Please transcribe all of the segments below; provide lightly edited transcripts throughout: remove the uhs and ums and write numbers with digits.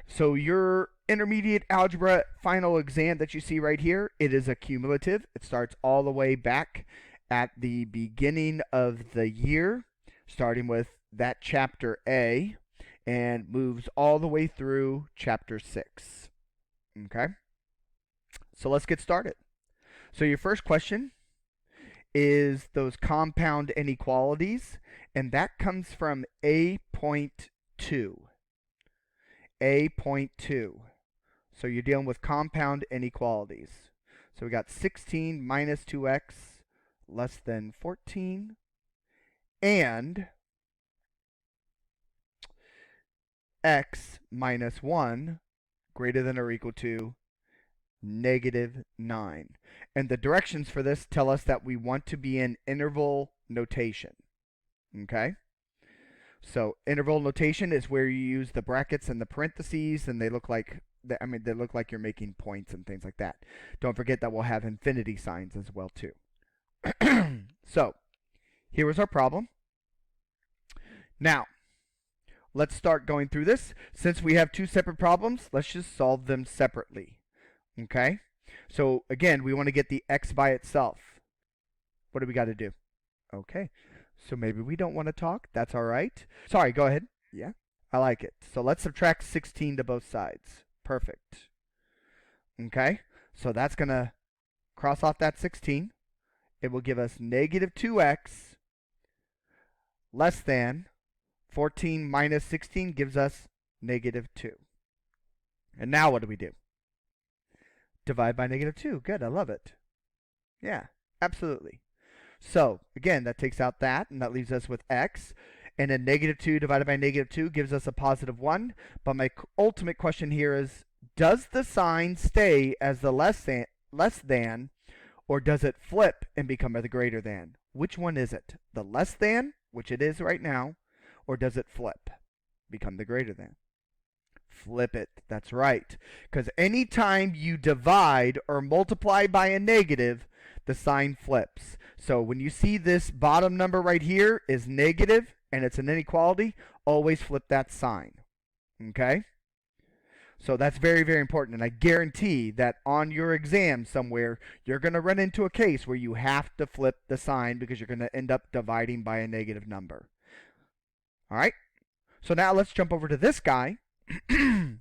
So your intermediate algebra final exam that you see right here, it is a cumulative. It starts all the way back at the beginning of the year, starting with that chapter A, and moves all the way through chapter 6. Okay? So let's get started. So your first question is those compound inequalities, and that comes from A.2. A.2. So you're dealing with compound inequalities. So we got 16 minus 2x less than 14, and x minus 1 greater than or equal to negative 9. And the directions for this tell us that we want to be in interval notation. Okay? So interval notation is where you use the brackets and the parentheses, and they look like you're making points and things like that. Don't forget that we'll have infinity signs as well too. So here is our problem. Now let's start going through this. Since we have two separate problems, let's just solve them separately. Okay? So again, we want to get the x by itself. What do we got to do? Okay. So maybe we don't want to talk. That's all right. Sorry, go ahead. Yeah, I like it. So let's subtract 16 to both sides. Perfect. Okay, so that's going to cross off that 16. It will give us negative 2x less than 14 minus 16 gives us negative 2. And now what do we do? Divide by negative 2. Good, I love it. Yeah, absolutely. So, again, that takes out that, and that leaves us with x. And then negative 2 divided by negative 2 gives us a positive 1. But my ultimate question here is, does the sign stay as the less than, or does it flip and become the greater than? Which one is it? The less than, which it is right now, or does it flip, become the greater than? Flip it. That's right. Because anytime you divide or multiply by a negative, the sign flips. So when you see this bottom number right here is negative and it's an inequality, always flip that sign. Okay? So that's very, very important. And I guarantee that on your exam somewhere, you're going to run into a case where you have to flip the sign because you're going to end up dividing by a negative number. All right? So now let's jump over to this guy and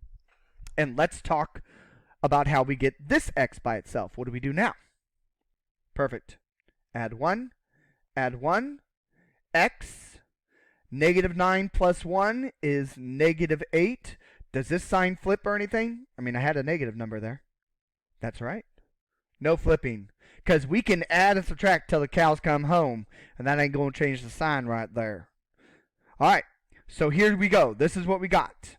let's talk about how we get this x by itself. What do we do now? Perfect. Add 1, x, negative 9 plus 1 is negative 8. Does this sign flip or anything? I mean, I had a negative number there. That's right. No flipping. Because we can add and subtract till the cows come home, and that ain't going to change the sign right there. All right, so here we go. This is what we got.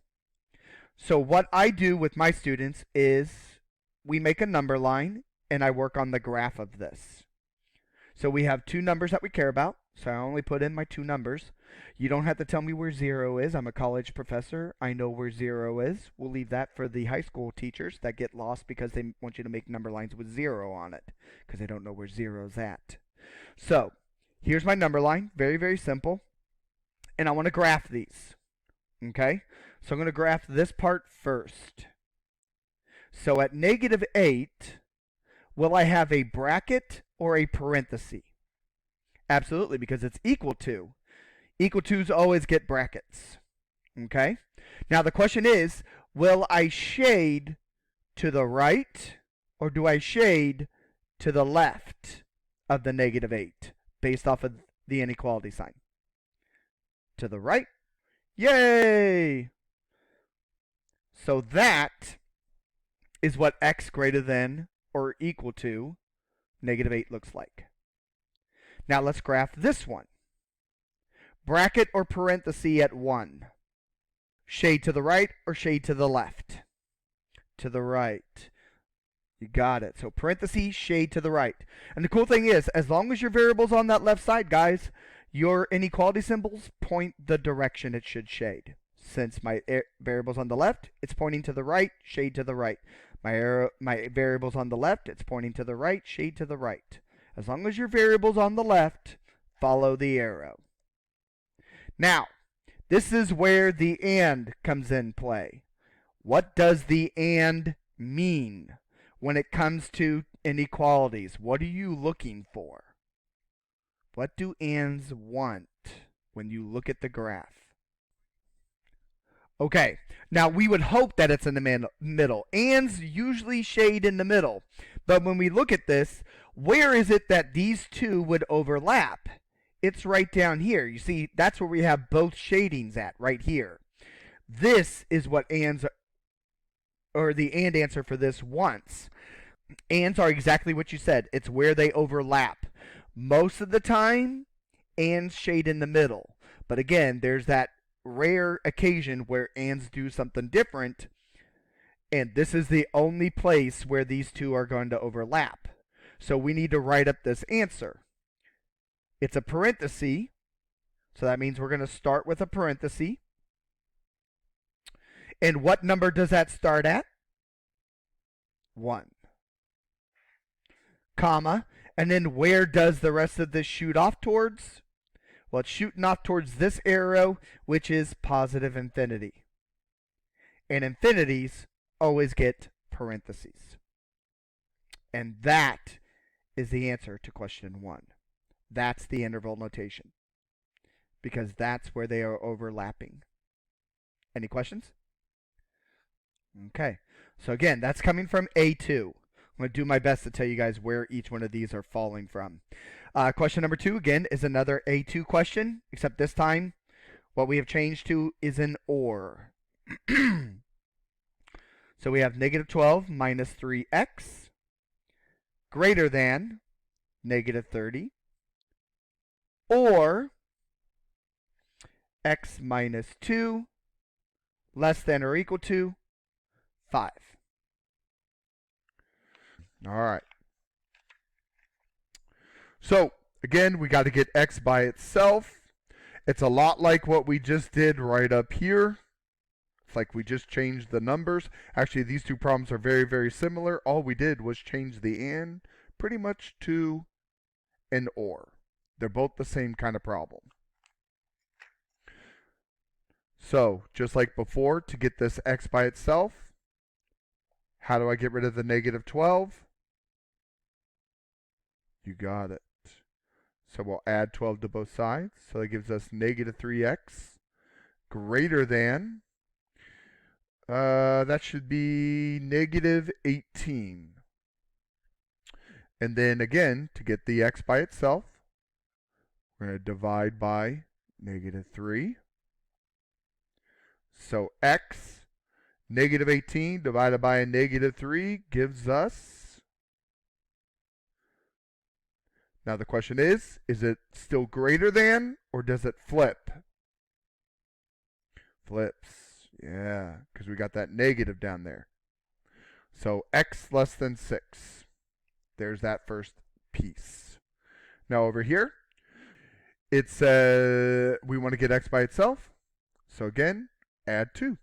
So what I do with my students is we make a number line, and I work on the graph of this. So we have two numbers that we care about. So I only put in my two numbers. You don't have to tell me where 0 is. I'm a college professor. I know where 0 is. We'll leave that for the high school teachers that get lost because they want you to make number lines with 0 on it because they don't know where 0 is at. So here's my number line. Very, very simple. And I want to graph these. Okay? So I'm going to graph this part first. So at negative 8, will I have a bracket or a parenthesis? Absolutely, because it's equal to. Equal to's always get brackets. Okay? Now the question is, will I shade to the right or do I shade to the left of the negative 8 based off of the inequality sign? To the right. Yay! So that is what x greater than or equal to negative 8 looks like. Now let's graph this one. Bracket or parenthesis at 1. Shade to the right or shade to the left? To the right. You got it. So parentheses, shade to the right. And the cool thing is, as long as your variable's on that left side, guys, your inequality symbols point the direction it should shade. Since my variable's on the left, it's pointing to the right, shade to the right. My variable's on the left, it's pointing to the right, shade to the right. As long as your variable's on the left, follow the arrow. Now, this is where the and comes in play. What does the and mean when it comes to inequalities? What are you looking for? What do ands want when you look at the graph? Okay, now we would hope that it's in the middle. Ands usually shade in the middle. But when we look at this, where is it that these two would overlap? It's right down here. You see, that's where we have both shadings at, right here. This is what ands, or the and answer for this wants. Ands are exactly what you said. It's where they overlap. Most of the time, ands shade in the middle. But again, there's that rare occasion where ands do something different, and this is the only place where these two are going to overlap. So we need to write up this answer. It's a parenthesis, so that means we're going to start with a parenthesis. And what number does that start at? 1. Comma. And then where does the rest of this shoot off towards? Well, it's shooting off towards this arrow, which is positive infinity. And infinities always get parentheses. And that is the answer to question 1. That's the interval notation, because that's where they are overlapping. Any questions? Okay, so again, that's coming from A2. I'm going to do my best to tell you guys where each one of these are falling from. Question number 2, again, is another A2 question, except this time what we have changed to is an OR. So we have negative 12 minus 3x greater than negative 30, or x minus 2 less than or equal to 5. All right. So, again, we got to get x by itself. It's a lot like what we just did right up here. It's like we just changed the numbers. Actually, these two problems are very, very similar. All we did was change the and pretty much to an or. They're both the same kind of problem. So, just like before, to get this x by itself, how do I get rid of the negative 12? You got it. So we'll add 12 to both sides. So that gives us negative 3x greater than, that should be negative 18. And then again, to get the x by itself, we're going to divide by negative 3. So x, negative 18 divided by a negative 3 gives us, now the question is it still greater than, or does it flip? Flips, yeah, because we got that negative down there. So x less than 6. There's that first piece. Now over here, it's we want to get x by itself. So again, add 2.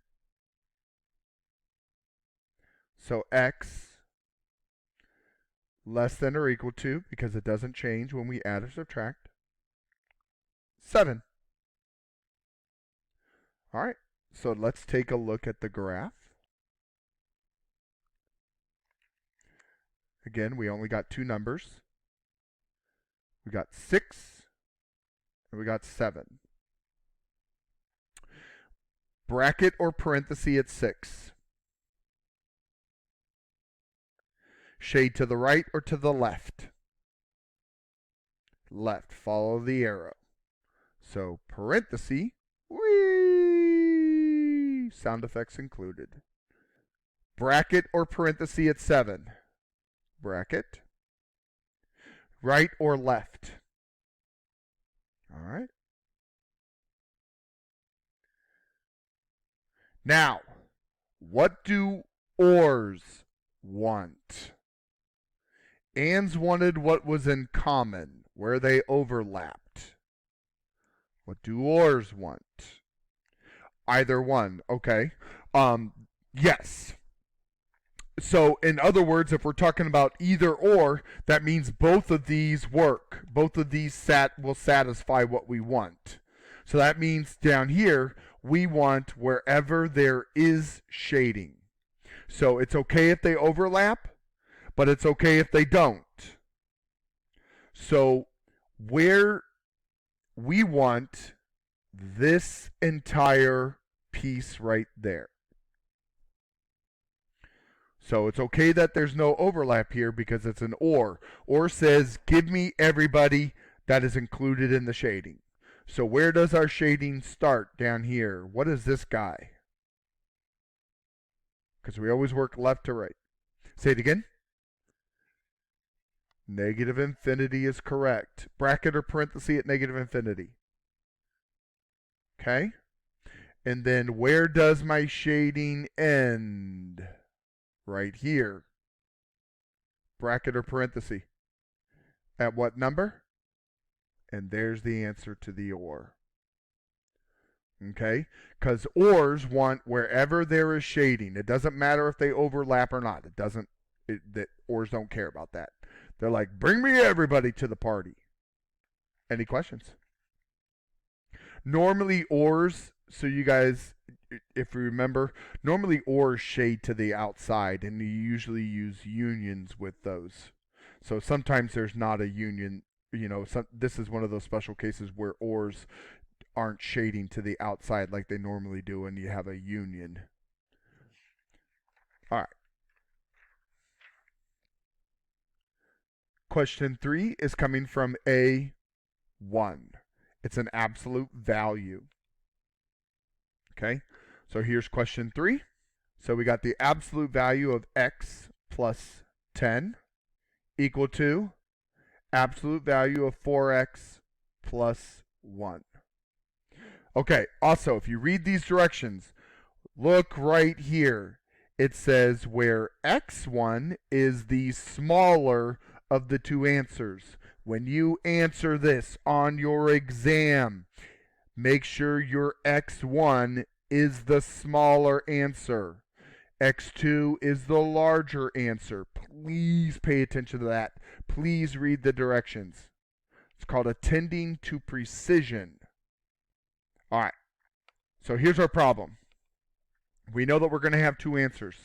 So x less than or equal to, because it doesn't change when we add or subtract, 7. All right, so let's take a look at the graph. Again, we only got 2 numbers. We got 6 and we got 7. Bracket or parenthesis at 6. Shade to the right or to the left? Left. Follow the arrow. So parenthesis, whee, sound effects included. Bracket or parenthesis at 7? Bracket. Right or left? All right. Now, what do ORs want? Ands wanted what was in common, where they overlapped. What do ORs want? Either one. Okay. Yes. So, in other words, if we're talking about either or, that means both of these work. Both of these will satisfy what we want. So that means down here, we want wherever there is shading. So it's okay if they overlap, but it's okay if they don't. So where we want this entire piece right there. So it's okay that there's no overlap here because it's an or. Or says, give me everybody that is included in the shading. So where does our shading start? Down here. What is this guy? Because we always work left to right. Say it again. Negative infinity is correct. Bracket or parenthesis at negative infinity. Okay? And then where does my shading end? Right here. Bracket or parenthesis. At what number? And there's the answer to the or. Okay? Because ors want wherever there is shading. It doesn't matter if they overlap or not. That ors don't care about that. They're like, bring me everybody to the party. Any questions? Normally ors, so you guys, if you remember, normally ors shade to the outside, and you usually use unions with those. So sometimes there's not a union. This is one of those special cases where ors aren't shading to the outside like they normally do, and you have a union. All right. Question 3 is coming from A1. It's an absolute value. Okay, so here's question 3. So we got the absolute value of x plus 10 equal to absolute value of 4x plus 1. Okay, also, if you read these directions, look right here. It says where x1 is the smaller of the two answers. When you answer this on your exam, make sure your x1 is the smaller answer. x2 is the larger answer. Please pay attention to that. Please read the directions. It's called attending to precision. All right, so here's our problem. We know that we're going to have two answers.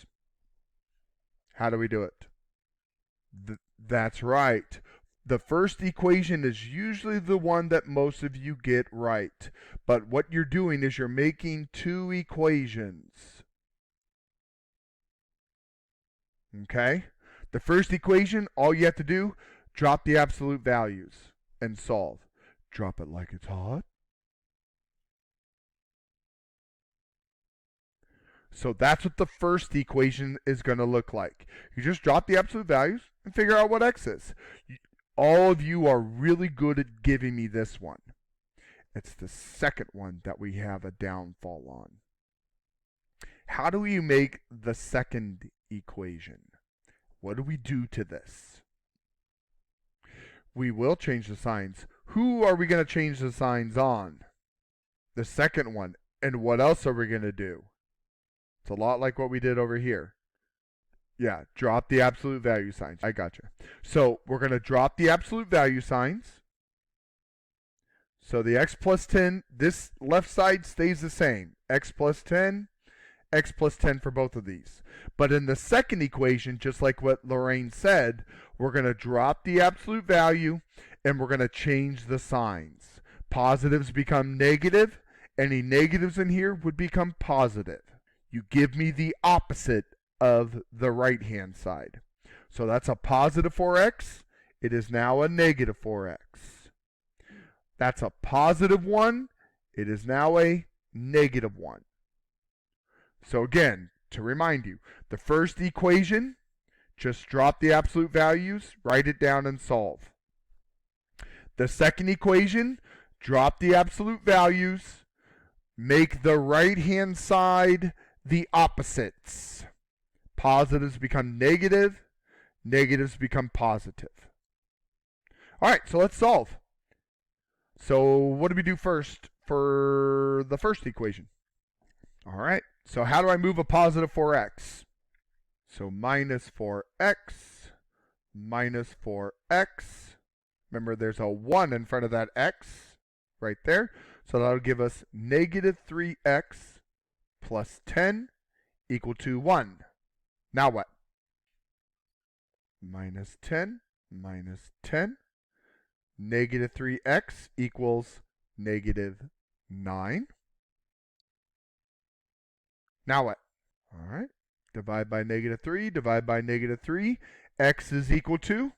How do we do it? That's right. The first equation is usually the one that most of you get right. But what you're doing is you're making two equations. Okay? The first equation, all you have to do, drop the absolute values and solve. Drop it like it's hot. So that's what the first equation is going to look like. You just drop the absolute values and figure out what x is. All of you are really good at giving me this one. It's the second one that we have a downfall on. How do we make the second equation? What do we do to this? We will change the signs. Who are we going to change the signs on? The second one. And what else are we going to do? It's a lot like what we did over here. Yeah, drop the absolute value signs. I gotcha. So we're going to drop the absolute value signs. So the x plus 10, this left side stays the same. X plus 10 for both of these. But in the second equation, just like what Lorraine said, we're going to drop the absolute value and we're going to change the signs. Positives become negative. Any negatives in here would become positive. You give me the opposite of the right-hand side. So that's a positive 4x. It is now a negative 4x. That's a positive 1. It is now a negative 1. So again, to remind you, the first equation, just drop the absolute values, write it down, and solve. The second equation, drop the absolute values, make the right-hand side the opposites. Positives become negative, negatives become positive. All right, so let's solve. So what do we do first for the first equation? All right, so how do I move a positive 4x? So minus 4x, minus 4x. Remember, there's a 1 in front of that x right there. So that'll give us negative 3x plus 10 equal to 1. Now what? Minus 10 minus 10. Negative 3x equals negative 9. Now what? All right. Divide by negative 3, divide by negative 3. X is equal to?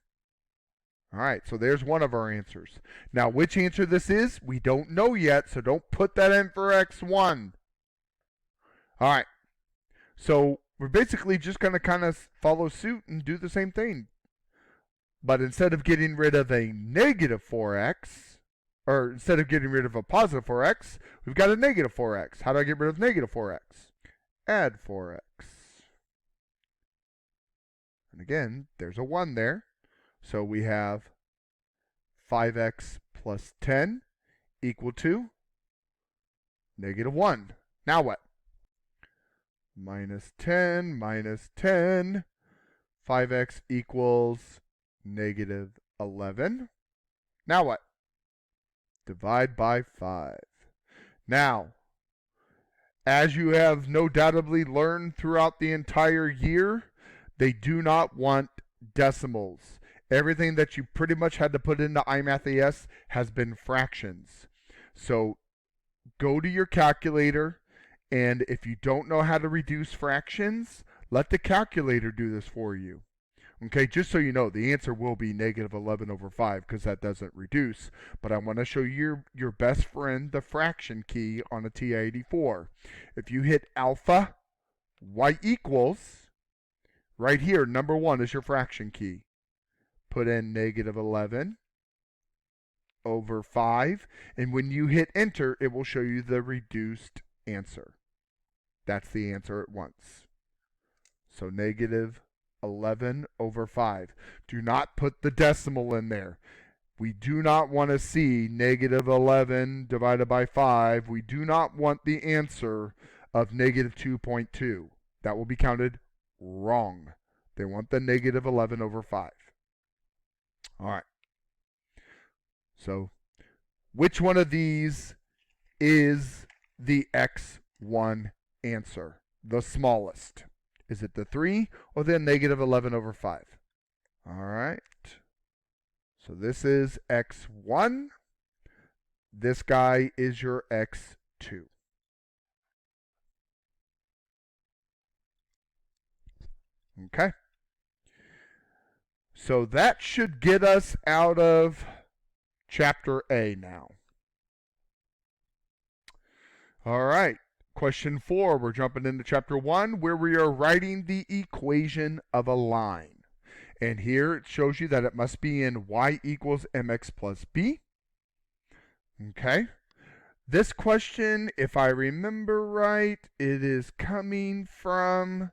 All right, so there's one of our answers. Now, which answer this is, we don't know yet, so don't put that in for x1. All right, so we're basically just going to kind of follow suit and do the same thing. But instead of getting rid of a negative 4x, or instead of getting rid of a positive 4x, we've got a negative 4x. How do I get rid of negative 4x? Add 4x. And again, there's a 1 there. So we have 5x plus 10 equal to negative 1. Now what? Minus 10 minus 10. 5x equals negative 11. Now what? Divide by 5. Now, as you have no doubtably learned throughout the entire year, they do not want decimals. Everything that you pretty much had to put into iMath has been fractions. So go to your calculator, and if you don't know how to reduce fractions, let the calculator do this for you. Okay, just so you know, the answer will be negative 11 over 5 because that doesn't reduce. But I want to show you your best friend, the fraction key on a TI-84. If you hit alpha, y equals, right here, number 1 is your fraction key. Put in negative 11 over 5. And when you hit enter, it will show you the reduced answer. That's the answer at once. So negative 11 over 5. Do not put the decimal in there. We do not want to see negative 11 divided by 5. We do not want the answer of negative 2.2. That will be counted wrong. They want the negative 11 over 5. All right. So, which one of these is the x1 answer? The smallest. Is it the 3 or the negative 11 over 5? All right. So this is x1. This guy is your x2. Okay. So that should get us out of Chapter A now. All right. Question 4, we're jumping into Chapter 1, where we are writing the equation of a line. And here it shows you that it must be in y equals mx plus b. Okay. This question, if I remember right, it is coming from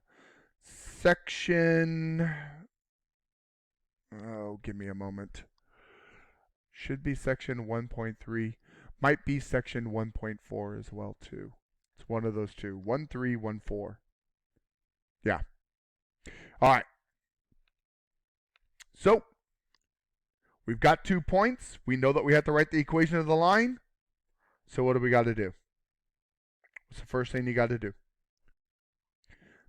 section... Oh, give me a moment. Should be section 1.3. Might be section 1.4 as well, too. It's one of those two. 1.3, 1.4. Yeah. All right. So, we've got 2 points. We know that we have to write the equation of the line. So what do we got to do? What's the first thing you got to do?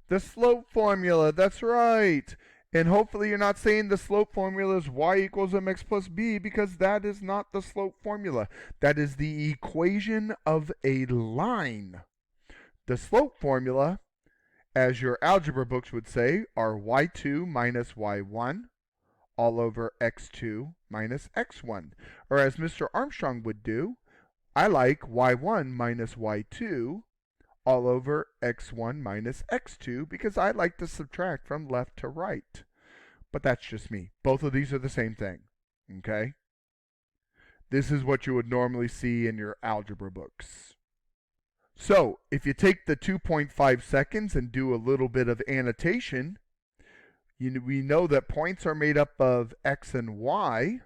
The slope formula. That's right. And hopefully you're not saying the slope formula is y equals mx plus b, because that is not the slope formula. That is the equation of a line. The slope formula, as your algebra books would say, are y2 minus y1 all over x2 minus x1. Or as Mr. Armstrong would do, I like y1 minus y2 all over x1 minus x2 because I like to subtract from left to right. But that's just me. Both of these are the same thing. Okay? This is what you would normally see in your algebra books. So, if you take the 2.5 seconds and do a little bit of annotation, we know that points are made up of x and y.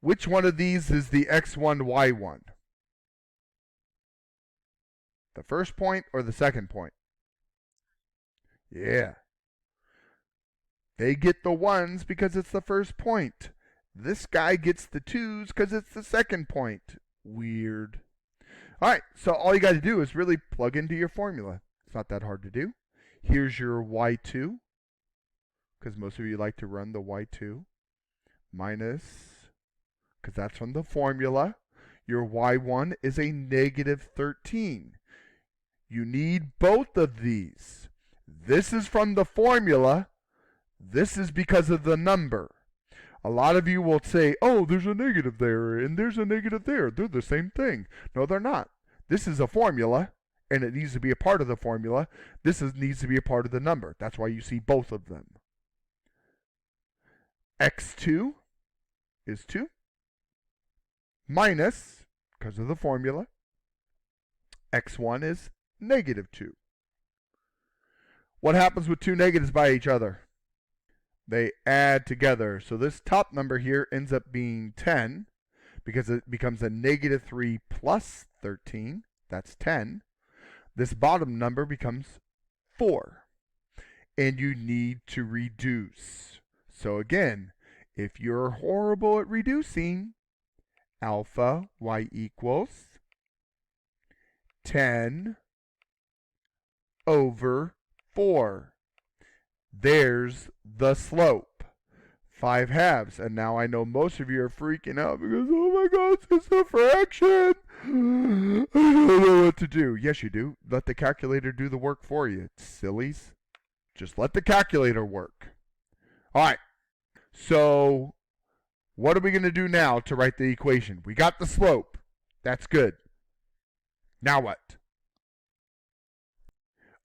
Which one of these is the x1, y1? The first point or the second point? Yeah. They get the ones because it's the first point. This guy gets the 2's because it's the second point. Weird. All right, so all you got to do is really plug into your formula. It's not that hard to do. Here's your y2, because most of you like to run the y2, minus, because that's from the formula. Your y1 is a negative 13. You need both of these. This is from the formula. This is because of the number. A lot of you will say, oh, there's a negative there and there's a negative there. They're the same thing. No, they're not. This is a formula, and it needs to be a part of the formula. Needs to be a part of the number. That's why you see both of them. x2 is 2 minus, because of the formula, x1 is negative 2. What happens with two negatives by each other? They add together. So this top number here ends up being 10 because it becomes a negative 3 plus 13. That's 10. This bottom number becomes 4. And you need to reduce. So again, if you're horrible at reducing, alpha y equals 10 over 4. There's the slope. 5/2. And now I know most of you are freaking out because, oh my God, it's a fraction. I don't know what to do. Yes, you do. Let the calculator do the work for you, sillies. Just let the calculator work. All right. So what are we going to do now to write the equation? We got the slope. That's good. Now what?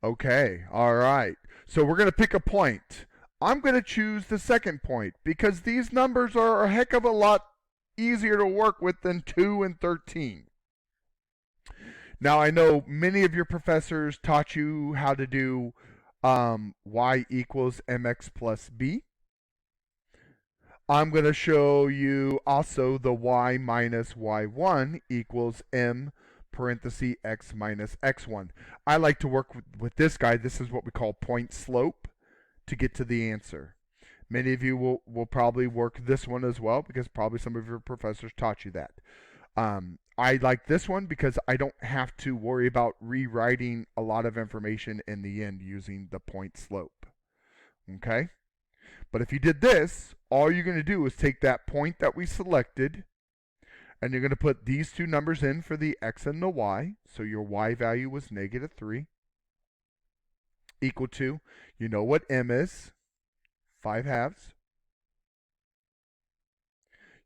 Okay. All right. So we're going to pick a point. I'm going to choose the second point because these numbers are a heck of a lot easier to work with than 2 and 13. Now, I know many of your professors taught you how to do y equals mx plus b. I'm going to show you also the y minus y1 equals m parenthesis x minus x1. I like to work with this guy. This is what we call point slope to get to the answer. Many of you will probably work this one as well because probably some of your professors taught you that. I like this one because I don't have to worry about rewriting a lot of information in the end using the point slope. Okay? But if you did this, all you're going to do is take that point that we selected and you're going to put these two numbers in for the x and the y. So your y value was negative 3 equal to, you know what m is, 5/2.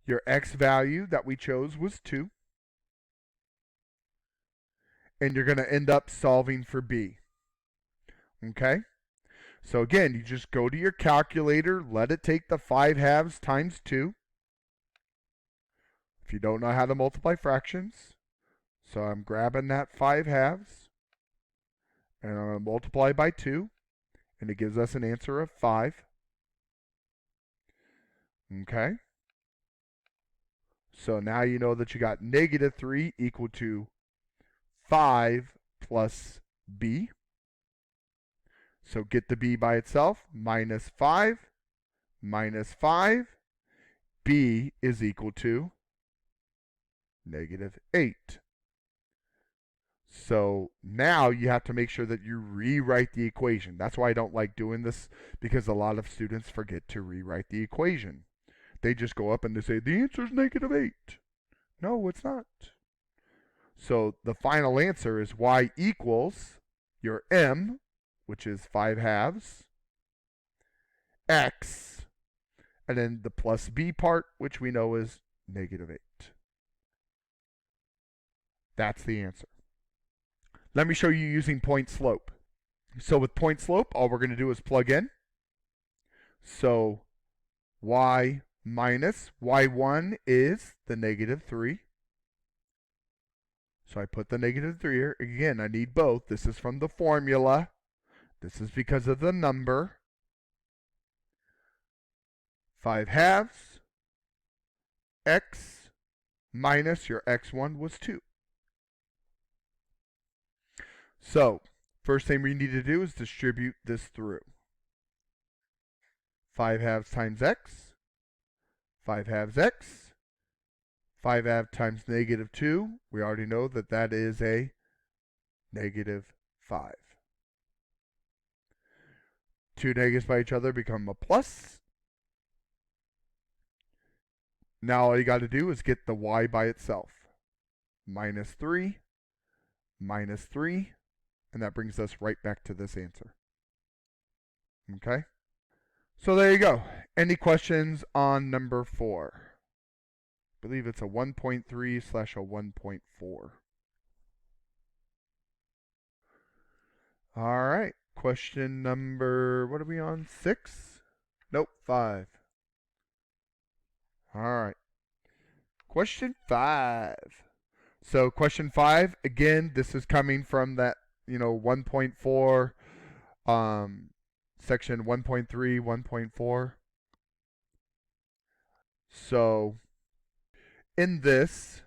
Your x value that we chose was 2. And you're going to end up solving for b. Okay? So again, you just go to your calculator, let it take the 5/2 times 2. If you don't know how to multiply fractions, so I'm grabbing that 5/2 and I'm going to multiply by 2, and it gives us an answer of 5. Okay? So now you know that you got negative 3 equal to 5 plus b. So get the b by itself, minus 5, minus 5. B is equal to negative 8. So now you have to make sure that you rewrite the equation. That's why I don't like doing this, because a lot of students forget to rewrite the equation. They just go up and they say, the answer is negative 8. No, it's not. So the final answer is y equals your m, which is 5/2, x, and then the plus b part, which we know is negative 8. That's the answer. Let me show you using point slope. So with point slope, all we're going to do is plug in. So y minus y1 is the negative 3. So I put the negative 3 here. Again, I need both. This is from the formula. This is because of the number. 5/2 x minus your x1 was 2. So, first thing we need to do is distribute this through. 5/2 times x. 5 halves x. 5 halves times negative 2, we already know that that is a negative 5. Two negatives by each other become a plus. Now all you got to do is get the y by itself. Minus 3, minus 3, and that brings us right back to this answer. Okay? So there you go. Any questions on number 4? I believe it's a 1.3 slash a 1.4. All right. Question number, what are we on? 6? Nope, 5. All right. Question 5. So question 5, again, this is coming from that, 1.4, section 1.3, 1.4. So in this,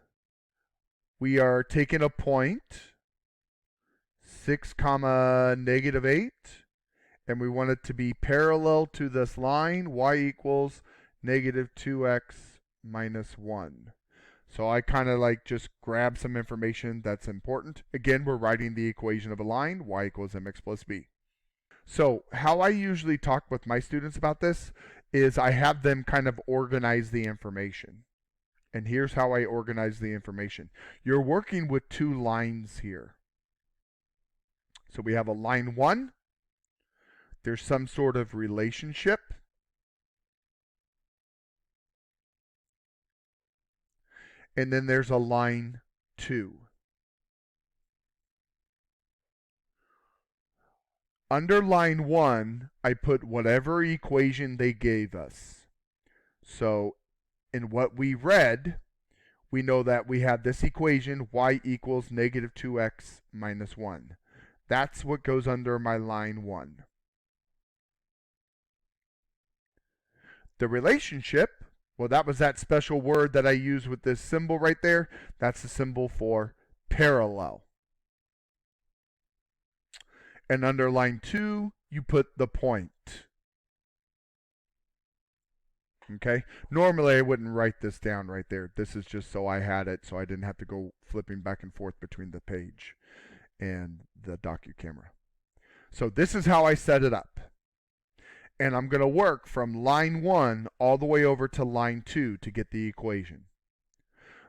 we are taking a point, 6 comma negative 8, and we want it to be parallel to this line, y equals negative 2x minus 1. So I kind of like just grab some information that's important. Again, we're writing the equation of a line, y equals mx plus b. So how I usually talk with my students about this is I have them kind of organize the information. And here's how I organize the information. You're working with two lines here. So we have a line 1. There's some sort of relationship. And then there's a line 2. Under line 1, I put whatever equation they gave us. So in what we read, we know that we have this equation, y equals negative 2x minus 1. That's what goes under my line 1. The relationship, well, that was that special word that I used with this symbol right there. That's the symbol for parallel. And under line 2, you put the point. Okay? Normally, I wouldn't write this down right there. This is just so I had it, so I didn't have to go flipping back and forth between the page and the docu-camera. So this is how I set it up. And I'm going to work from line 1 all the way over to line 2 to get the equation.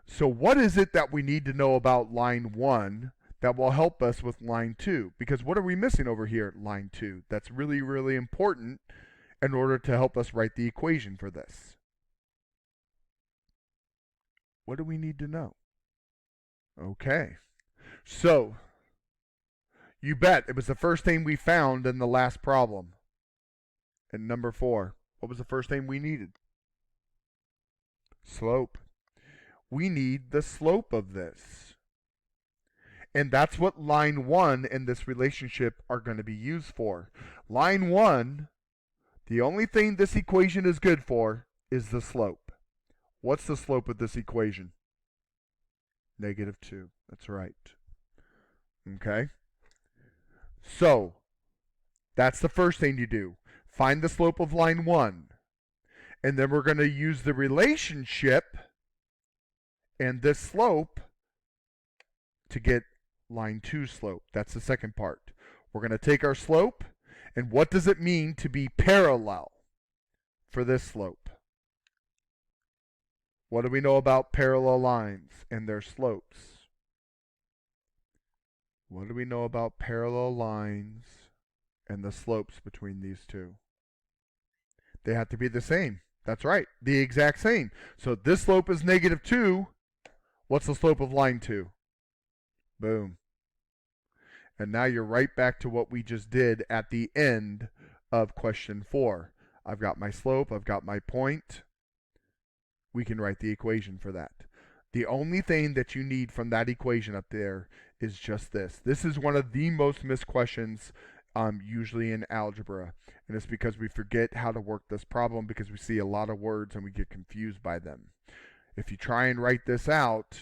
So what is it that we need to know about line 1 that will help us with line 2? Because what are we missing over here at line 2? That's really, really important in order to help us write the equation for this. What do we need to know? Okay. So, you bet it was the first thing we found in the last problem. And number 4, what was the first thing we needed? Slope. We need the slope of this. And that's what line 1 and this relationship are going to be used for. Line 1, the only thing this equation is good for is the slope. What's the slope of this equation? Negative 2. That's right. Okay? So, that's the first thing you do. Find the slope of line 1. And then we're going to use the relationship and this slope to get line 2 slope. That's the second part. We're going to take our slope, and what does it mean to be parallel for this slope? What do we know about parallel lines and their slopes? What do we know about parallel lines and the slopes between these two? They have to be the same. That's right, the exact same. So this slope is negative 2. What's the slope of line 2? Boom. And now you're right back to what we just did at the end of question 4. I've got my slope, I've got my point. We can write the equation for that. The only thing that you need from that equation up there is just this. This is one of the most missed questions usually in algebra. And it's because we forget how to work this problem because we see a lot of words and we get confused by them. If you try and write this out,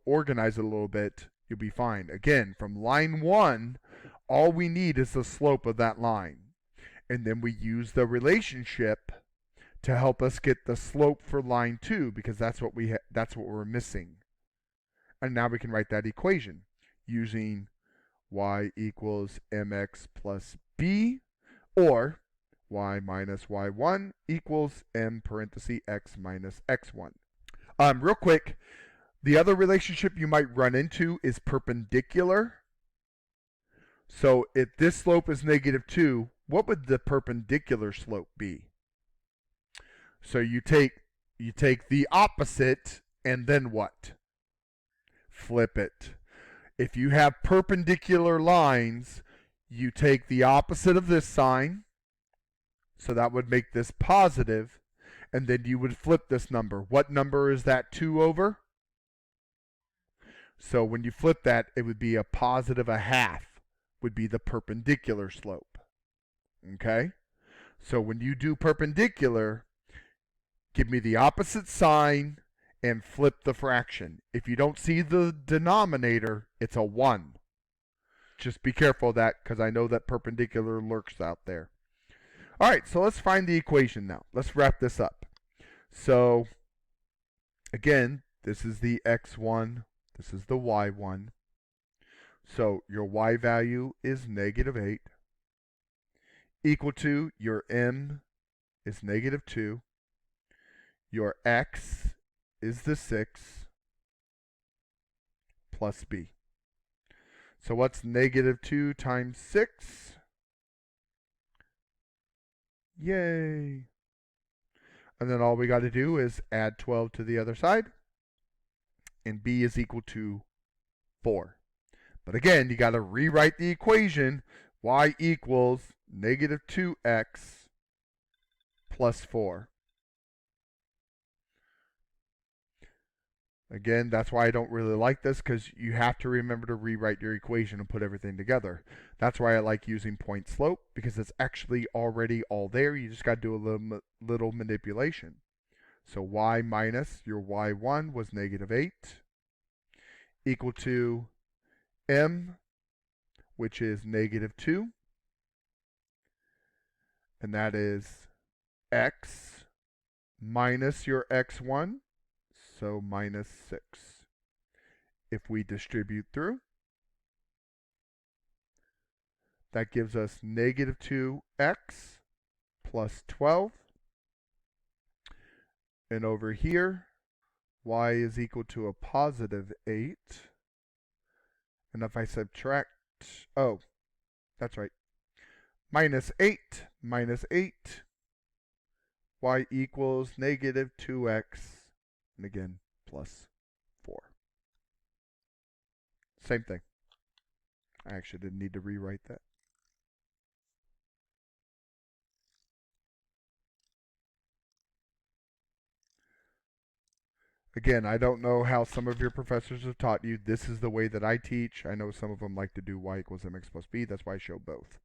organize it a little bit, you'll be fine. Again, from line 1, all we need is the slope of that line. And then we use the relationship to help us get the slope for line 2, because that's what we're missing. And now we can write that equation using y equals mx plus b, or y minus y1 equals m parenthesis x minus x1. Real quick, the other relationship you might run into is perpendicular. So if this slope is -2, what would the perpendicular slope be? So you take the opposite and then what? Flip it. If you have perpendicular lines, you take the opposite of this sign, so that would make this positive, and then you would flip this number. What number is that 2 over? So when you flip that, it would be a positive 1/2 would be the perpendicular slope. Okay? So when you do perpendicular, give me the opposite sign and flip the fraction. If you don't see the denominator, it's a 1. Just be careful of that, because I know that perpendicular lurks out there. All right, so let's find the equation now. Let's wrap this up. So again, this is the x1, this is the y1. So your y value is -8, equal to your m is -2, your x is the 6, plus b. So what's -2 times 6? Yay! And then all we got to do is add 12 to the other side, and b is equal to 4. But again, you got to rewrite the equation. Y equals -2x plus 4. Again, that's why I don't really like this, because you have to remember to rewrite your equation and put everything together. That's why I like using point slope, because it's actually already all there. You just got to do a little manipulation. So y minus your y1 was -8, equal to m, which is -2, and that is x minus your x1, so -6. If we distribute through, that gives us -2x plus 12. And over here, y is equal to a positive 8. And if I subtract, oh, that's right, -8 minus 8, y equals -2x, and again, plus 4. Same thing. I actually didn't need to rewrite that. Again, I don't know how some of your professors have taught you. This is the way that I teach. I know some of them like to do y equals mx plus b. That's why I show both.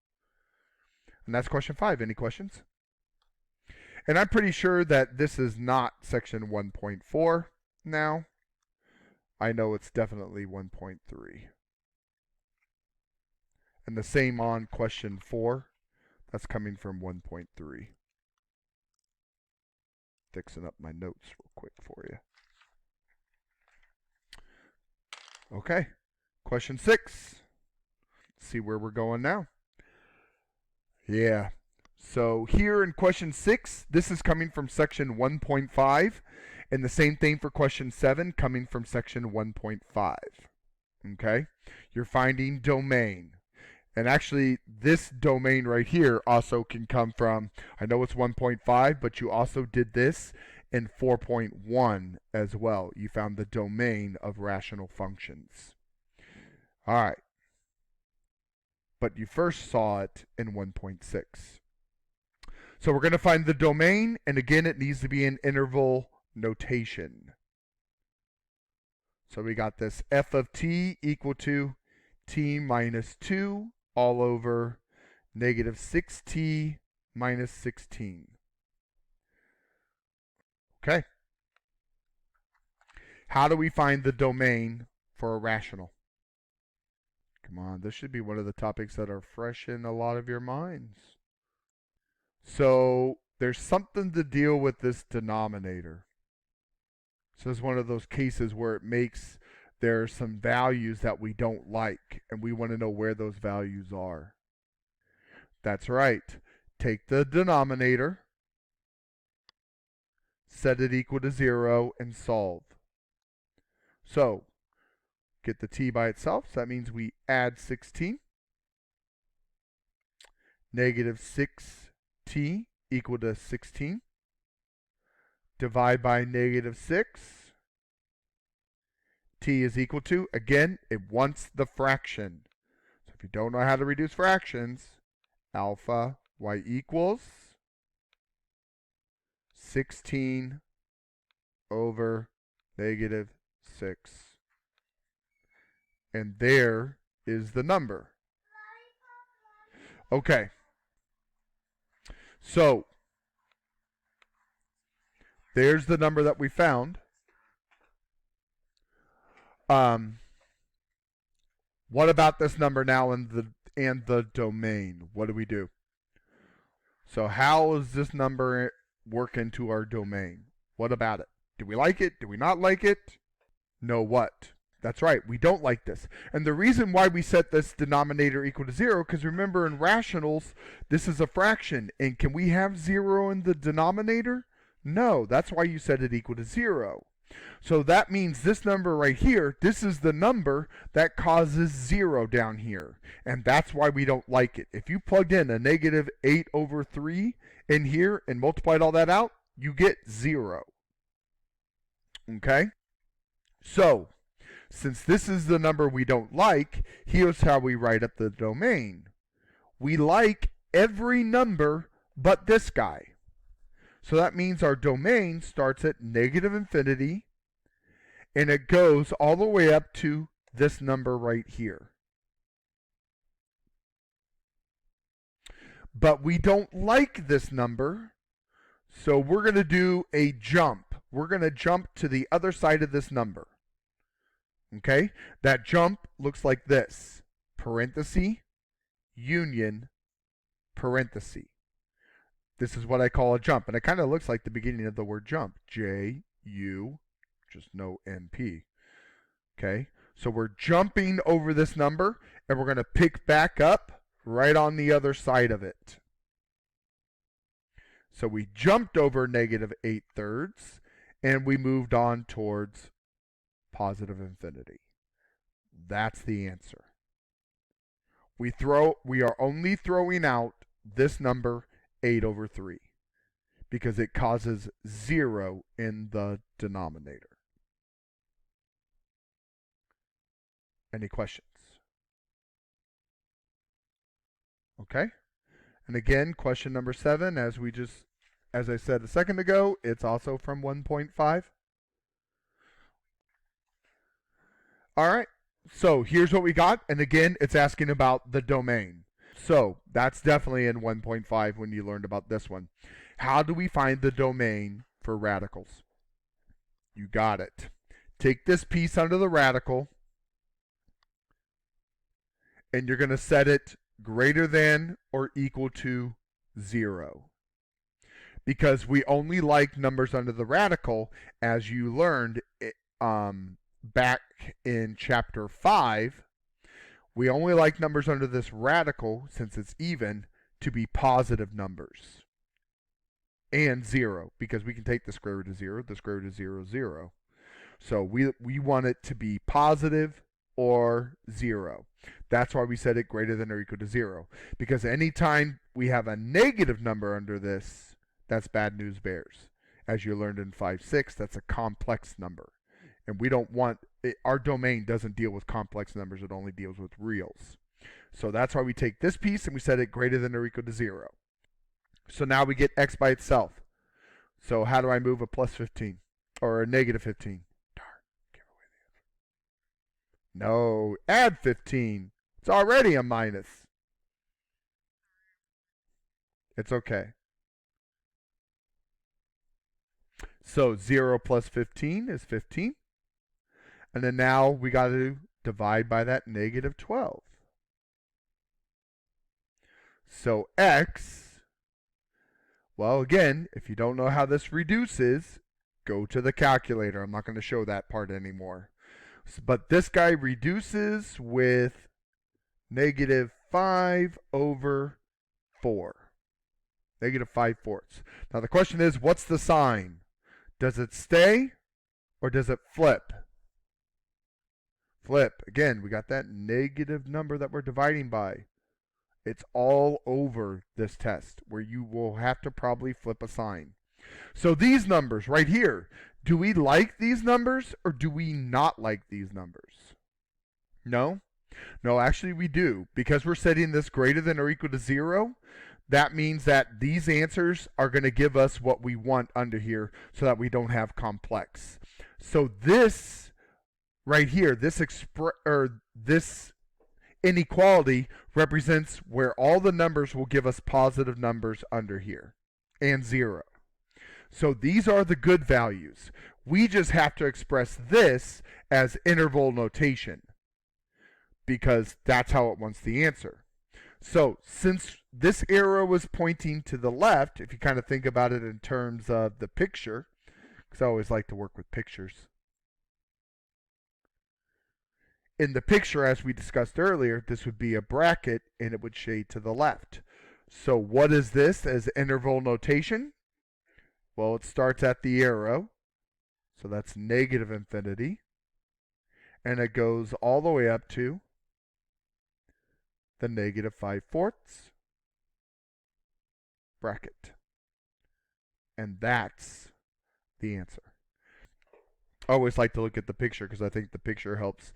And that's question 5. Any questions? And I'm pretty sure that this is not section 1.4 now. I know it's definitely 1.3. And the same on question 4. That's coming from 1.3. Fixing up my notes real quick for you. Okay, question 6. Let's see where we're going now. Yeah, so here in question 6, this is coming from section 1.5, and the same thing for question 7, coming from section 1.5. Okay, you're finding domain. And actually, this domain right here also can come from, I know it's 1.5, but you also did this in 4.1 as well. You found the domain of rational functions. All right. But you first saw it in 1.6. So we're going to find the domain, and again, it needs to be in interval notation. So we got this f of t equal to t minus 2 all over -6t minus 16. Okay. How do we find the domain for a rational? Come on, this should be one of the topics that are fresh in a lot of your minds. So there's something to deal with this denominator. So it's one of those cases where it makes there are some values that we don't like, and we want to know where those values are. That's right. Take the denominator, set it equal to 0, and solve. So, get the t by itself. So that means we add 16. Negative 6t equal to 16. Divide by negative 6. T is equal to, again, it wants the fraction. So if you don't know how to reduce fractions, alpha y equals 16 over negative 6. And there is the number. Okay. So, there's the number that we found. What about this number now and the domain? What do we do? So how does this number work into our domain? What about it? Do we like it? Do we not like it? No what? That's right, we don't like this. And the reason why we set this denominator equal to 0, because remember in rationals, this is a fraction. And can we have 0 in the denominator? No, that's why you set it equal to 0. So that means this number right here, this is the number that causes 0 down here. And that's why we don't like it. If you plugged in a negative 8 over 3 in here and multiplied all that out, you get 0. Okay? So, since this is the number we don't like, here's how we write up the domain. We like every number but this guy. So that means our domain starts at negative infinity and it goes all the way up to this number right here. But we don't like this number, so we're going to do a jump. We're going to jump to the other side of this number. Okay? That jump looks like this. Parenthesis, union, parenthesis. This is what I call a jump. And it kind of looks like the beginning of the word jump. J-U, just no N-P. Okay? So we're jumping over this number, and we're going to pick back up right on the other side of it. So we jumped over negative 8/3, and we moved on towards positive infinity. That's the answer. We are only throwing out this number 8 over 3 because it causes 0 in the denominator. Any questions? Okay? And again, question number 7, as I said a second ago, it's also from 1.5. All right. So here's what we got. And again, it's asking about the domain. So that's definitely in 1.5 when you learned about this one. How do we find the domain for radicals? You got it. Take this piece under the radical, and you're going to set it greater than or equal to 0. Because we only like numbers under the radical, as you learned back in chapter 5. We only like numbers under this radical, since it's even, to be positive numbers. And 0, because we can take the square root of 0. The square root of 0 is 0. So we want it to be positive or 0. That's why we set it greater than or equal to 0. Because anytime we have a negative number under this, that's bad news bears. As you learned in 5.6, that's a complex number. And we don't want, our domain doesn't deal with complex numbers, it only deals with reals. So that's why we take this piece and we set it greater than or equal to 0. So now we get x by itself. So how do I move a plus 15? Or a negative 15? Darn, give away the answer. No, add 15. It's already a minus. It's okay. So 0 plus 15 is 15. And then now we got to divide by that negative 12. So x Well, again, if you don't know how this reduces, go to the calculator. I'm not going to show that part anymore. But this guy reduces with negative 5 over 4. Negative 5/4. Now the question is, what's the sign? Does it stay or does it flip? Flip. Again, we got that negative number that we're dividing by. It's all over this test where you will have to probably flip a sign. So these numbers right here, do we like these numbers or do we not like these numbers? No? No, actually we do. Because we're setting this greater than or equal to 0, that means that these answers are going to give us what we want under here so that we don't have complex. So this right here, this inequality represents where all the numbers will give us positive numbers under here and 0. So these are the good values. We just have to express this as interval notation because that's how it wants the answer. So since this arrow was pointing to the left, if you kind of think about it in terms of the picture, because I always like to work with pictures. In the picture, as we discussed earlier, this would be a bracket and it would shade to the left. So what is this as interval notation? Well, it starts at the arrow, so that's negative infinity, and it goes all the way up to the negative 5/4 bracket. And that's the answer. I always like to look at the picture because I think the picture helps,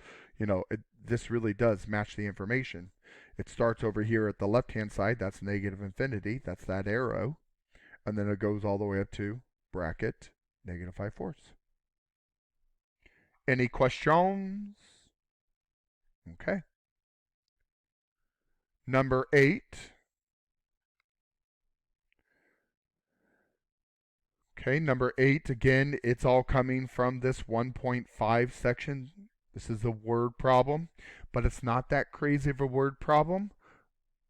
this really does match the information. It starts over here at the left-hand side, that's negative infinity, that's that arrow, and then it goes all the way up to bracket negative 5/4. Any questions? Okay. Number 8. Okay, number 8, again, it's all coming from this 1.5 section. This is a word problem, but it's not that crazy of a word problem.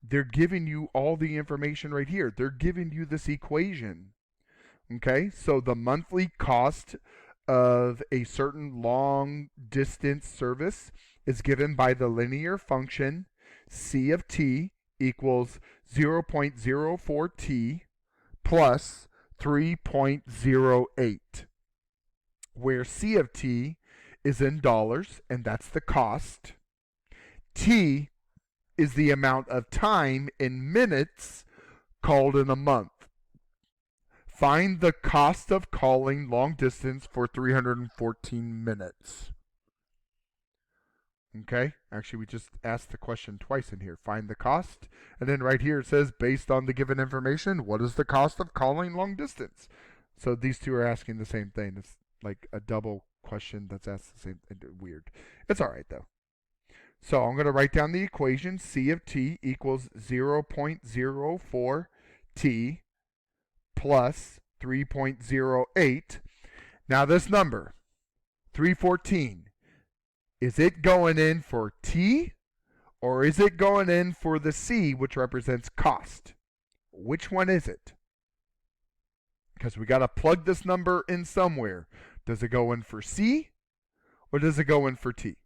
They're giving you all the information right here. They're giving you this equation. Okay, so the monthly cost of a certain long distance service is given by the linear function c of t equals 0.04t plus 3.08, where c of t is in dollars, and that's the cost. T is the amount of time in minutes called in a month. Find the cost of calling long distance for 314 minutes. Okay, actually we just asked the question twice in here. Find the cost, and then right here it says based on the given information, what is the cost of calling long distance? So these two are asking the same thing. It's like a double question that's asked the same thing. Weird. It's all right though. So I'm going to write down the equation. C of t equals 0.04t plus 3.08. Now this number, 314, is it going in for t or is it going in for the c, which represents cost? Which one is it? Because we got to plug this number in somewhere. Does it go in for c or does it go in for t?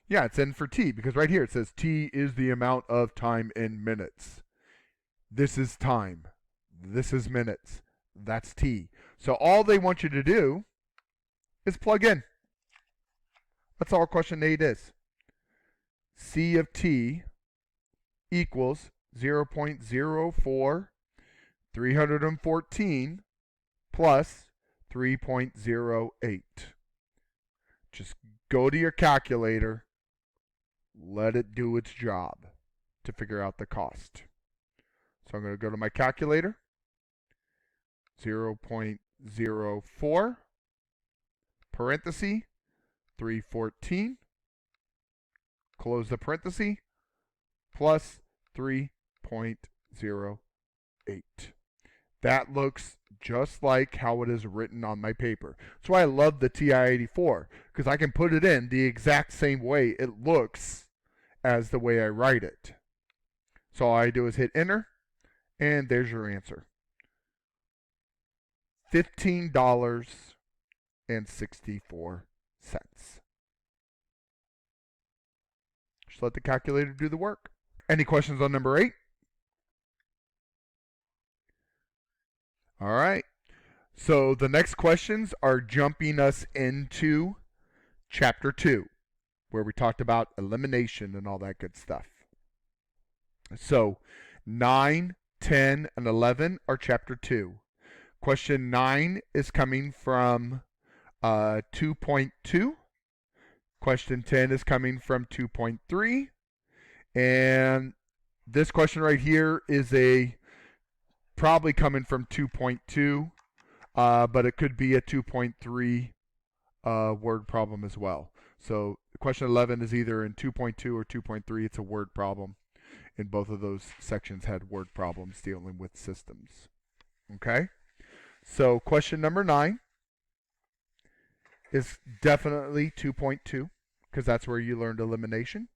Yeah, it's in for t because right here it says t is the amount of time in minutes. This is time. This is minutes. That's t. So all they want you to do is plug in. That's all question 8 is. C of t equals 0.04 314 plus 3.08. Just go to your calculator, let it do its job to figure out the cost. So I'm going to go to my calculator, 0.04 parenthesis 314, close the parenthesis, plus 3.08. That looks just like how it is written on my paper. That's why I love the TI-84, because I can put it in the exact same way it looks as the way I write it. So all I do is hit enter, and there's your answer. $15.64. Just let the calculator do the work. Any questions on number 8? All right. So the next questions are jumping us into chapter 2, where we talked about elimination and all that good stuff. So 9, 10, and 11 are chapter 2. Question 9 is coming from 2.2. Question 10 is coming from 2.3. And this question right here is probably coming from 2.2, but it could be a 2.3 word problem as well. So question 11 is either in 2.2 or 2.3. It's a word problem. And both of those sections had word problems dealing with systems. Okay? So question number 9 is definitely 2.2 because that's where you learned elimination.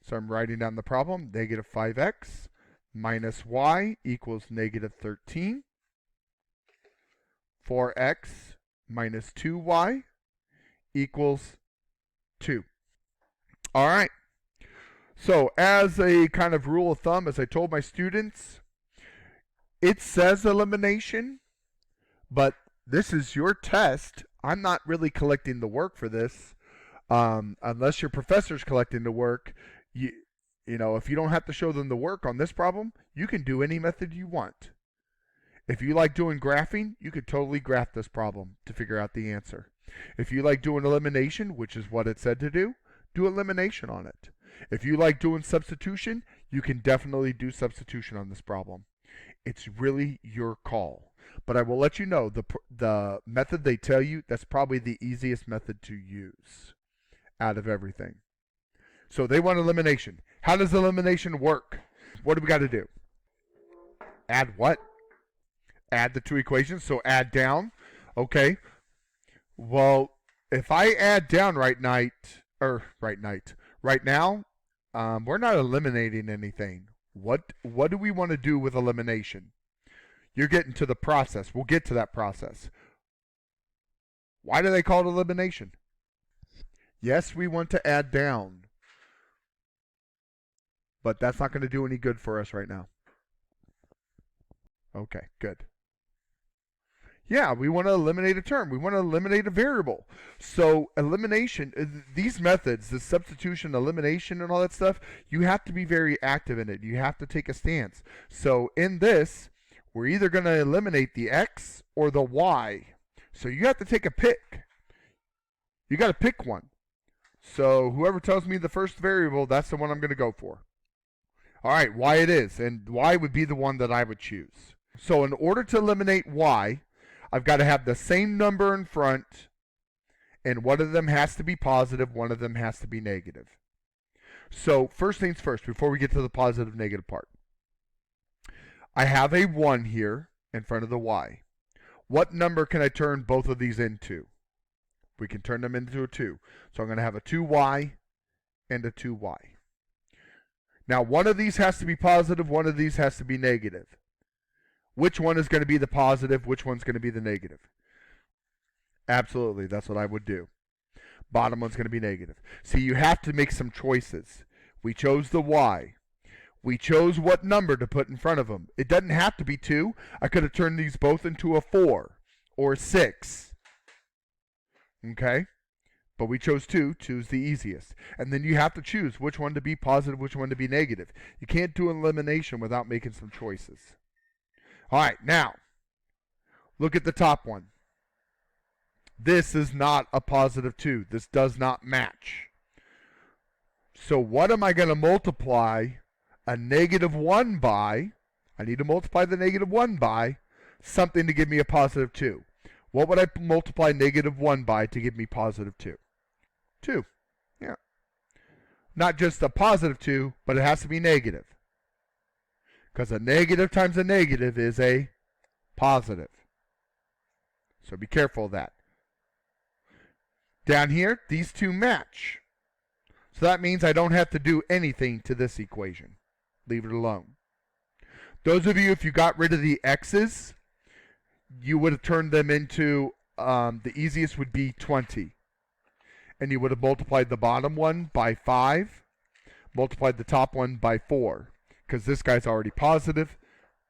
So I'm writing down the problem. Negative 5x minus y equals negative 13. 4x minus 2y equals 2. All right. So as a kind of rule of thumb, as I told my students, it says elimination, but this is your test. I'm not really collecting the work for this. Unless your professor's collecting the work, you know, if you don't have to show them the work on this problem, you can do any method you want. If you like doing graphing, you could totally graph this problem to figure out the answer. If you like doing elimination, which is what it said to do elimination on it. If you like doing substitution, you can definitely do substitution on this problem. It's really your call. But I will let you know the method they tell you, that's probably the easiest method to use out of everything. So they want elimination. How does elimination work? What do we got to do? Add what? Add the two equations. So add down. Okay. Well, if I add down right now, we're not eliminating anything. What do we want to do with elimination? You're getting to the process. We'll get to that process. Why do they call it elimination? Yes, we want to add down. But that's not going to do any good for us right now. Okay, good. Yeah, we want to eliminate a term. We want to eliminate a variable. So elimination, these methods, the substitution, elimination, and all that stuff, you have to be very active in it. You have to take a stance. So in this, we're either going to eliminate the x or the y. So you have to take a pick. You got to pick one. So whoever tells me the first variable, that's the one I'm going to go for. All right, y it is. And y would be the one that I would choose. So in order to eliminate y, I've got to have the same number in front, and one of them has to be positive, one of them has to be negative. So first things first, before we get to the positive negative part. I have a 1 here in front of the y. What number can I turn both of these into? We can turn them into a 2. So I'm going to have a 2y and a 2y. Now one of these has to be positive, one of these has to be negative. Which one is going to be the positive? Which one's going to be the negative? Absolutely, that's what I would do. Bottom one's going to be negative. See, you have to make some choices. We chose the y. We chose what number to put in front of them. It doesn't have to be 2. I could have turned these both into a 4 or a 6. Okay? But we chose 2. 2's the easiest. And then you have to choose which one to be positive, which one to be negative. You can't do elimination without making some choices. All right, now, look at the top one. This is not a positive 2. This does not match. So what am I going to multiply a negative 1 by? I need to multiply the negative 1 by something to give me a positive 2. What would I multiply negative 1 by to give me positive 2? 2. Yeah. Not just a positive 2, but it has to be negative. Because a negative times a negative is a positive. So be careful of that. Down here, these two match. So that means I don't have to do anything to this equation. Leave it alone. Those of you, if you got rid of the x's, you would have turned them into, the easiest would be 20. And you would have multiplied the bottom one by 5, multiplied the top one by 4. Because this guy's already positive,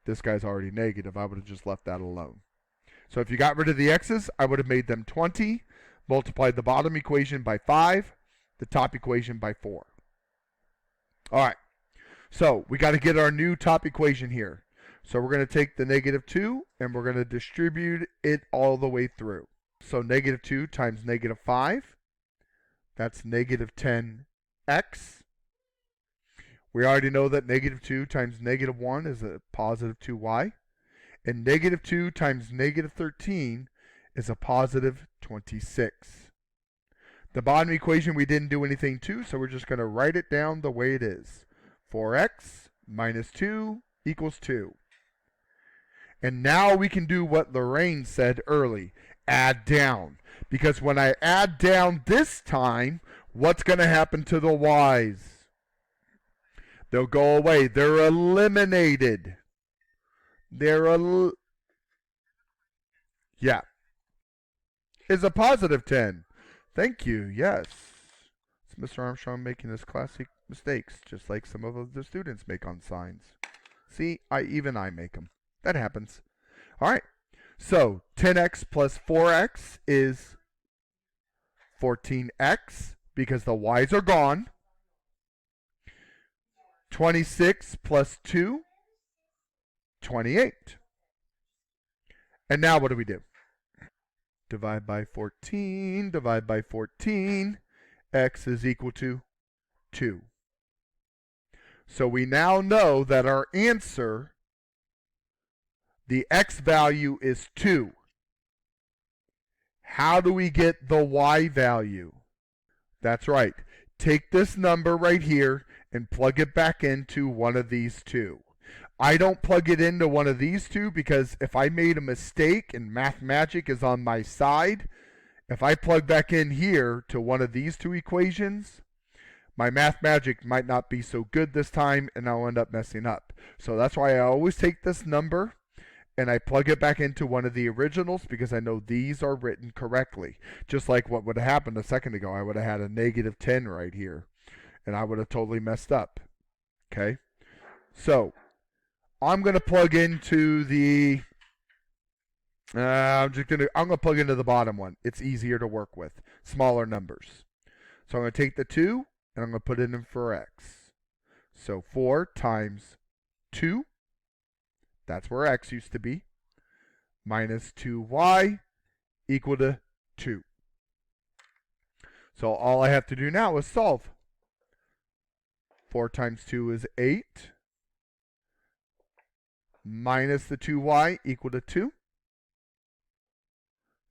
this guy's already negative. I would have just left that alone. So if you got rid of the x's, I would have made them 20, multiplied the bottom equation by 5, the top equation by 4. All right, so we got to get our new top equation here. So we're going to take the negative 2 and we're going to distribute it all the way through. So negative 2 times negative 5, that's negative 10x. We already know that negative 2 times negative 1 is a positive 2y. And negative 2 times negative 13 is a positive 26. The bottom equation we didn't do anything to, so we're just going to write it down the way it is. 4x minus 2 equals 2. And now we can do what Lorraine said early, add down. Because when I add down this time, what's going to happen to the y's? They'll go away. They're eliminated. Yeah. Is a positive 10. Thank you. Yes. It's Mr. Armstrong making his classic mistakes, just like some of the students make on signs. See, even I make them. That happens. All right. So 10x plus 4x is 14x because the y's are gone. 26 plus 2, 28. And now what do we do? Divide by 14, divide by 14. X is equal to 2. So we now know that our answer, the x value is 2. How do we get the y value? That's right. Take this number right here and plug it back into one of these two. I don't plug it into one of these two because if I made a mistake and math magic is on my side, if I plug back in here to one of these two equations, my math magic might not be so good this time and I'll end up messing up. So that's why I always take this number and I plug it back into one of the originals because I know these are written correctly. Just like what would have happened a second ago. I would have had a negative 10 right here and I would have totally messed up. Okay? So I'm going to plug into the I'm going to plug into the bottom one. It's easier to work with. Smaller numbers. So I'm going to take the 2 and I'm going to put it in for x. So 4 times 2, that's where x used to be, minus 2y equal to 2. So all I have to do now is solve. 4 times 2 is 8. Minus the 2y equal to 2.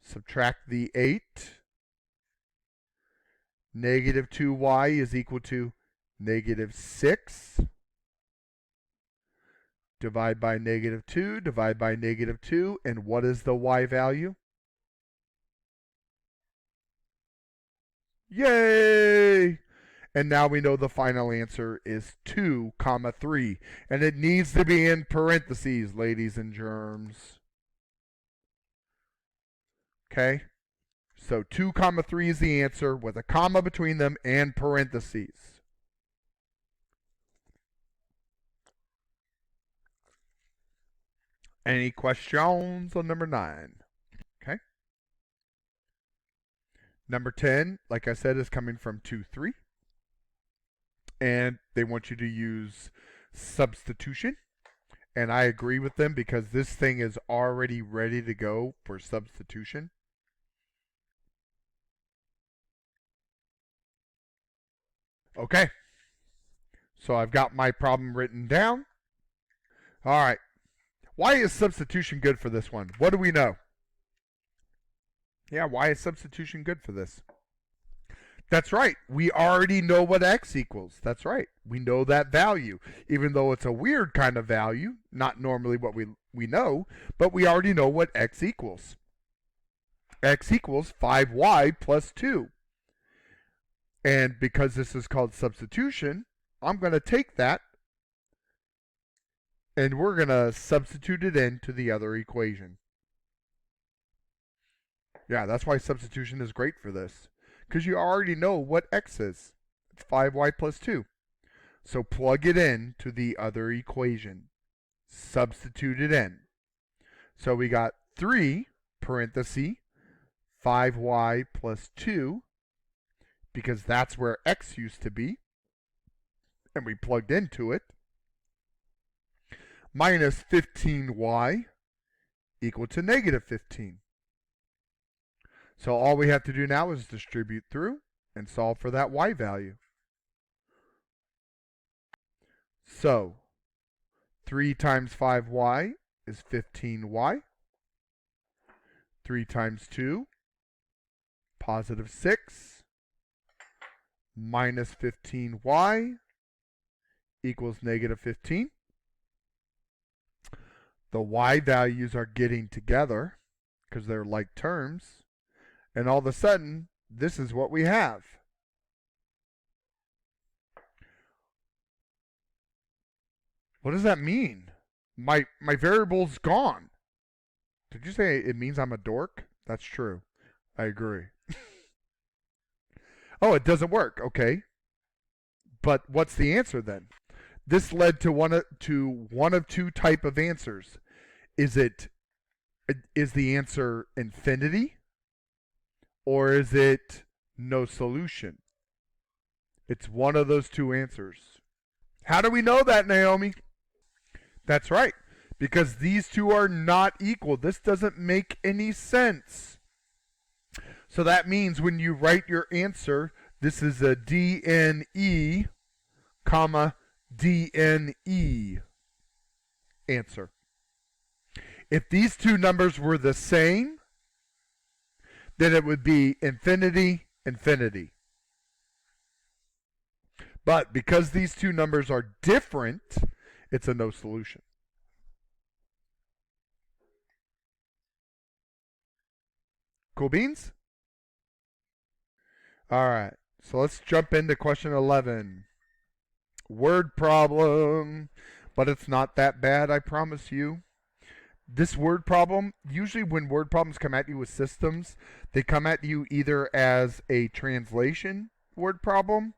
Subtract the 8. Negative 2y is equal to negative 6. Divide by negative 2, divide by negative 2, and what is the y value? Yay! And now we know the final answer is 2, 3. And it needs to be in parentheses, ladies and germs. Okay? So 2, 3 is the answer with a comma between them and parentheses. Any questions on number 9? Okay. Number 10, like I said, is coming from 2, 3. And they want you to use substitution. And I agree with them because this thing is already ready to go for substitution. Okay. So I've got my problem written down. All right. Why is substitution good for this one? What do we know? Yeah, why is substitution good for this? That's right. We already know what x equals. That's right. We know that value. Even though it's a weird kind of value, not normally what we know, but we already know what x equals. X equals 5y plus 2. And because this is called substitution, I'm going to take that and we're going to substitute it into the other equation. Yeah, that's why substitution is great for this. Because you already know what x is. It's 5y plus 2. So plug it in to the other equation. Substitute it in. So we got 3 parenthesis 5y plus 2, because that's where x used to be, and we plugged into it, minus 15y equal to negative 15. So all we have to do now is distribute through and solve for that y value. So 3 times 5y is 15y. 3 times 2, positive 6, minus 15y equals negative 15. The y values are getting together because they're like terms. And all of a sudden, this is what we have. What does that mean? My variable's gone. Did you say it means I'm a dork? That's true. I agree. Oh, it doesn't work. Okay. But what's the answer then? This led to one of two type of answers. Is the answer infinity? Or is it no solution? It's one of those two answers. How do we know that, Naomi? That's right. Because these two are not equal. This doesn't make any sense. So that means when you write your answer, this is a DNE, comma, DNE answer. If these two numbers were the same, then it would be infinity, infinity. But because these two numbers are different, it's a no solution. Cool beans? All right, so let's jump into question 11. Word problem, but it's not that bad, I promise you. This word problem, usually when word problems come at you with systems, they come at you either as a translation word problem,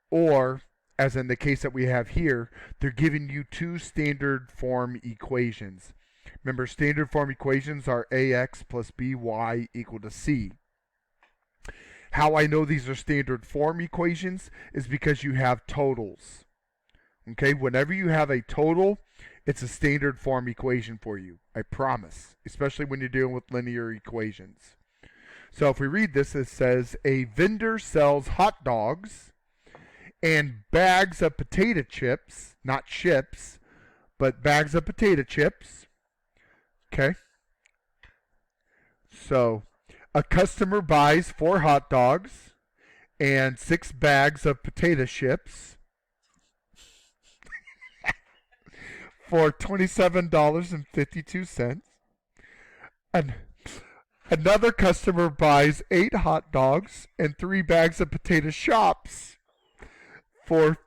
or, as in the case that we have here, they're giving you two standard form equations. Remember, standard form equations are ax plus by equal to c. How I know these are standard form equations is because you have totals. Okay, whenever you have a total, it's a standard form equation for you. I promise, especially when you're dealing with linear equations. So if we read this, it says a vendor sells hot dogs and bags of potato chips, not chips, but bags of potato chips. Okay. So a customer buys 4 hot dogs and 6 bags of potato chips for $27.52. And another customer buys 8 hot dogs and 3 bags of potato chips for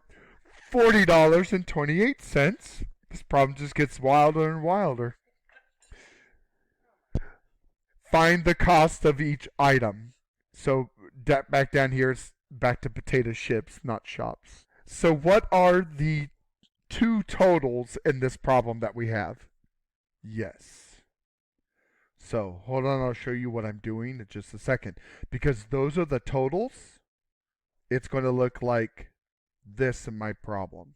$40.28. This problem just gets wilder and wilder. Find the cost of each item. So back down here, it's back to potato chips, not shops. So what are the two totals in this problem that we have? Yes. So hold on, I'll show you what I'm doing in just a second. Because those are the totals, it's going to look like this in my problem.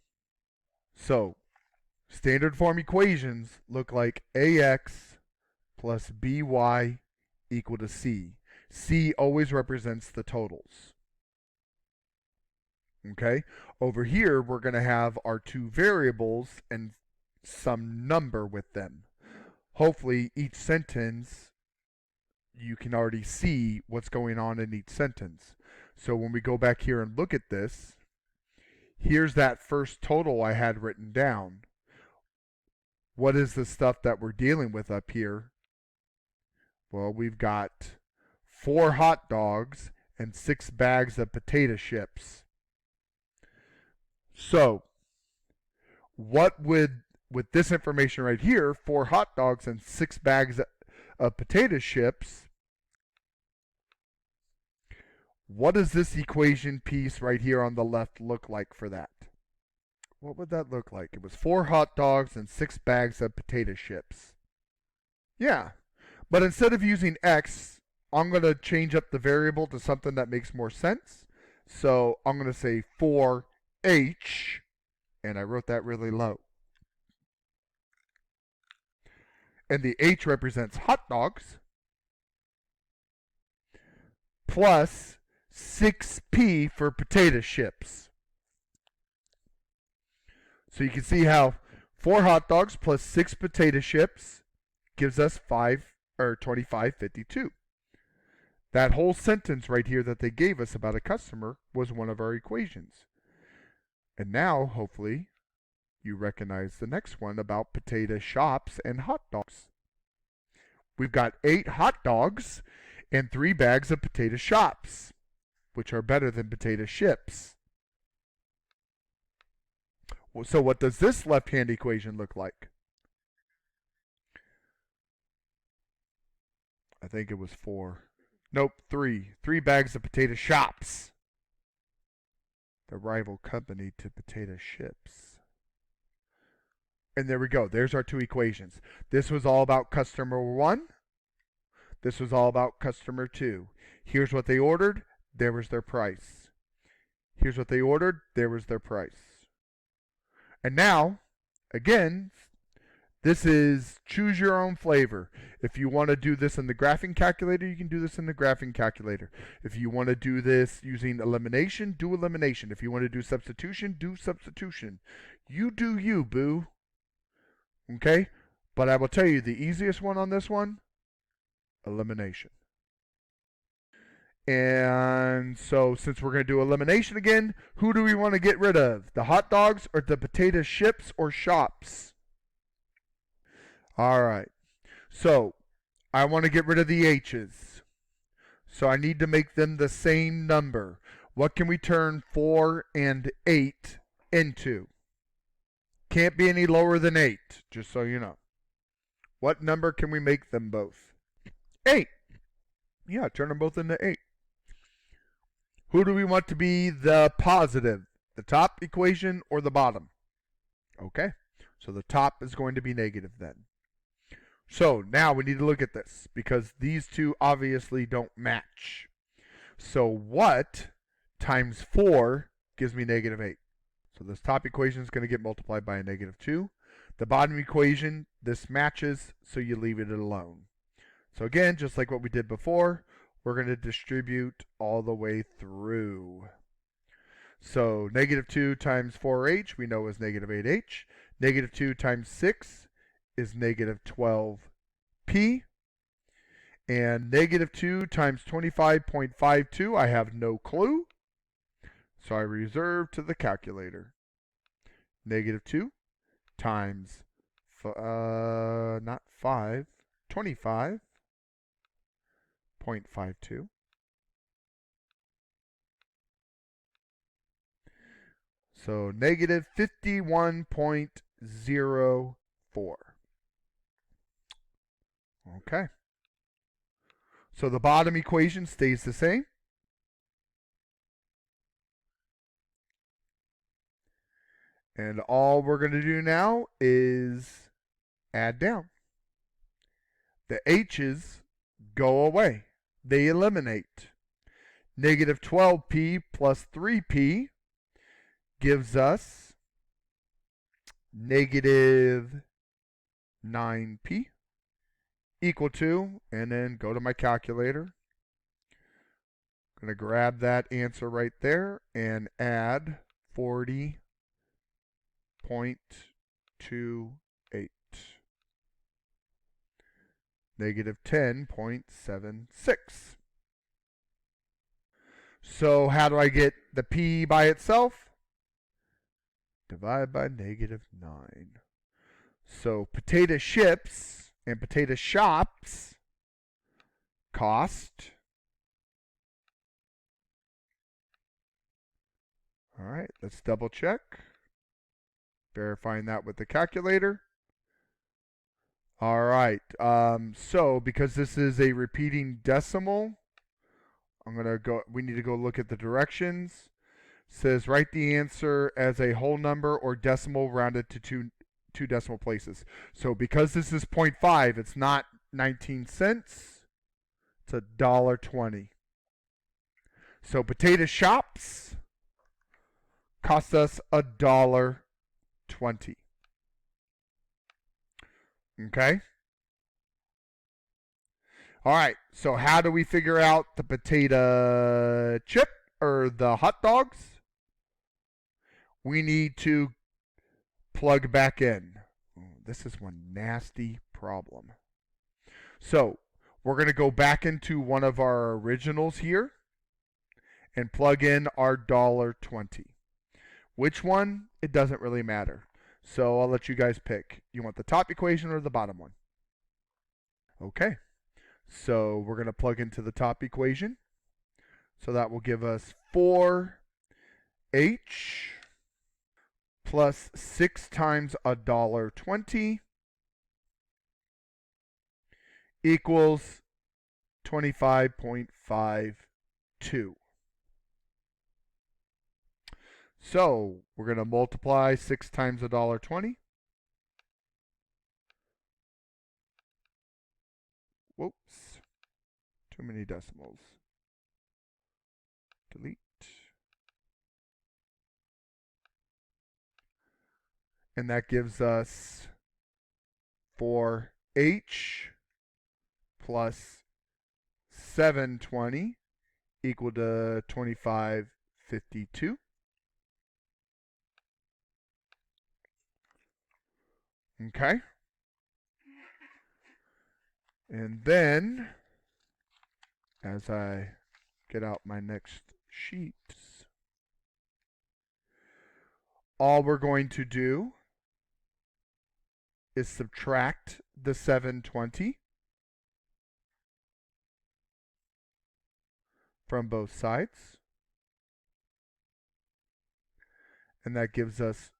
So standard form equations look like ax plus by equal to c. C always represents the totals. Okay? Over here, we're going to have our two variables and some number with them. Hopefully, each sentence, you can already see what's going on in each sentence. So when we go back here and look at this, here's that first total I had written down. What is the stuff that we're dealing with up here? Well, we've got 4 hot dogs and 6 bags of potato chips. So, what would, with this information right here, 4 hot dogs and 6 bags of potato chips, What does this equation piece right here on the left look like for that? What would that look like? It was 4 hot dogs and 6 bags of potato chips. Yeah, but instead of using x, I'm going to change up the variable to something that makes more sense. So I'm going to say 4h, and I wrote that really low. And the h represents hot dogs, plus 6p for potato chips. So you can see how 4 hot dogs plus 6 potato chips gives us 25.52. That whole sentence right here that they gave us about a customer was one of our equations. And now, hopefully, you recognize the next one about potato shops and hot dogs. We've got 8 hot dogs and 3 bags of potato shops, which are better than potato chips. So what does this left-hand equation look like? I think it was 4. Nope, 3. 3 bags of potato shops. The rival company to potato chips. And there we go. There's our 2 equations. This was all about customer 1. This was all about customer 2. Here's what they ordered. There was their price. Here's what they ordered. There was their price. And now, again, this is choose your own flavor. If you want to do this in the graphing calculator, you can do this in the graphing calculator. If you want to do this using elimination, do elimination. If you want to do substitution, do substitution. You do you, boo. Okay? But I will tell you the easiest one on this one, elimination. And so since we're going to do elimination again, who do we want to get rid of? The hot dogs or the potato chips or shops? All right. So I want to get rid of the h's. So I need to make them the same number. What can we turn 4 and 8 into? Can't be any lower than 8, just so you know. What number can we make them both? 8. Yeah, turn them both into 8. Who do we want to be the positive? The top equation or the bottom? Okay, so the top is going to be negative then. So now we need to look at this because these two obviously don't match. So what times 4 gives me negative 8? So this top equation is going to get multiplied by a negative 2. The bottom equation, this matches, so you leave it alone. So again, just like what we did before, we're going to distribute all the way through. So negative 2 times 4h we know is negative 8h. Negative 2 times 6 is negative 12p. And negative 2 times 25.52, I have no clue. So I reserve to the calculator. Negative 2 times, not 5, 25.52. So negative 51.04. Okay. So the bottom equation stays the same. And all we're going to do now is add down. The h's go away. They eliminate. Negative 12p plus 3p gives us negative 9p equal to, and then go to my calculator. I'm going to grab that answer right there and add 40.28. Negative 10.76. So how do I get the p by itself? Divide by negative 9. So potato chips and potato shops cost. All right, let's double check. Verifying that with the calculator. All right, so because this is a repeating decimal, we need to go look at the directions. It says write the answer as a whole number or decimal rounded to two decimal places. So because this is 0.5, it's not 19 cents. It's $1.20. So potato shops cost us $1.20. Okay? All right, so how do we figure out the potato chip or the hot dogs? We need to plug back in. This is one nasty problem. So we're going to go back into one of our originals here and plug in our $1.20. Which one? It doesn't really matter. So I'll let you guys pick. You want the top equation or the bottom one? Okay. So we're going to plug into the top equation. So that will give us 4h plus 6 times $1.20 equals 25.52. So we're going to multiply 6 times $1.20. Whoops. Too many decimals. Delete. And that gives us 4h plus 720 equal to 25.52. Okay. And then, as I get out my next sheets, all we're going to do is subtract the 720 from both sides. And that gives us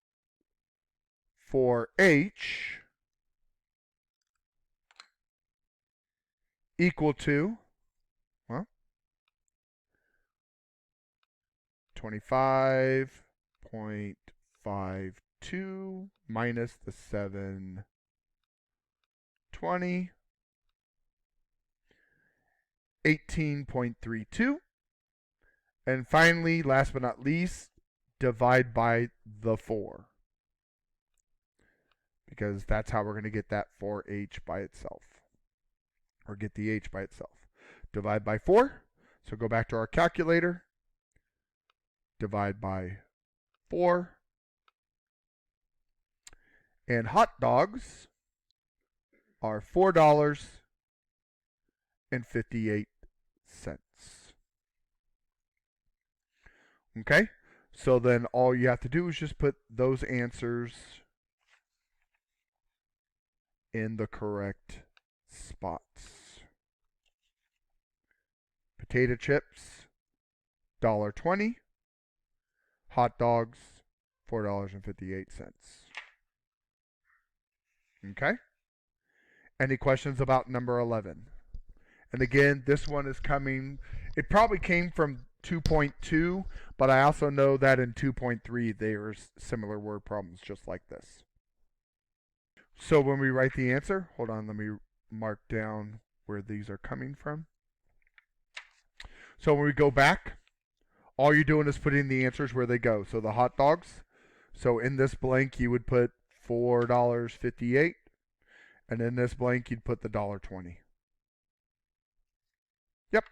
4h equal to, well, 25.52 minus the 720, 18.32. And finally, last but not least, divide by the 4. Because that's how we're going to get that 4h by itself. Or get the h by itself. Divide by 4. So go back to our calculator. Divide by 4. And hot dogs are $4.58. Okay? So then all you have to do is just put those answers in the correct spots. Potato chips, $1.20. Hot dogs, $4.58. Okay? Any questions about number 11? And again, this one is coming, it probably came from 2.2, but I also know that in 2.3 there's similar word problems just like this. So when we write the answer, hold on, let me mark down where these are coming from. So when we go back, all you're doing is putting the answers where they go. So the hot dogs, so in this blank you would put $4.58, and in this blank you'd put the $1.20. Yep.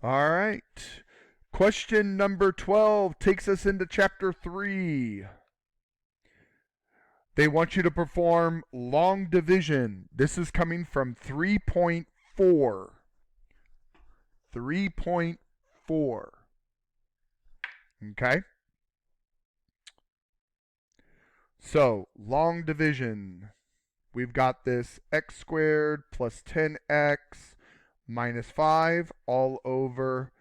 All right. Question number 12 takes us into chapter 3. They want you to perform long division. This is coming from 3.4. 3.4. Okay? So, long division. We've got this x squared plus 10x minus 5 all over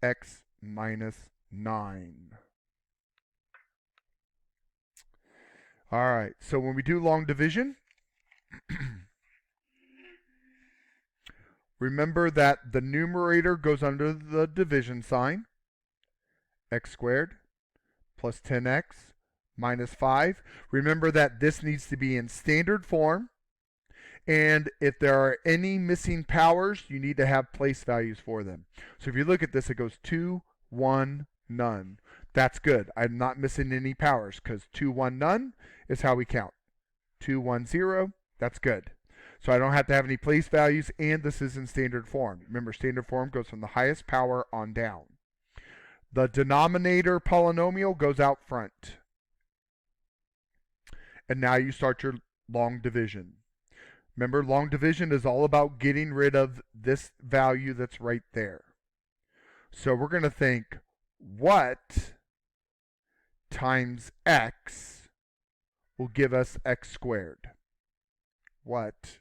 x minus 9. All right, so when we do long division, Remember that the numerator goes under the division sign. X squared plus 10x minus 5. Remember that this needs to be in standard form. And if there are any missing powers, you need to have place values for them. So if you look at this, it goes 2, 1, none. That's good. I'm not missing any powers because 2, 1, none is how we count. 2, 1, 0, that's good. So I don't have to have any place values, and this is in standard form. Remember, standard form goes from the highest power on down. The denominator polynomial goes out front. And now you start your long division. Remember, long division is all about getting rid of this value that's right there. So we're going to think, what times x will give us x squared? What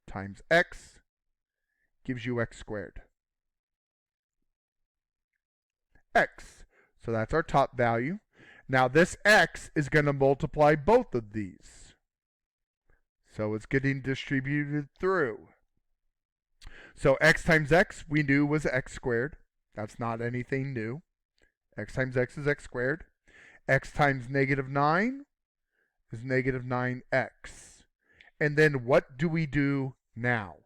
times x gives you x squared? X. So that's our top value. Now this x is going to multiply both of these. So it's getting distributed through. So x times x we knew was x squared. That's not anything new. X times x is x squared. X times negative 9 is negative 9x. And then what do we do now?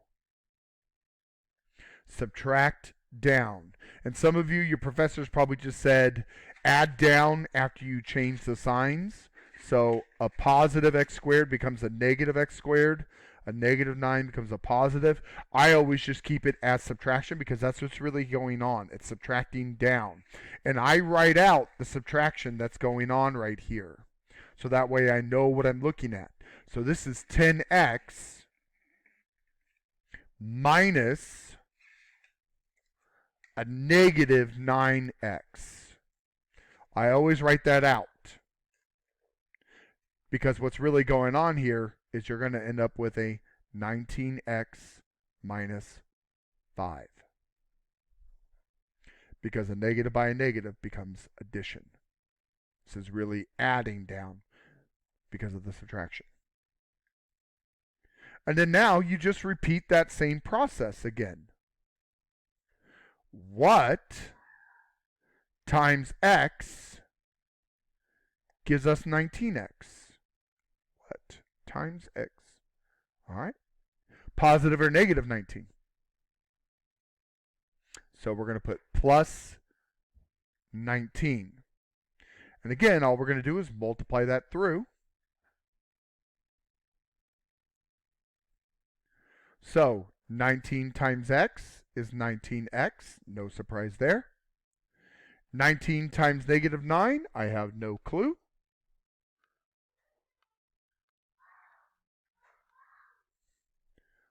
Subtract down. And some of you, your professors probably just said add down after you change the signs. So a positive x squared becomes a negative x squared. A negative 9 becomes a positive. I always just keep it as subtraction because that's what's really going on. It's subtracting down. And I write out the subtraction that's going on right here. So that way I know what I'm looking at. So this is 10x minus a negative 9x. I always write that out. Because what's really going on here is you're going to end up with a 19x minus 5. Because a negative by a negative becomes addition. This is really adding down because of the subtraction. And then now you just repeat that same process again. What times x gives us 19x? What times x? All right. Positive or negative 19? So we're going to put plus 19. And again, all we're going to do is multiply that through. So 19 times x is 19x. No surprise there. 19 times negative 9, I have no clue.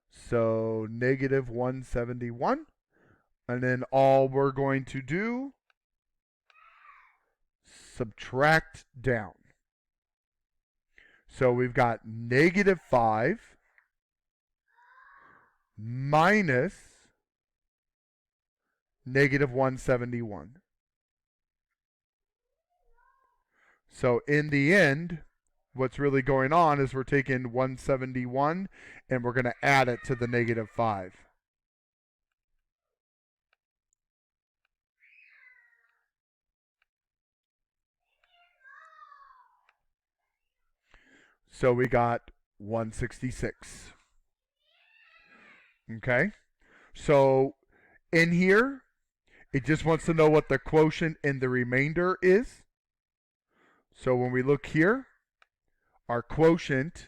So negative 171. And then all we're going to do, subtract down. So we've got negative 5 minus negative 171. So in the end, what's really going on is we're taking 171 and we're going to add it to the negative 5. So we got 166. Okay? So in here, it just wants to know what the quotient and the remainder is. So when we look here, our quotient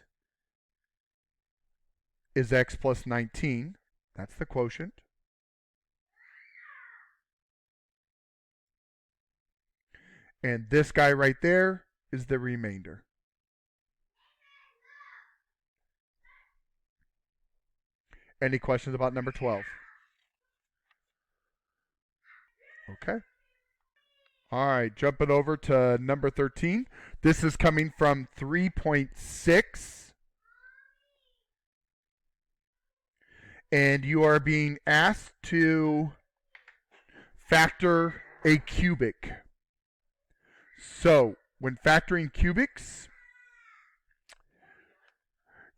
is x plus 19. That's the quotient. And this guy right there is the remainder. Any questions about number 12? Okay. All right, jumping over to number 13. This is coming from 3.6. And you are being asked to factor a cubic. So, when factoring cubics,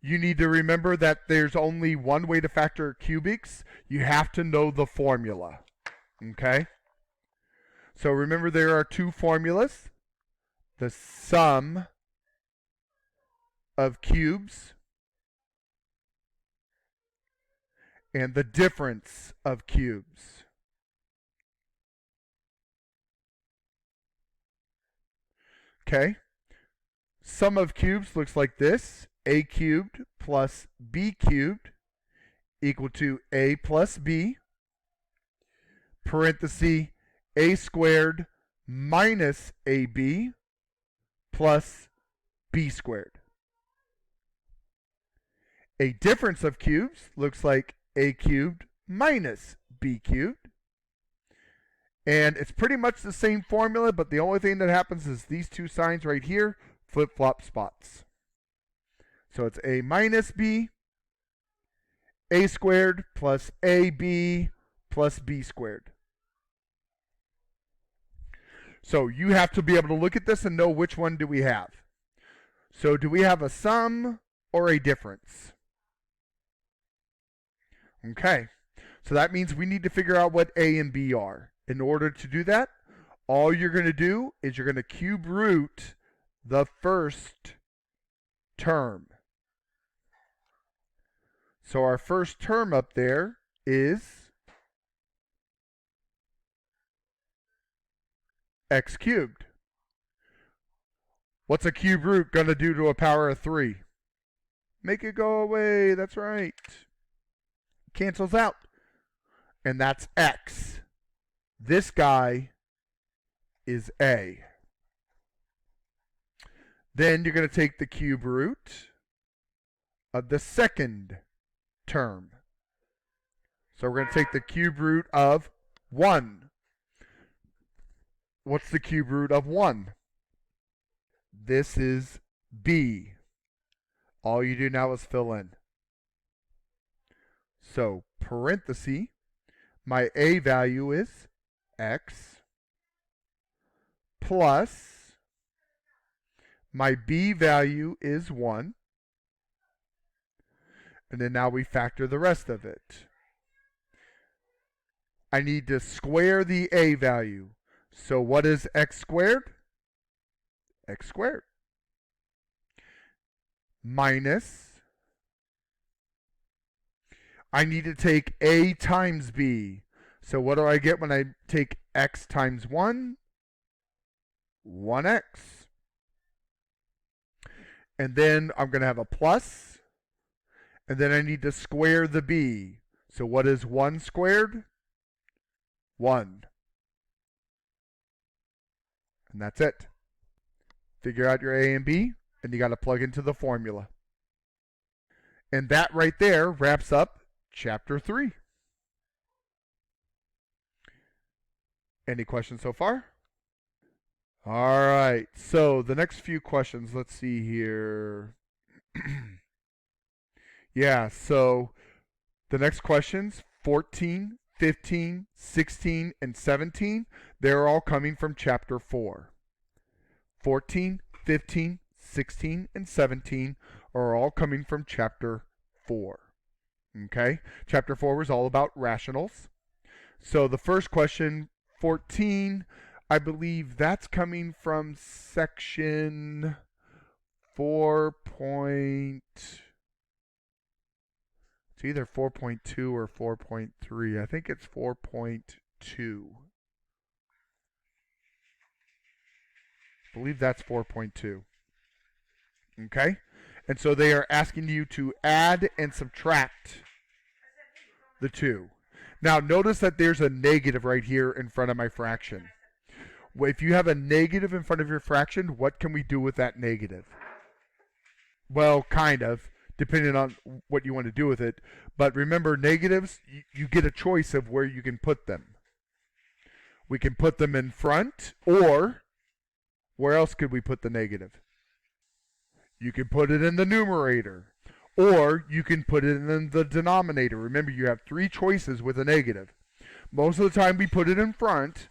you need to remember that there's only one way to factor cubics. You have to know the formula. Okay? So remember there are two formulas. The sum of cubes and the difference of cubes. Okay? Sum of cubes looks like this. A cubed plus B cubed equal to A plus B, parenthesis, A squared minus AB plus B squared. A difference of cubes looks like A cubed minus B cubed. And it's pretty much the same formula, but the only thing that happens is these two signs right here flip-flop spots. So it's A minus B, A squared plus AB plus B squared. So you have to be able to look at this and know which one do we have. So do we have a sum or a difference? Okay, so that means we need to figure out what A and B are. In order to do that, all you're going to do is you're going to cube root the first term. So our first term up there is x cubed. What's a cube root going to do to a power of 3? Make it go away. That's right. Cancels out. And that's x. This guy is a. Then you're going to take the cube root of the second term. So we're going to take the cube root of 1. What's the cube root of 1? This is b. All you do now is fill in. So parenthesis, my a value is x plus my b value is 1. And then now we factor the rest of it. I need to square the a value. So what is x squared? X squared. Minus, I need to take a times b. So what do I get when I take x times 1? 1x. And then I'm going to have a plus. And then I need to square the b. So what is 1 squared? 1. And that's it. Figure out your a and b, and you got to plug into the formula. And that right there wraps up Chapter 3. Any questions so far? All right, so the next few questions, let's see here. Yeah, so the next questions, 14, 15, 16, and 17, they're all coming from Chapter 4. 14, 15, 16, and 17 are all coming from Chapter 4. Okay? Chapter 4 was all about rationals. So the first question, 14, I believe that's coming from section 4. It's either 4.2 or 4.3. I think it's 4.2. I believe that's 4.2. Okay? And so they are asking you to add and subtract the two. Now notice that there's a negative right here in front of my fraction. If you have a negative in front of your fraction, what can we do with that negative? Well, kind of, depending on what you want to do with it. But remember, negatives, you get a choice of where you can put them. We can put them in front, or where else could we put the negative? You can put it in the numerator, or you can put it in the denominator. Remember, you have 3 choices with a negative. Most of the time we put it in front.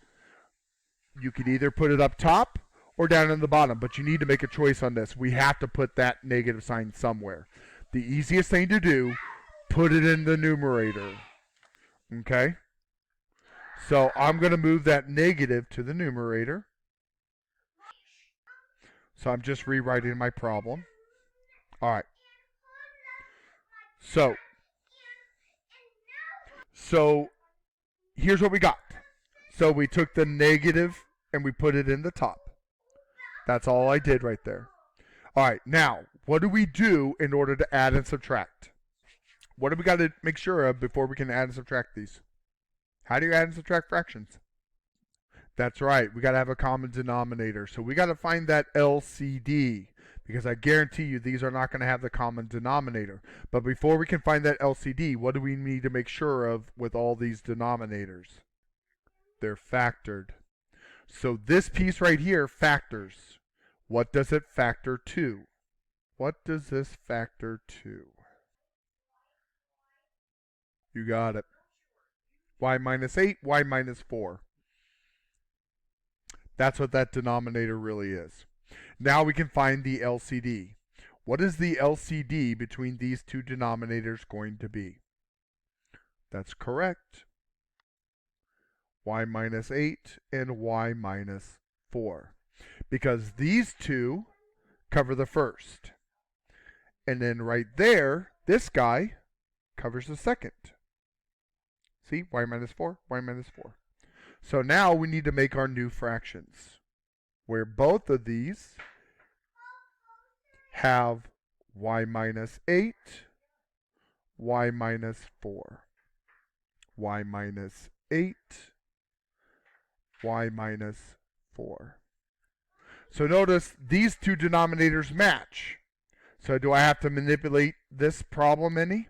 You can either put it up top or down in the bottom, but you need to make a choice on this. We have to put that negative sign somewhere. the easiest thing to do, put it in the numerator. Okay? So I'm going to move that negative to the numerator. So I'm just rewriting my problem. All right. So here's what we got. So we took the negative and we put it in the top. That's all I did right there. All right, now, what do we do in order to add and subtract? What do we got to make sure of before we can add and subtract these? How do you add and subtract fractions? That's right, we got to have a common denominator. So we got to find that LCD, because I guarantee you these are not going to have the common denominator. But before we can find that LCD, what do we need to make sure of with all these denominators? They're factored. So this piece right here factors. What does it factor to? What does this factor to? You got it. Y minus 8, y minus 4. That's what that denominator really is. Now we can find the LCD. What is the LCD between these two denominators going to be? That's correct. Y minus 8 and y minus 4. Because these two cover the first. And then right there, this guy covers the second. See, y minus 4, y minus 4. So now we need to make our new fractions, where both of these have y minus 8, y minus 4. Y minus 8, y minus 4. So notice these two denominators match. So do I have to manipulate this problem any?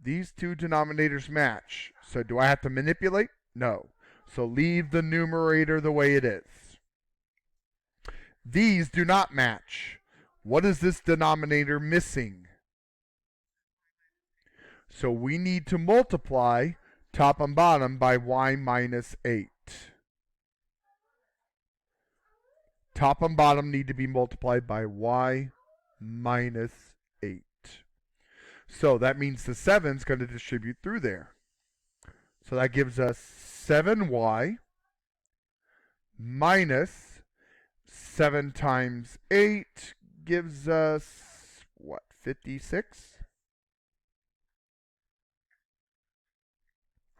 These two denominators match. So do I have to manipulate? No. So leave the numerator the way it is. These do not match. What is this denominator missing? So we need to multiply top and bottom by y minus 8. Top and bottom need to be multiplied by y minus 8. So that means the 7 is going to distribute through there. So that gives us 7y minus 7 times 8 gives us, what, 56?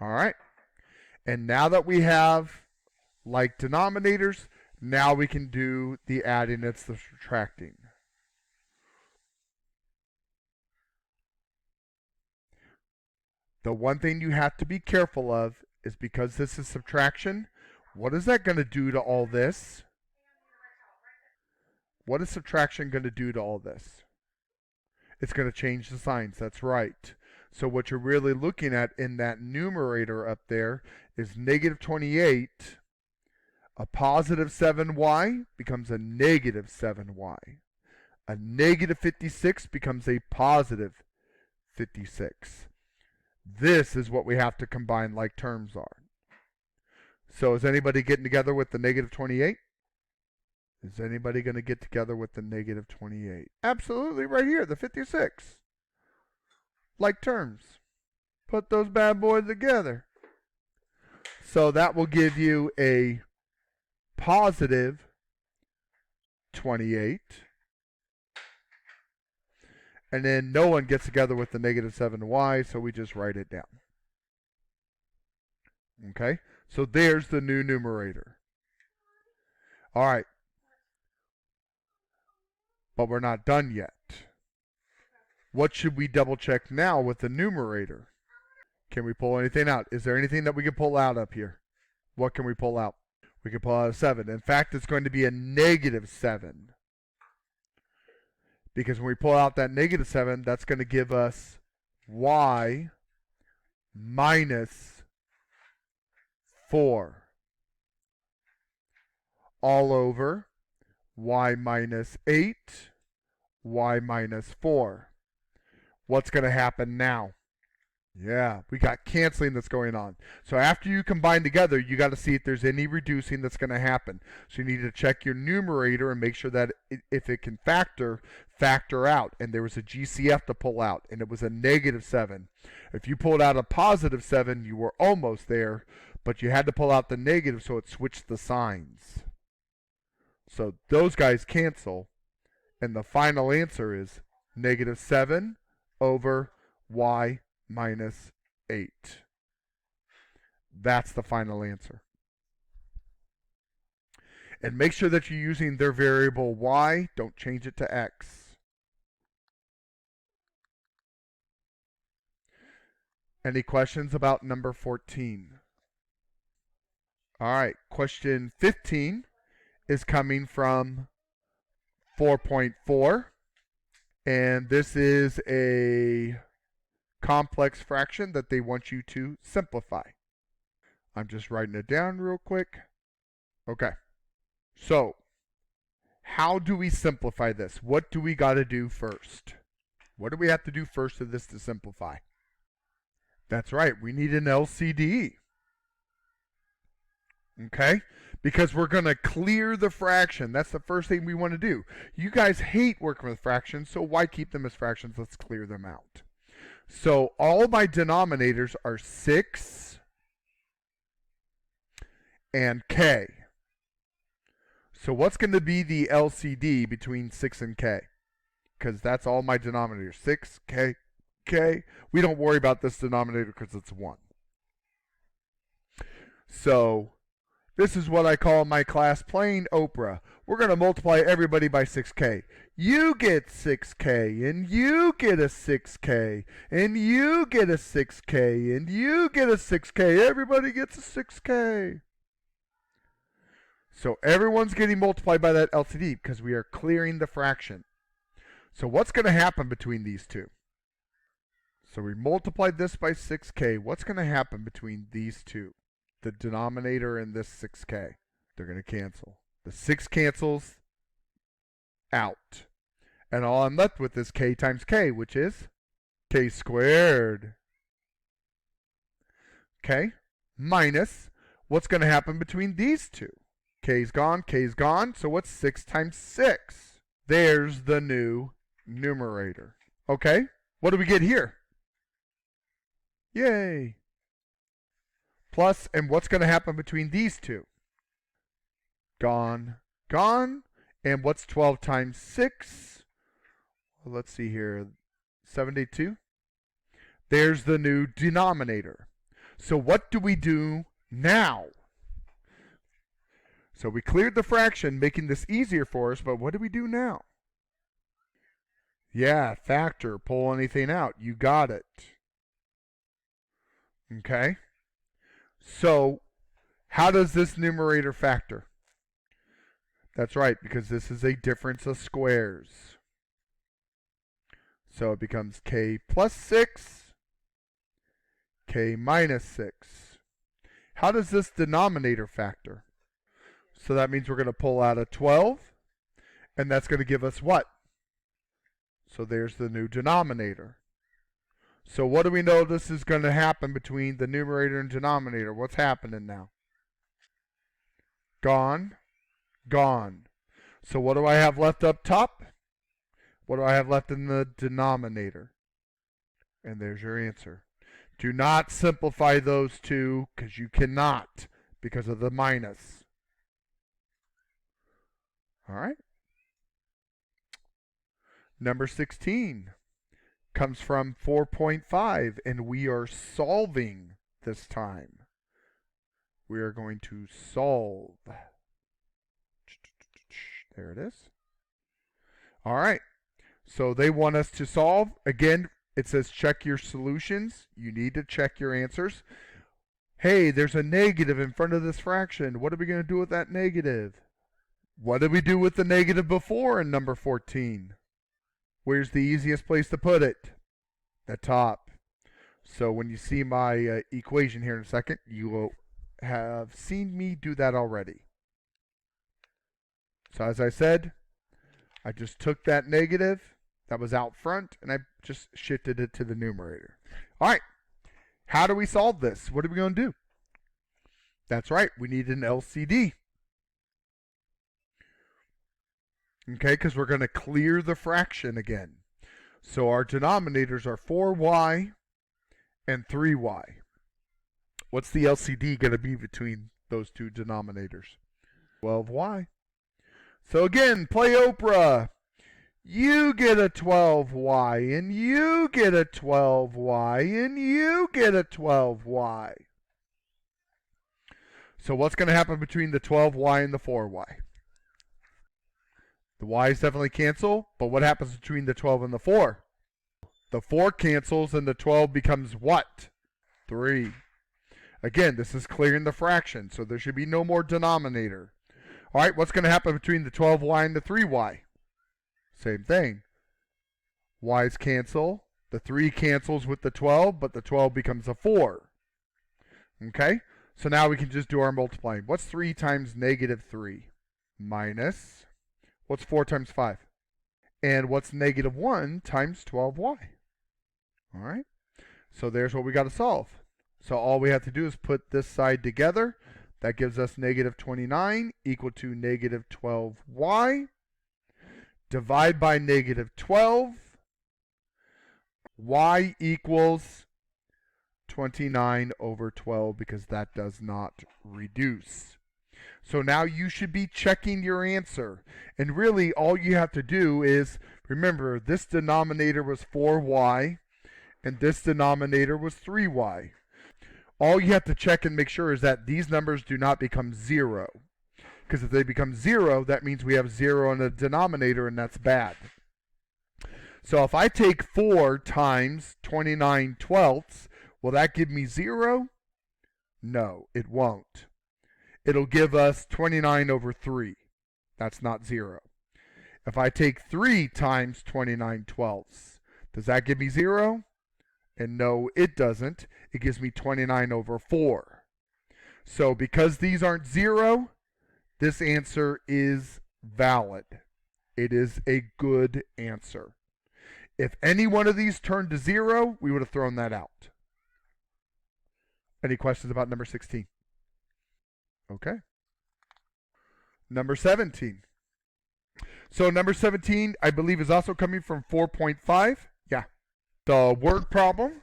All right. And now that we have like denominators, now we can do the adding and the subtracting. The one thing you have to be careful of is because this is subtraction, what is that going to do to all this? What is subtraction going to do to all this? It's going to change the signs, that's right. So what you're really looking at in that numerator up there is negative 28. A positive 7y becomes a negative 7y. A negative 56 becomes a positive 56. This is what we have to combine like terms are. So is anybody getting together with the negative 28? Is anybody going to get together with the negative 28? Absolutely, right here, the 56. Like terms. Put those bad boys together. So that will give you a positive 28. And then no one gets together with the negative 7y, so we just write it down. Okay? So there's the new numerator. All right. But we're not done yet. What should we double check now with the numerator? Can we pull anything out? Is there anything that we can pull out up here? What can we pull out? We can pull out a 7. In fact, it's going to be a negative 7. Because when we pull out that negative 7, that's going to give us y minus 4 all over y minus 8, y minus 4. What's going to happen now? Yeah, we got canceling that's going on. So after you combine together, you got to see if there's any reducing that's going to happen. So you need to check your numerator and make sure that if it can factor out. And there was a GCF to pull out, and it was a -7. If you pulled out a +7, you were almost there, but you had to pull out the negative, so it switched the signs. So those guys cancel, and the final answer is -7 over y minus 8. That's the final answer. And make sure that you're using their variable y. Don't change it to x. Any questions about number 14? All right, question 15 is coming from 4.4. And this is a complex fraction that they want you to simplify. I'm just writing it down real quick. Okay. So, how do we simplify this? What do we got to do first? What do we have to do first of this to simplify? That's right. We need an LCD. Okay? Because we're going to clear the fraction. That's the first thing we want to do. You guys hate working with fractions, so why keep them as fractions? Let's clear them out. So all my denominators are 6 and k. So what's going to be the LCD between 6 and k? Because that's all my denominators. 6, k, k. We don't worry about this denominator because it's 1. So this is what I call my class playing Oprah. We're going to multiply everybody by 6k. You get 6k, and you get a 6k, and you get a 6k, and you get a 6k. Everybody gets a 6k. So everyone's getting multiplied by that LCD because we are clearing the fraction. So what's going to happen between these two? So we multiplied this by 6k. What's going to happen between these two? The denominator and this 6k. They're going to cancel. The 6 cancels out. And all I'm left with is k times k, which is k squared. Okay? Minus what's going to happen between these two? K's gone. So what's 6 times 6? There's the new numerator. Okay? What do we get here? Yay! Plus, and what's going to happen between these two? Gone. And what's 12 times 6? Well, let's see here. 72. There's the new denominator. So what do we do now? So we cleared the fraction, making this easier for us, but what do we do now? Yeah, factor, pull anything out. You got it. Okay? So, how does this numerator factor? That's right, because this is a difference of squares. So it becomes k plus 6, k minus 6. How does this denominator factor? So that means we're going to pull out a 12, and that's going to give us what? So there's the new denominator. So what do we know this is going to happen between the numerator and denominator? What's happening now? Gone. So what do I have left up top? What do I have left in the denominator? And there's your answer. Do not simplify those two because you cannot because of the minus. All right. Number 16 comes from 4.5, and we are solving this time. We are going to solve. There it is. All right. So they want us to solve. Again, it says check your solutions. You need to check your answers. Hey, there's a negative in front of this fraction. What are we going to do with that negative? What did we do with the negative before in number 14? Where's the easiest place to put it? The top. So when you see my equation here in a second, you will have seen me do that already. So as I said, I just took that negative that was out front and I just shifted it to the numerator. All right. How do we solve this? What are we going to do? That's right, we need an LCD. Okay, because we're going to clear the fraction again. So our denominators are 4y and 3y. What's the LCD going to be between those two denominators? 12y. So again, play Oprah. You get a 12y, and you get a 12y, and you get a 12y. So what's going to happen between the 12y and the 4y? The y's definitely cancel, but what happens between the 12 and the 4? The 4 cancels, and the 12 becomes what? 3. Again, this is clearing the fraction, so there should be no more denominator. All right, what's going to happen between the 12y and the 3y? Same thing. Y's cancel. The 3 cancels with the 12, but the 12 becomes a 4. Okay? So now we can just do our multiplying. What's 3 times negative 3? Minus, what's 4 times 5? And what's negative 1 times 12y? All right? So there's what we got to solve. So all we have to do is put this side together. That gives us negative 29 equal to negative 12y. Divide by negative 12. Y equals 29 over 12 because that does not reduce. So now you should be checking your answer. And really all you have to do is, remember, this denominator was 4y and this denominator was 3y. All you have to check and make sure is that these numbers do not become 0. Because if they become 0, that means we have 0 in the denominator, and that's bad. So if I take 4 times 29 twelfths, will that give me 0? No, it won't. It'll give us 29 over 3. That's not 0. If I take 3 times 29 twelfths, does that give me 0? And no, it doesn't. It gives me 29 over 4. So because these aren't 0, this answer is valid. It is a good answer. If any one of these turned to 0, we would have thrown that out. Any questions about number 16? Okay. Number 17. So number 17, I believe, is also coming from 4.5. Yeah. The word problem.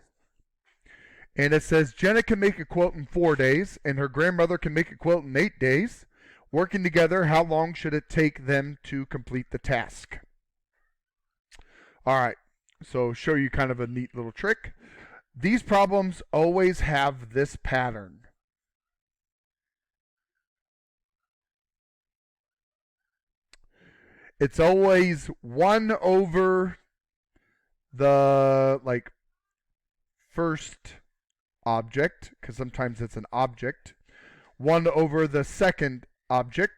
And it says Jenna can make a quilt in 4 days, and her grandmother can make a quilt in 8 days. Working together, how long should it take them to complete the task? All right, so show you kind of a neat little trick. These problems always have this pattern. It's always 1 over the first object, because sometimes it's an object, 1 over the second object,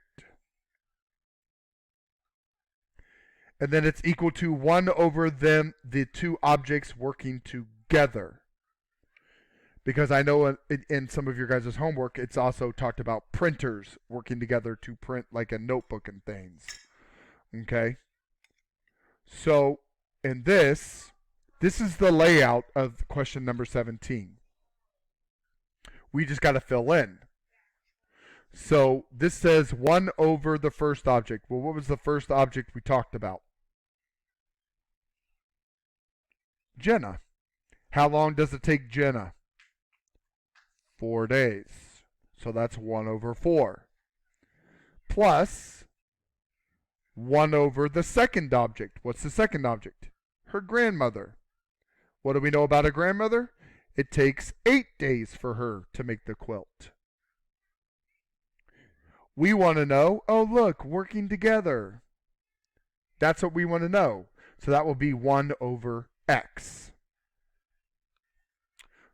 and then it's equal to 1 over the two objects working together. Because I know in some of your guys' homework, it's also talked about printers working together to print like a notebook and things. Okay? So, in this is the layout of question number 17. We just got to fill in. So this says 1 over the first object. Well, what was the first object we talked about? Jenna. How long does it take Jenna? 4 days. So that's 1 over 4. Plus 1 over the second object. What's the second object? Her grandmother. What do we know about a grandmother? It takes 8 days for her to make the quilt. We want to know, oh look, working together. That's what we want to know. So that will be 1 over x.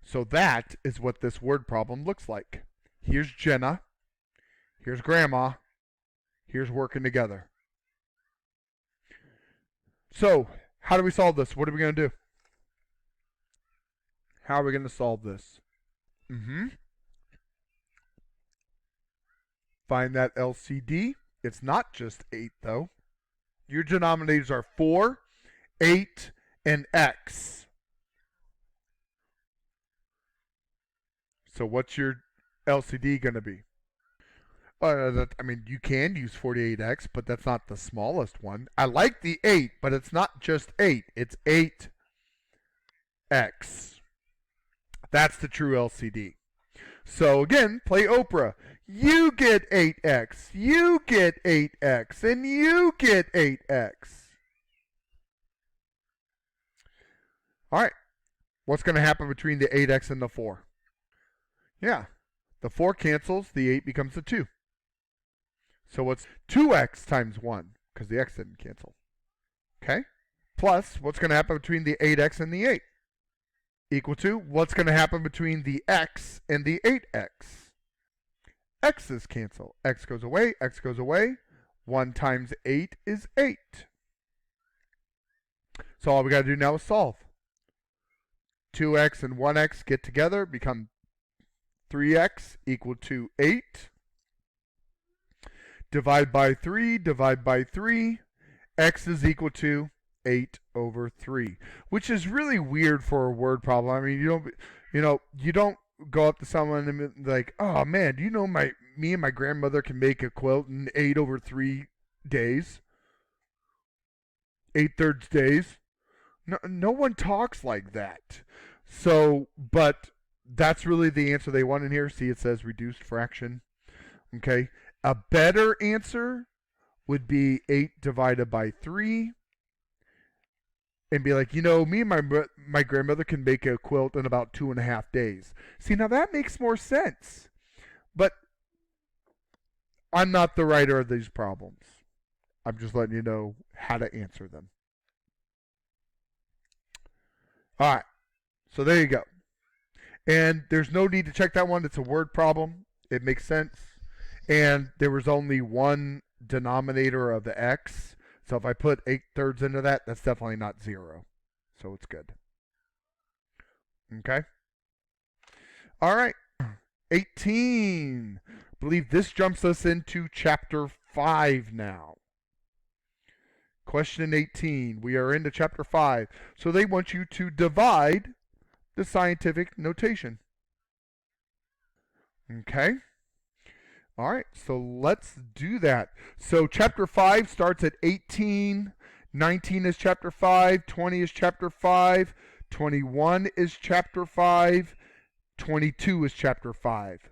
So that is what this word problem looks like. Here's Jenna. Here's Grandma. Here's working together. So, how do we solve this? What are we going to do? How are we going to solve this? Find that LCD. It's not just 8, though. Your denominators are 4, 8, and x. So what's your LCD going to be? I mean, you can use 48x, but that's not the smallest one. I like the 8, but it's not just 8. It's 8x. That's the true LCD. So again, play Oprah. You get 8x, you get 8x, and you get 8x. All right. What's going to happen between the 8x and the 4? Yeah. The 4 cancels, the 8 becomes a 2. So what's 2x times 1? Because the x didn't cancel. Okay? Plus, what's going to happen between the 8x and the 8? Equal to, what's going to happen between the x and the 8x? X's cancel. X goes away, x goes away. 1 times 8 is 8. So all we got to do now is solve. 2x and 1x get together, become 3x equal to 8. Divide by 3, divide by 3. X is equal to 8 over 3, which is really weird for a word problem. I mean, you don't go up to someone and be like, "Oh man, do you know me and my grandmother can make a quilt in 8 over 3 days? 8/3 days?" No one talks like that. So, but that's really the answer they want in here. See, it says reduced fraction. Okay. A better answer would be 8 divided by 3. And be like, me and my grandmother can make a quilt in about 2.5 days. See, now that makes more sense. But I'm not the writer of these problems. I'm just letting you know how to answer them. All right. So there you go. And there's no need to check that one. It's a word problem. It makes sense. And there was only one denominator of the x. So if I put 8/3 into that, that's definitely not 0. So it's good. Okay? All right. 18. I believe this jumps us into chapter 5 now. Question 18. We are into chapter 5. So they want you to divide the scientific notation. Okay? All right, so let's do that. So chapter 5 starts at 18. 19 is chapter 5. 20 is chapter 5. 21 is chapter 5. 22 is chapter 5.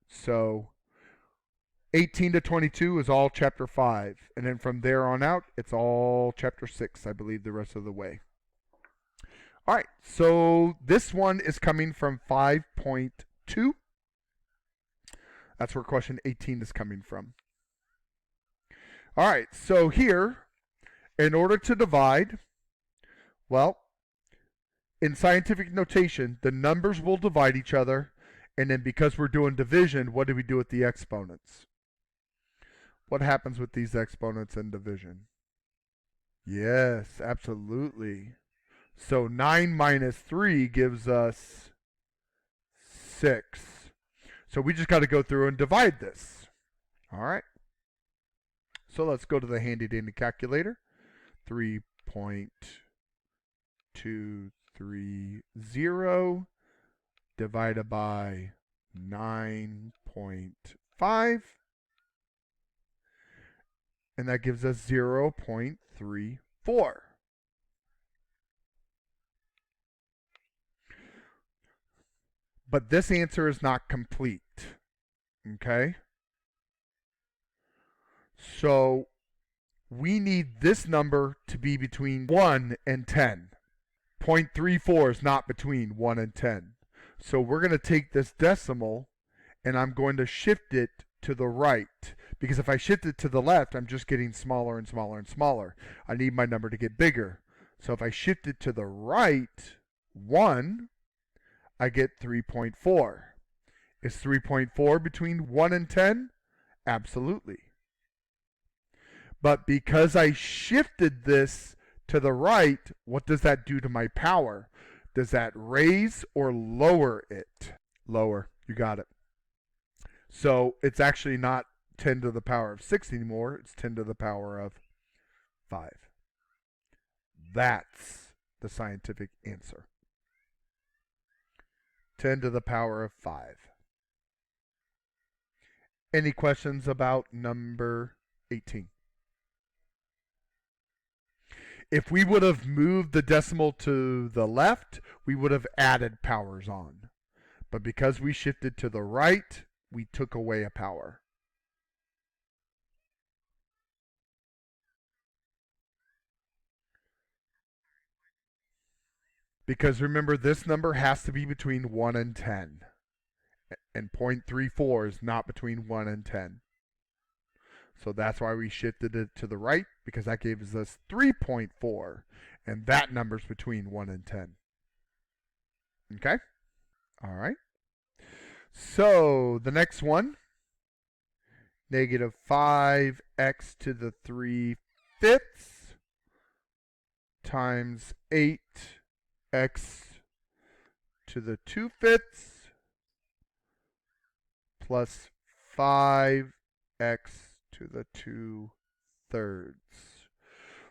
So 18 to 22 is all chapter 5. And then from there on out, it's all chapter 6, I believe, the rest of the way. All right, so this one is coming from 5.2. That's where question 18 is coming from. All right, so here, in order to divide, well, in scientific notation, the numbers will divide each other, and then because we're doing division, what do we do with the exponents? What happens with these exponents in division? Yes, absolutely. So 9 minus 3 gives us 6. So we just got to go through and divide this. All right. So let's go to the handy dandy calculator. 3.230 divided by 9.5. And that gives us 0.34. But this answer is not complete. Okay? So we need this number to be between 1 and 10. 0.34 is not between 1 and 10. So we're going to take this decimal and I'm going to shift it to the right. Because if I shift it to the left, I'm just getting smaller and smaller and smaller. I need my number to get bigger. So if I shift it to the right, 1, I get 3.4. Is 3.4 between 1 and 10? Absolutely. But because I shifted this to the right, what does that do to my power? Does that raise or lower it? Lower. You got it. So it's actually not 10 to the power of 6 anymore. It's 10 to the power of 5. That's the scientific answer. 10 to the power of 5. Any questions about number 18? If we would have moved the decimal to the left, we would have added powers on. But because we shifted to the right, we took away a power. Because remember, this number has to be between 1 and 10. And 0.34 is not between 1 and 10. So that's why we shifted it to the right, because that gives us 3.4. And that number's between 1 and 10. Okay? All right. So the next one, negative 5x to the 3/5 times 8x to the 2/5 plus 5x to the 2/3.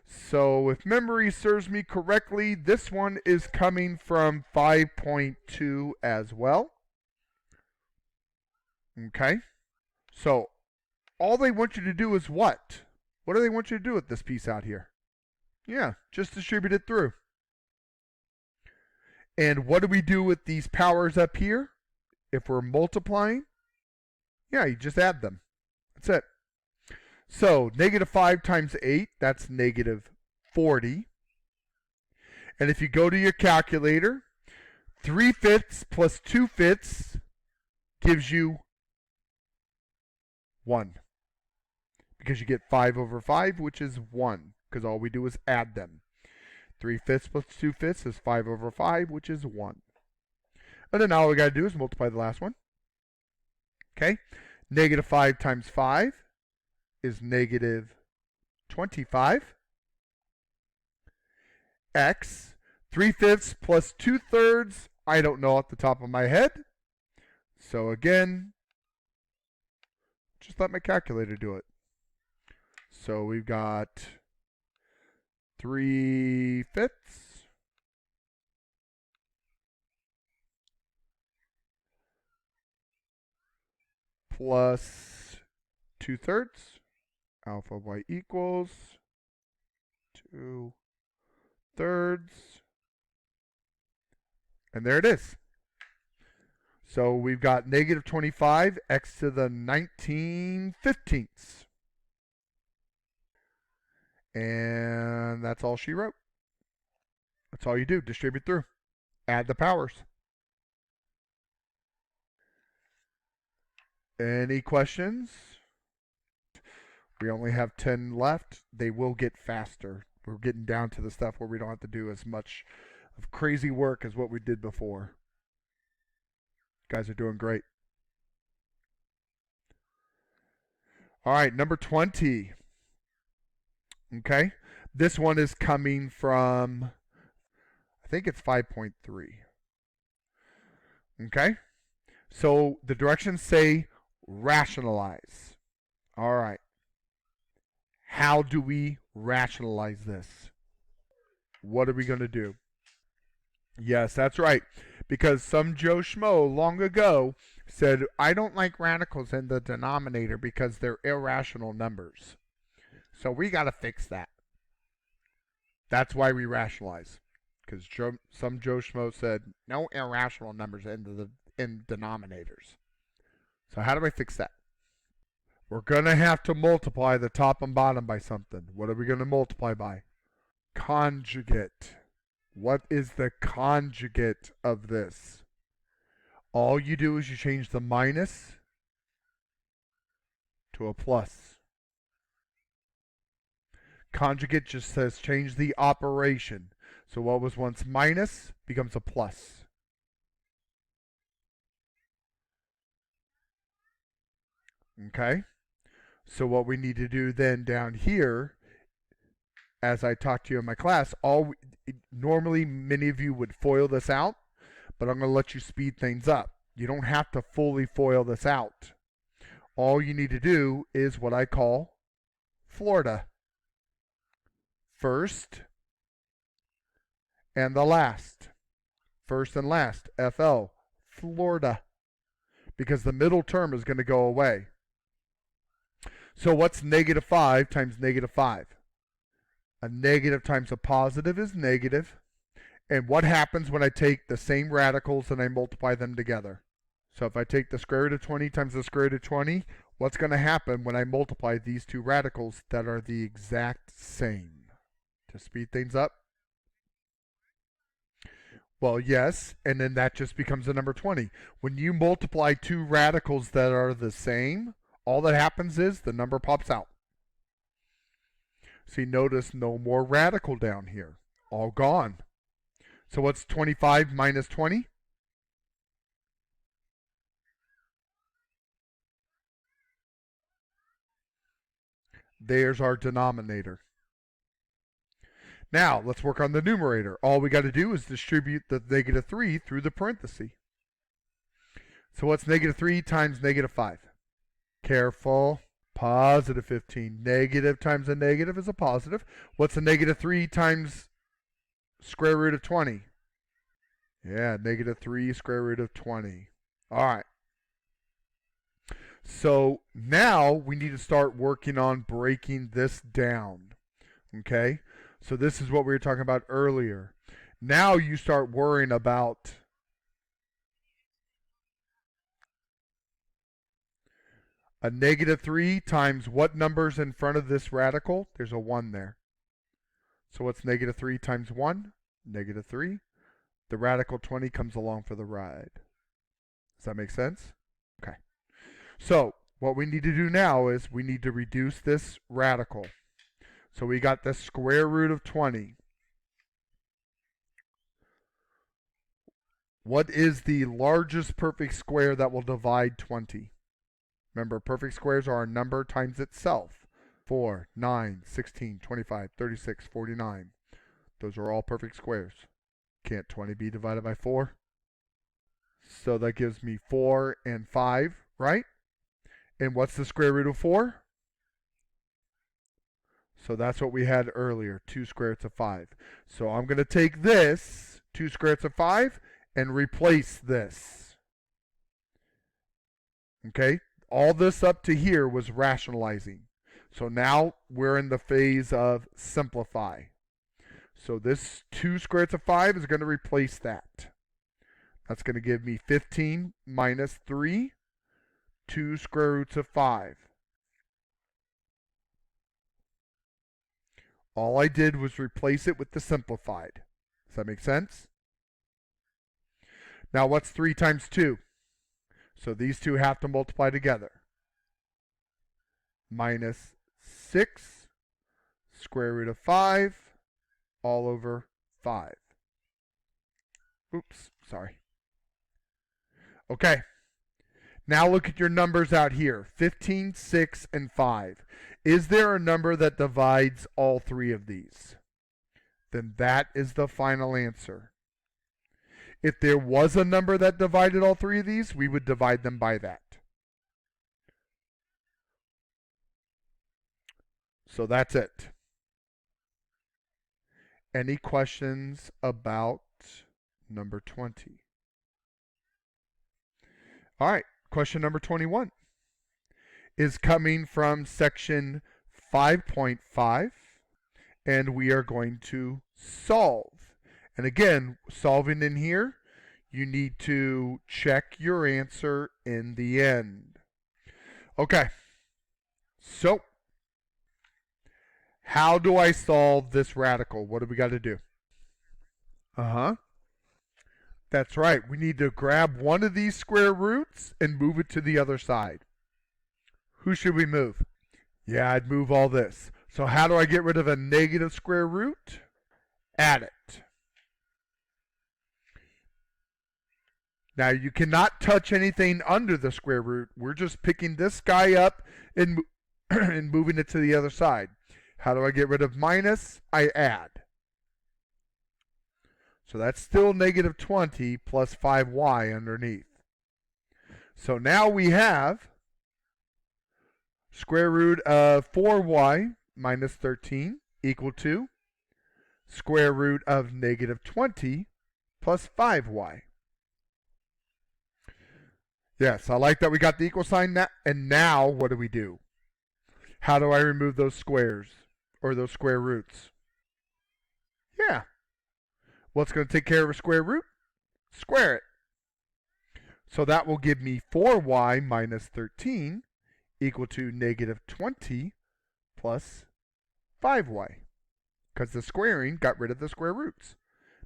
So if memory serves me correctly, this one is coming from 5.2 as well. Okay? So all they want you to do is what? What do they want you to do with this piece out here? Yeah, just distribute it through. And what do we do with these powers up here? If we're multiplying, yeah, you just add them. That's it. So negative 5 times 8, that's negative 40. And if you go to your calculator, 3/5 plus 2/5 gives you 1. Because you get 5 over 5, which is 1. Because all we do is add them. 3/5 plus 2/5 is 5 over 5, which is 1. And then all we got to do is multiply the last one. Okay? Negative 5 times 5 is negative 25. X. 3/5 plus 2/3, I don't know off the top of my head. So again, just let my calculator do it. So we've got 3/5 plus 2/3, alpha y equals 2/3, and there it is. So we've got negative 25 x to the 19/15. And that's all she wrote. That's all you do. Distribute through. Add the powers. Any questions? We only have 10 left. They will get faster. We're getting down to the stuff where we don't have to do as much of crazy work as what we did before. You guys are doing great. All right, number 20. Okay, this one is coming from, I think it's 5.3. Okay, so the directions say rationalize. All right, how do we rationalize this? What are we going to do? Yes, that's right, because some Joe Schmo long ago said, I don't like radicals in the denominator because they're irrational numbers. So we got to fix that. That's why we rationalize. Because some Joe Schmo said, no irrational numbers in denominators. So how do I fix that? We're going to have to multiply the top and bottom by something. What are we going to multiply by? Conjugate. What is the conjugate of this? All you do is you change the minus to a plus. Conjugate just says change the operation. So what was once minus becomes a plus. Okay? So what we need to do then down here, as I talked to you in my class, normally many of you would FOIL this out, but I'm going to let you speed things up. You don't have to fully FOIL this out. All you need to do is what I call Florida. First and the last. First and last. FL. Florida, because the middle term is going to go away. So what's negative 5 times negative 5? A negative times a positive is negative. And what happens when I take the same radicals and I multiply them together? So if I take the square root of 20 times the square root of 20, what's going to happen when I multiply these two radicals that are the exact same? To speed things up? Well, yes, and then that just becomes the number 20. When you multiply two radicals that are the same, all that happens is the number pops out. See, notice no more radical down here. All gone. So what's 25 minus 20? There's our denominator. Now, let's work on the numerator. All we got to do is distribute the negative 3 through the parenthesis. So what's negative 3 times negative 5? Careful. Positive 15. Negative times a negative is a positive. What's a negative 3 times square root of 20? Yeah, negative 3 square root of 20. All right. So now we need to start working on breaking this down. Okay? So this is what we were talking about earlier. Now you start worrying about a negative 3 times what number's in front of this radical? There's a 1 there. So what's negative 3 times 1? Negative 3. The radical 20 comes along for the ride. Does that make sense? Okay. So what we need to do now is we need to reduce this radical. So we got the square root of 20. What is the largest perfect square that will divide 20? Remember, perfect squares are a number times itself. 4, 9, 16, 25, 36, 49. Those are all perfect squares. Can't 20 be divided by 4? So that gives me 4 and 5, right? And what's the square root of 4? So that's what we had earlier, 2 square roots of 5. So I'm going to take this, 2 square roots of 5, and replace this. Okay? All this up to here was rationalizing. So now we're in the phase of simplify. So this 2 square roots of 5 is going to replace that. That's going to give me 15 minus 3, 2 square roots of 5. All I did was replace it with the simplified. Does that make sense? Now what's 3 times 2? So these two have to multiply together. Minus 6 square root of 5 all over 5. Oops, sorry. Okay. Now look at your numbers out here. 15, 6, and 5. Is there a number that divides all three of these? Then that is the final answer. If there was a number that divided all three of these, we would divide them by that. So that's it. Any questions about number 20? All right, question number 21 is coming from section 5.5, and we are going to solve. And again, solving in here, you need to check your answer in the end. Okay, so how do I solve this radical? What do we got to do? That's right. We need to grab one of these square roots and move it to the other side. Who should we move? Yeah, I'd move all this. So how do I get rid of a negative square root? Add it. Now you cannot touch anything under the square root. We're just picking this guy up and moving it to the other side. How do I get rid of minus? I add. So that's still negative 20 plus 5y underneath. So now we have square root of 4y minus 13 equal to square root of negative 20 plus 5y. Yes, I like that we got the equal sign. And now what do we do? How do I remove those squares or those square roots? Yeah. What's going to take care of a square root? Square it. So that will give me 4y minus 13 equal to negative 20 plus 5y. Because the squaring got rid of the square roots.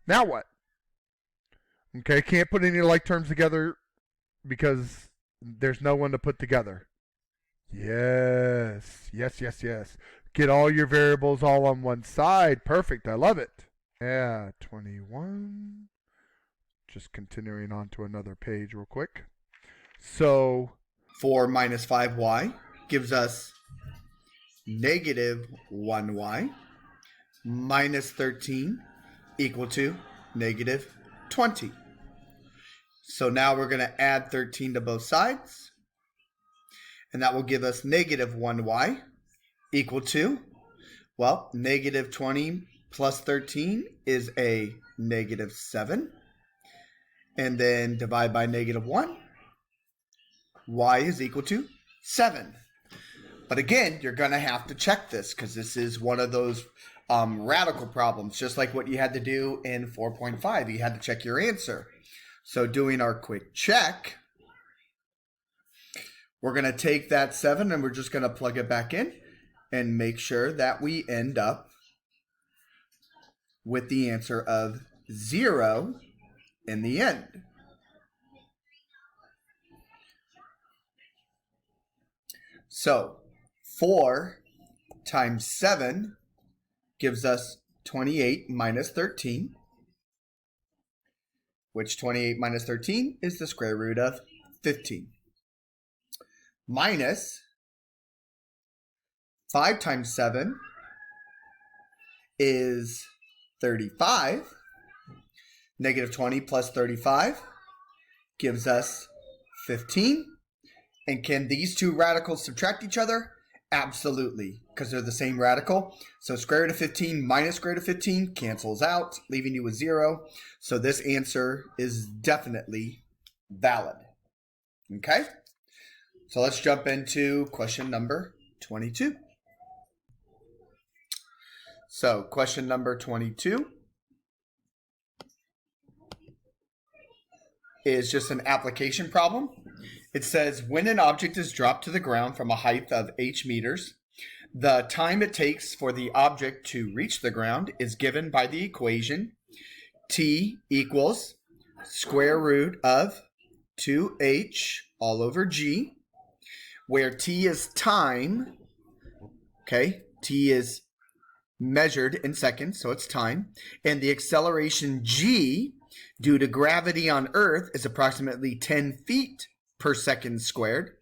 Now what? Okay, can't put any like terms together because there's no one to put together. Yes. Get all your variables all on one side. Perfect. I love it. Yeah, 21. Just continuing on to another page real quick. So 4 minus 5y gives us negative 1y minus 13 equal to negative 20. So now we're going to add 13 to both sides. And that will give us negative 1y equal to, well, negative 20 plus 13 is a negative 7. And then divide by negative 1. Y is equal to 7. But again, you're going to have to check this because this is one of those radical problems, just like what you had to do in 4.5. You had to check your answer. So doing our quick check, we're going to take that 7 and we're just going to plug it back in and make sure that we end up with the answer of 0 in the end. So 4 times 7 gives us 28 minus 13, which 28 minus 13 is the square root of 15. Minus 5 times 7 is 35. Negative 20 plus 35 gives us 15. And can these two radicals subtract each other? Absolutely, because they're the same radical. So square root of 15 minus square root of 15 cancels out, leaving you with 0. So this answer is definitely valid. Okay? So let's jump into question number 22. So question number 22 is just an application problem. It says, when an object is dropped to the ground from a height of h meters, the time it takes for the object to reach the ground is given by the equation t equals square root of 2h all over g, where t is time, okay, t is measured in seconds, so it's time, and the acceleration g due to gravity on Earth is approximately 10 feet per second squared.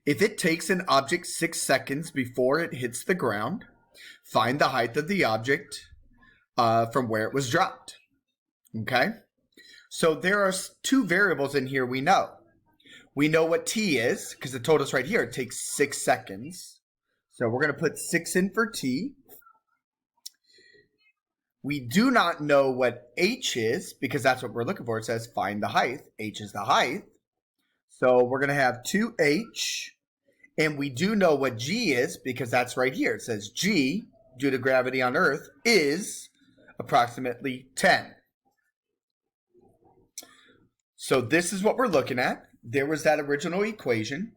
If it takes an object 6 seconds before it hits the ground, find the height of the object from where it was dropped. Okay? So there are two variables in here we know. We know what t is, because it told us right here it takes 6 seconds. So we're going to put 6 in for t. We do not know what h is, because that's what we're looking for. It says find the height. H is the height. So we're going to have 2h. And we do know what g is, because that's right here. It says g, due to gravity on Earth, is approximately 10. So this is what we're looking at. There was that original equation.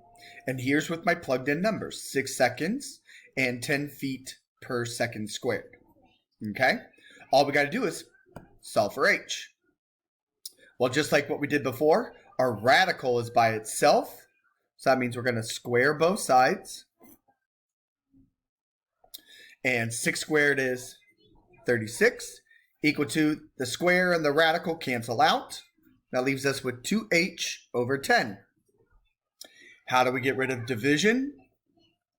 And here's with my plugged in numbers. 6 seconds and 10 feet per second squared. Okay? All we got to do is solve for h. Well, just like what we did before, our radical is by itself. So that means we're going to square both sides. And 6 squared is 36, equal to the square and the radical cancel out. That leaves us with 2h over 10. How do we get rid of division?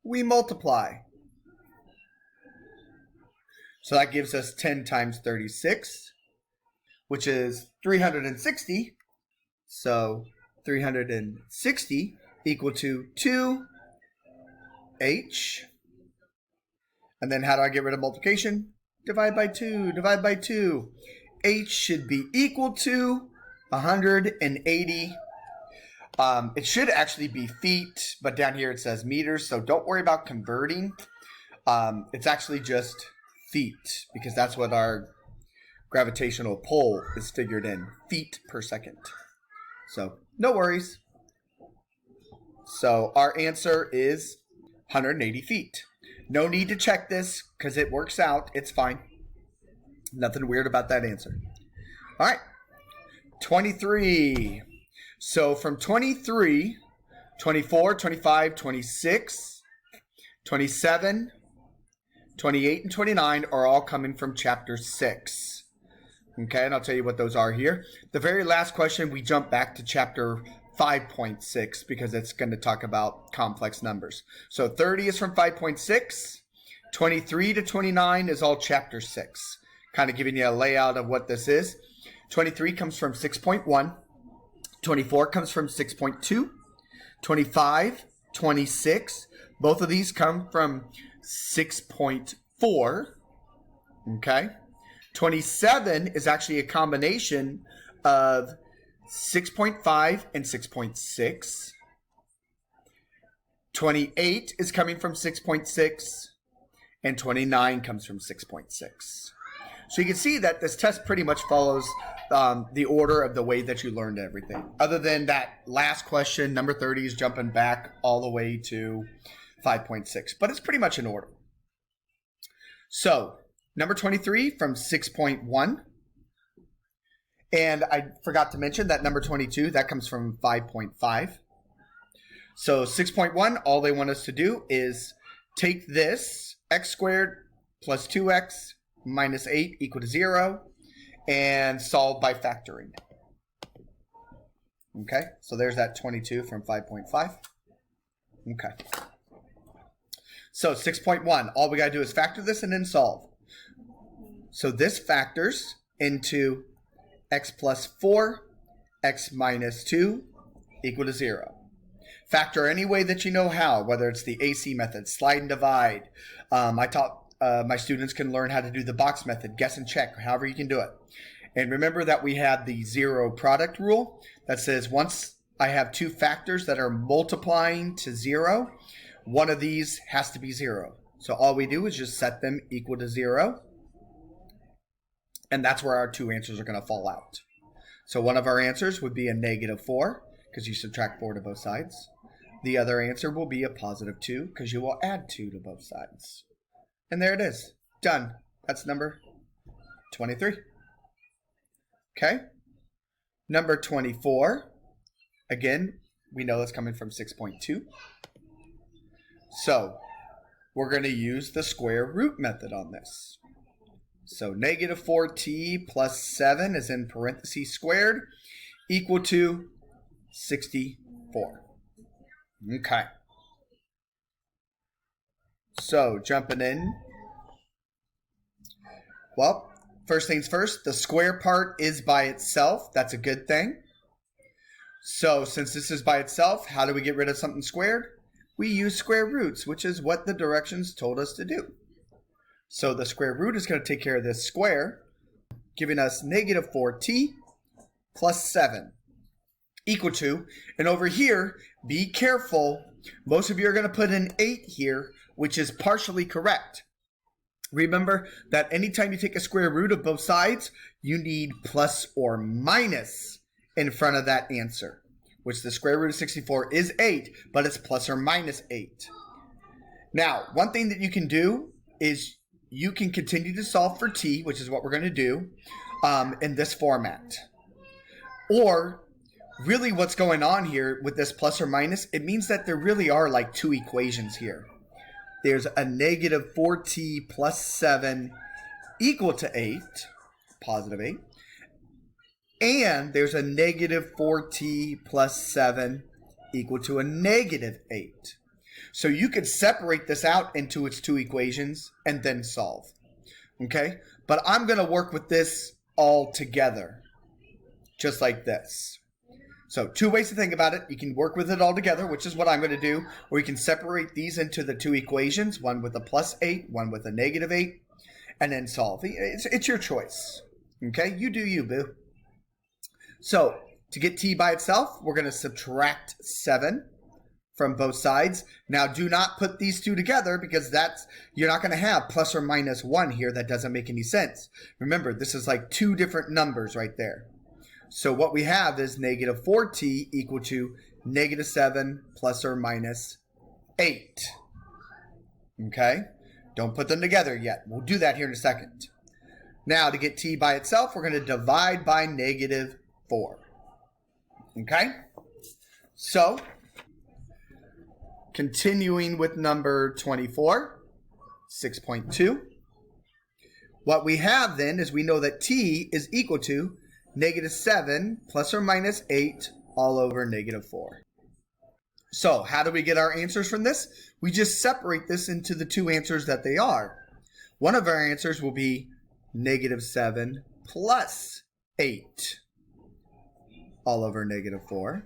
We multiply. So that gives us 10 times 36, which is 360. So 360 equal to 2h. And then how do I get rid of multiplication? Divide by 2, divide by 2. H should be equal to 180. It should actually be feet, but down here it says meters, so don't worry about converting. It's actually just feet, because that's what our gravitational pull is figured in, feet per second. So no worries. So our answer is 180 feet. No need to check this because it works out. It's fine. Nothing weird about that answer. All right. 23. So from 23, 24, 25, 26, 27, 28, and 29 are all coming from chapter 6. Okay, and I'll tell you what those are here. The very last question, we jump back to chapter 5.6 because it's going to talk about complex numbers. So 30 is from 5.6. 23 to 29 is all chapter 6. Kind of giving you a layout of what this is. 23 comes from 6.1. 24 comes from 6.2. 25, 26. Both of these come from 6.4. Okay. 27 is actually a combination of 6.5 and 6.6. 28 is coming from 6.6. And 29 comes from 6.6. So you can see that this test pretty much follows the order of the way that you learned everything. Other than that last question, number 30 is jumping back all the way to 5.6. But it's pretty much in order. So number 23 from 6.1. And I forgot to mention that number 22, that comes from 5.5. So 6.1, all they want us to do is take this, x squared plus 2x minus 8 equal to 0, and solve by factoring. Okay, so there's that 22 from 5.5. Okay. So 6.1, all we got to do is factor this and then solve. So this factors into x plus 4, x minus 2 equal to 0. Factor any way that you know how, whether it's the AC method, slide and divide. I taught my students can learn how to do the box method, guess and check, however you can do it. And remember that we have the zero product rule that says once I have two factors that are multiplying to 0, one of these has to be 0. So all we do is just set them equal to 0. And that's where our two answers are going to fall out. So one of our answers would be a -4 because you subtract 4 to both sides. The other answer will be a +2 because you will add 2 to both sides. And there it is. Done. That's number 23. Okay. Number 24. Again, we know that's coming from 6.2. So we're going to use the square root method on this. So -4t plus 7 is in parentheses squared equal to 64. Okay. So jumping in. Well, first things first, the square part is by itself. That's a good thing. So since this is by itself, how do we get rid of something squared? We use square roots, which is what the directions told us to do. So the square root is going to take care of this square, giving us -4t plus 7 equal to, and over here, be careful, most of you are going to put an 8 here, which is partially correct. Remember that anytime you take a square root of both sides, you need plus or minus in front of that answer, which the square root of 64 is 8, but it's plus or minus 8. Now, one thing that you can do is you can continue to solve for t, which is what we're going to do, in this format. Or really what's going on here with this plus or minus, it means that there really are like two equations here. There's a -4t plus 7 equal to 8, +8. And there's a -4t plus 7 equal to a -8. So you could separate this out into its two equations and then solve. Okay? But I'm going to work with this all together, just like this. So two ways to think about it. You can work with it all together, which is what I'm going to do, or you can separate these into the two equations, one with a +8, one with a -8, and then solve. It's your choice. Okay? You do you, boo. So To get t by itself, we're going to subtract 7 from both sides. Now, do not put these two together because you're not going to have plus or minus 1 here. That doesn't make any sense. Remember, this is like two different numbers right there. So what we have is negative 4t equal to negative 7 plus or minus 8. Okay? Don't put them together yet. We'll do that here in a second. Now, to get t by itself, we're going to divide by negative 4. Okay? So, continuing with number 24, 6.2. What we have then is we know that t is equal to negative 7 plus or minus 8 all over negative 4. So, how do we get our answers from this? We just separate this into the two answers that they are. One of our answers will be negative 7 plus 8 all over negative 4.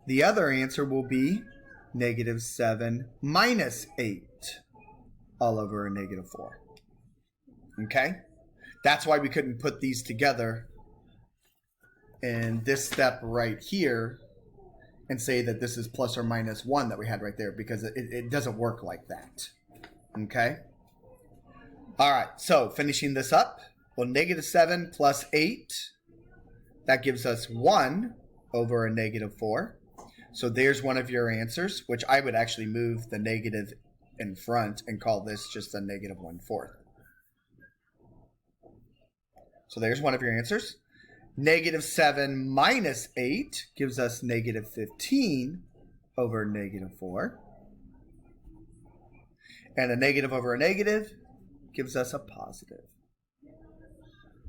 The other answer will be negative 7 minus 8 all over a negative 4. Okay? That's why we couldn't put these together in this step right here and say that this is plus or minus 1 that we had right there, because it doesn't work like that. Okay? All right, so finishing this up, well, negative 7 plus 8, that gives us 1 over a negative 4. So there's one of your answers, which I would actually move the negative in front and call this just a negative 1/4. So there's one of your answers. Negative 7 minus 8 gives us negative 15 over negative 4. And a negative over a negative gives us a positive.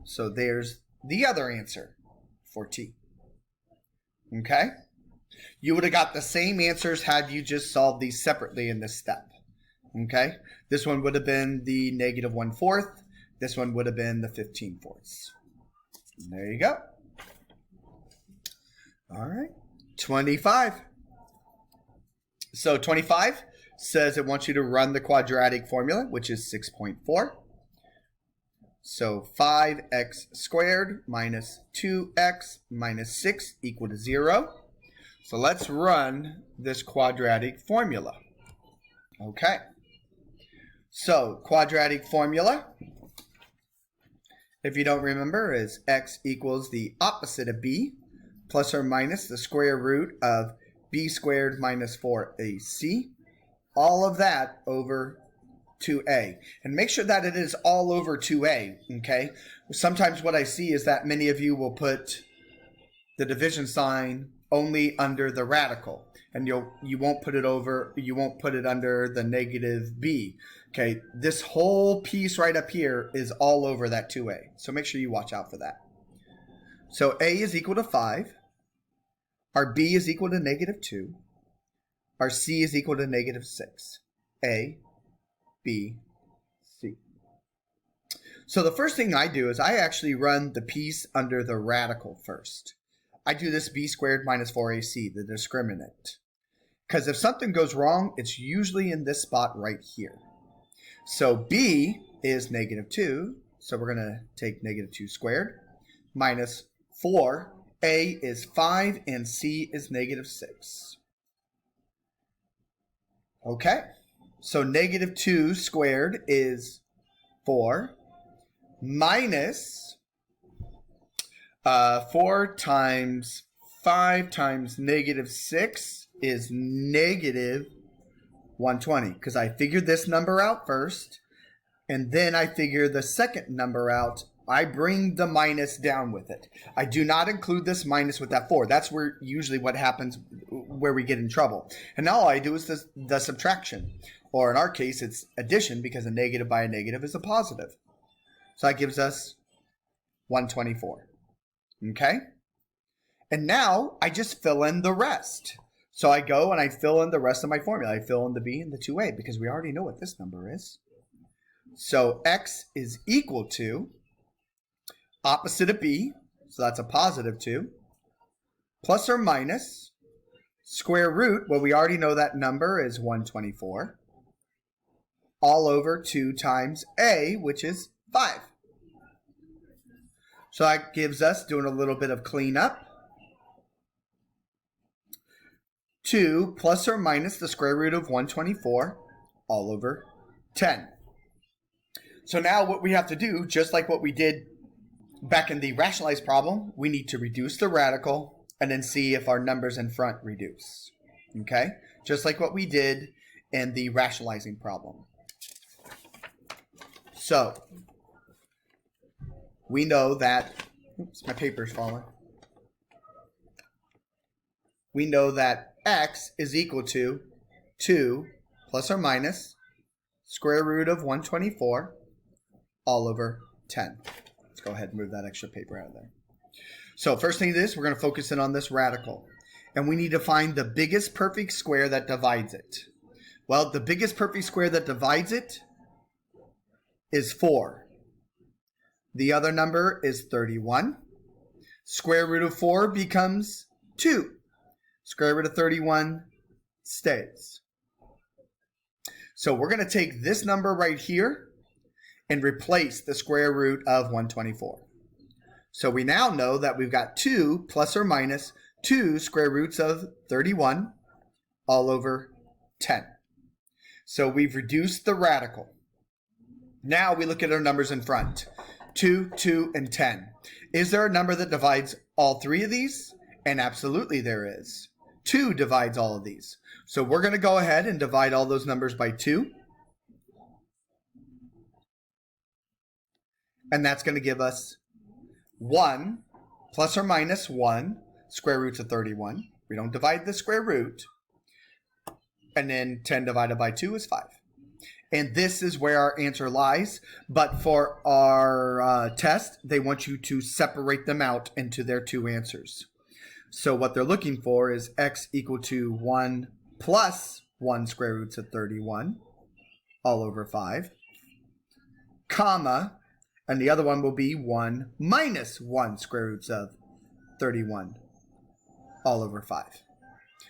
So there's the other answer for t. Okay? You would have got the same answers had you just solved these separately in this step. Okay? This one would have been the negative 1/4. This one would have been the 15/4. There you go. All right. 25. So 25 says it wants you to run the quadratic formula, which is 6.4. So 5x squared minus 2x minus 6 equal to 0. So let's run this quadratic formula. Okay. So quadratic formula, if you don't remember, is x equals the opposite of b plus or minus the square root of b squared minus 4ac. All of that over 2a. And make sure that it is all over 2a, okay? Sometimes what I see is that many of you will put the division sign only under the radical, and you won't put it under the negative b. Okay, this whole piece right up here is all over that 2a. So make sure you watch out for that. So a is equal to 5. Our b is equal to negative 2. Our c is equal to negative 6. A, b, c. So the first thing I do is I actually run the piece under the radical first. I do this b squared minus 4ac, the discriminant. Because if something goes wrong, it's usually in this spot right here. So b is negative 2, so we're going to take negative 2 squared, minus 4. A is 5, and c is negative 6. Okay, so negative 2 squared is 4, minus 4 times 5 times negative 6 is negative 120, because I figured this number out first, and then I figure the second number out. I bring the minus down with it. I do not include this minus with that 4. That's where usually what happens, where we get in trouble. And now all I do is the subtraction. Or in our case, it's addition, because a negative by a negative is a positive. So that gives us 124. Okay? And now I just fill in the rest. So I go and I fill in the rest of my formula. I fill in the b and the 2a, because we already know what this number is. So x is equal to opposite of b, so that's a positive 2, plus or minus square root, well, we already know that number is 124, all over 2 times a, which is 5. So that gives us, doing a little bit of cleanup, 2 plus or minus the square root of 124 all over 10. So now what we have to do, just like what we did back in the rationalized problem, we need to reduce the radical and then see if our numbers in front reduce. Okay? Just like what we did in the rationalizing problem. So, we know that, oops, my paper's falling. We know that x is equal to 2 plus or minus square root of 124 all over 10. Let's go ahead and move that extra paper out of there. So first thing is, we're going to focus in on this radical. And we need to find the biggest perfect square that divides it. Well, the biggest perfect square that divides it is 4. The other number is 31. Square root of 4 becomes 2. Square root of 31 stays. So we're going to take this number right here and replace the square root of 124. So we now know that we've got 2 plus or minus 2 square roots of 31 all over 10. So we've reduced the radical. Now we look at our numbers in front. 2, 2, and 10. Is there a number that divides all three of these? And absolutely there is. 2 divides all of these. So we're going to go ahead and divide all those numbers by 2. And that's going to give us 1 plus or minus 1 square roots of 31. We don't divide the square root. And then 10 divided by 2 is 5. And this is where our answer lies. But for our test, they want you to separate them out into their two answers. So what they're looking for is x equal to 1 plus 1 square roots of 31 all over 5, comma, and the other one will be 1 minus 1 square roots of 31 all over 5.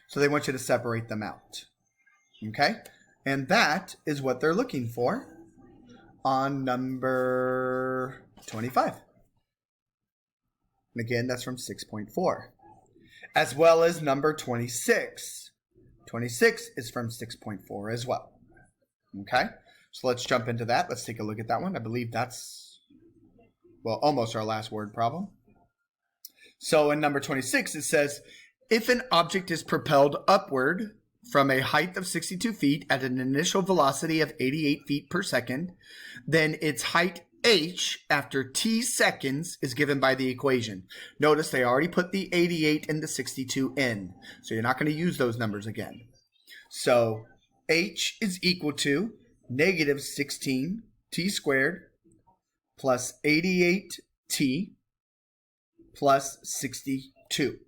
So they want you to separate them out. Okay? And that is what they're looking for on number 25. And again, that's from 6.4. As well as number 26. 26 is from 6.4 as well. Okay? So let's jump into that. Let's take a look at that one. I believe that's, well, almost our last word problem. So in number 26, it says, if an object is propelled upward from a height of 62 feet at an initial velocity of 88 feet per second, then its height h after t seconds is given by the equation. Notice they already put the 88 and the 62 in, so you're not going to use those numbers again. So h is equal to negative 16 t squared plus 88t plus 62.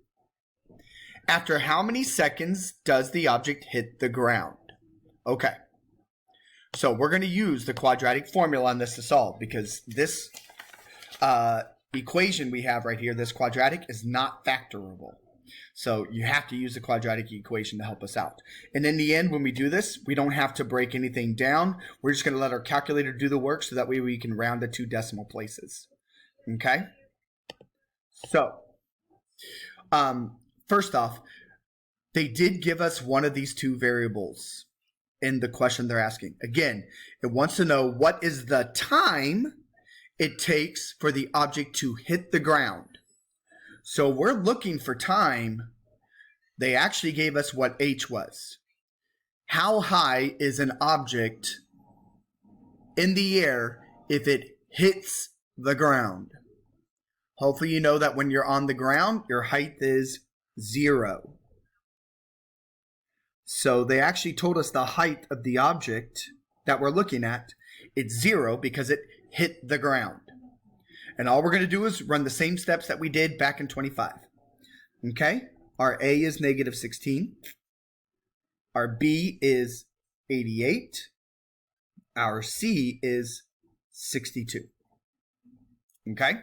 After how many seconds does the object hit the ground? Okay. So we're going to use the quadratic formula on this to solve, because this equation we have right here, this quadratic, is not factorable. So you have to use the quadratic equation to help us out. And in the end, when we do this, we don't have to break anything down. We're just going to let our calculator do the work, so that way we can round to 2 decimal places. Okay? So, first off, they did give us one of these two variables in the question they're asking. Again, it wants to know what is the time it takes for the object to hit the ground. So we're looking for time. They actually gave us what h was. How high is an object in the air if it hits the ground? Hopefully you know that when you're on the ground, your height is 0. So they actually told us the height of the object that we're looking at. It's 0 because it hit the ground. And all we're going to do is run the same steps that we did back in 25. Okay? Our A is negative 16. Our B is 88. Our C is 62. Okay?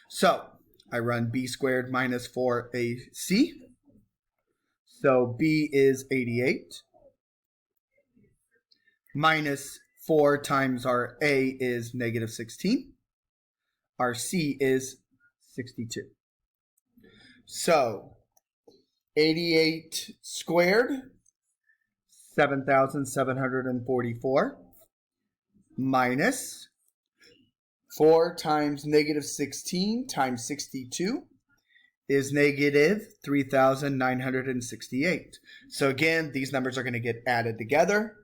So I run B squared minus 4AC. So B is 88. Minus 4 times our A is negative 16. Our C is 62. So 88 squared, 7,744, minus 4 times negative 16 times 62 is negative 3,968. So again, these numbers are going to get added together.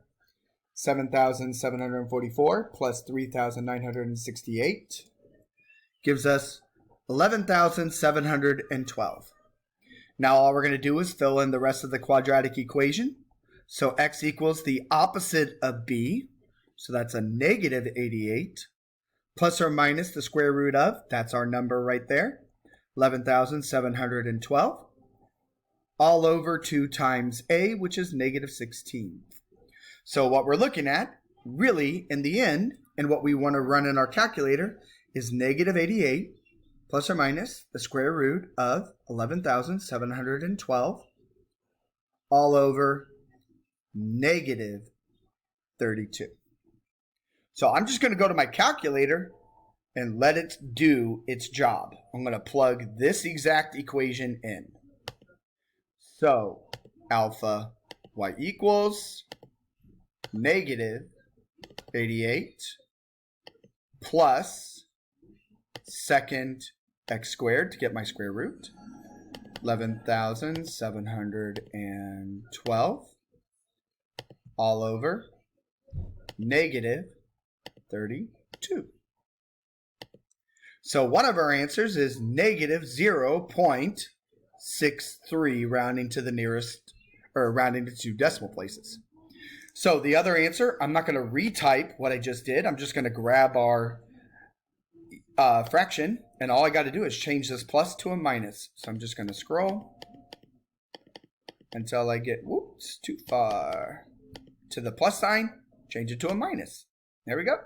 7,744 plus 3,968 gives us 11,712. Now all we're going to do is fill in the rest of the quadratic equation. So x equals the opposite of b, so that's a negative 88, plus or minus the square root of, that's our number right there, 11,712, all over 2 times a, which is negative 16. So what we're looking at, really, in the end, and what we want to run in our calculator, is negative 88 plus or minus the square root of 11,712 all over negative 32. So I'm just going to go to my calculator and let it do its job. I'm going to plug this exact equation in. So alpha y equals negative 88 plus second x squared to get my square root, 11,712 all over negative 32. So one of our answers is negative 0.63, rounding to the nearest, or rounding to 2 decimal places. So the other answer, I'm not going to retype what I just did. I'm just going to grab our fraction, and all I got to do is change this plus to a minus. So I'm just going to scroll until I get, whoops, too far, to the plus sign, change it to a minus. There we go.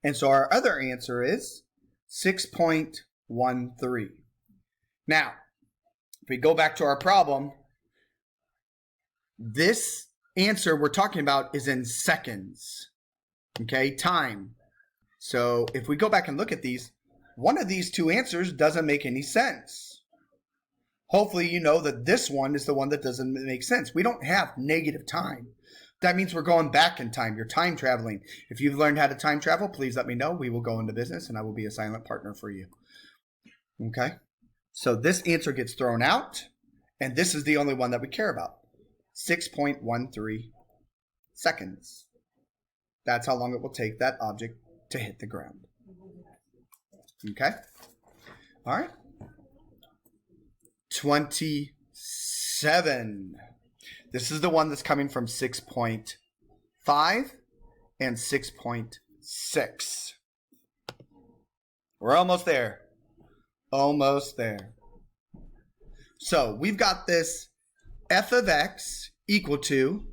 And so our other answer is 6.13. Now, if we go back to our problem, this answer we're talking about is in seconds, okay, time. So if we go back and look at these, one of these two answers doesn't make any sense. Hopefully you know that this one is the one that doesn't make sense. We don't have negative time. That means we're going back in time. You're time traveling. If you've learned how to time travel, please let me know. We will go into business and I will be a silent partner for you. Okay? So this answer gets thrown out, and this is the only one that we care about. 6.13 seconds. That's how long it will take that object to hit the ground. Okay? All right. 27. This is the one that's coming from 6.5 and 6.6. We're almost there. Almost there. So we've got this f of x equal to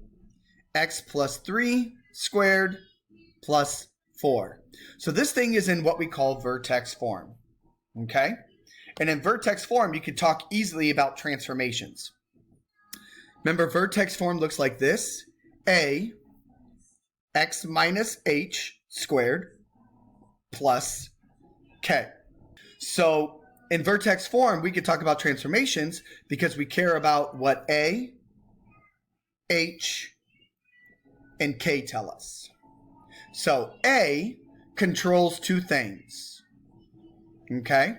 x plus 3 squared plus 4. So this thing is in what we call vertex form. Okay? And in vertex form, you could talk easily about transformations. Remember, vertex form looks like this. A, x minus h squared plus k. So in vertex form, we could talk about transformations because we care about what a, h, and k tell us. So a controls two things. Okay?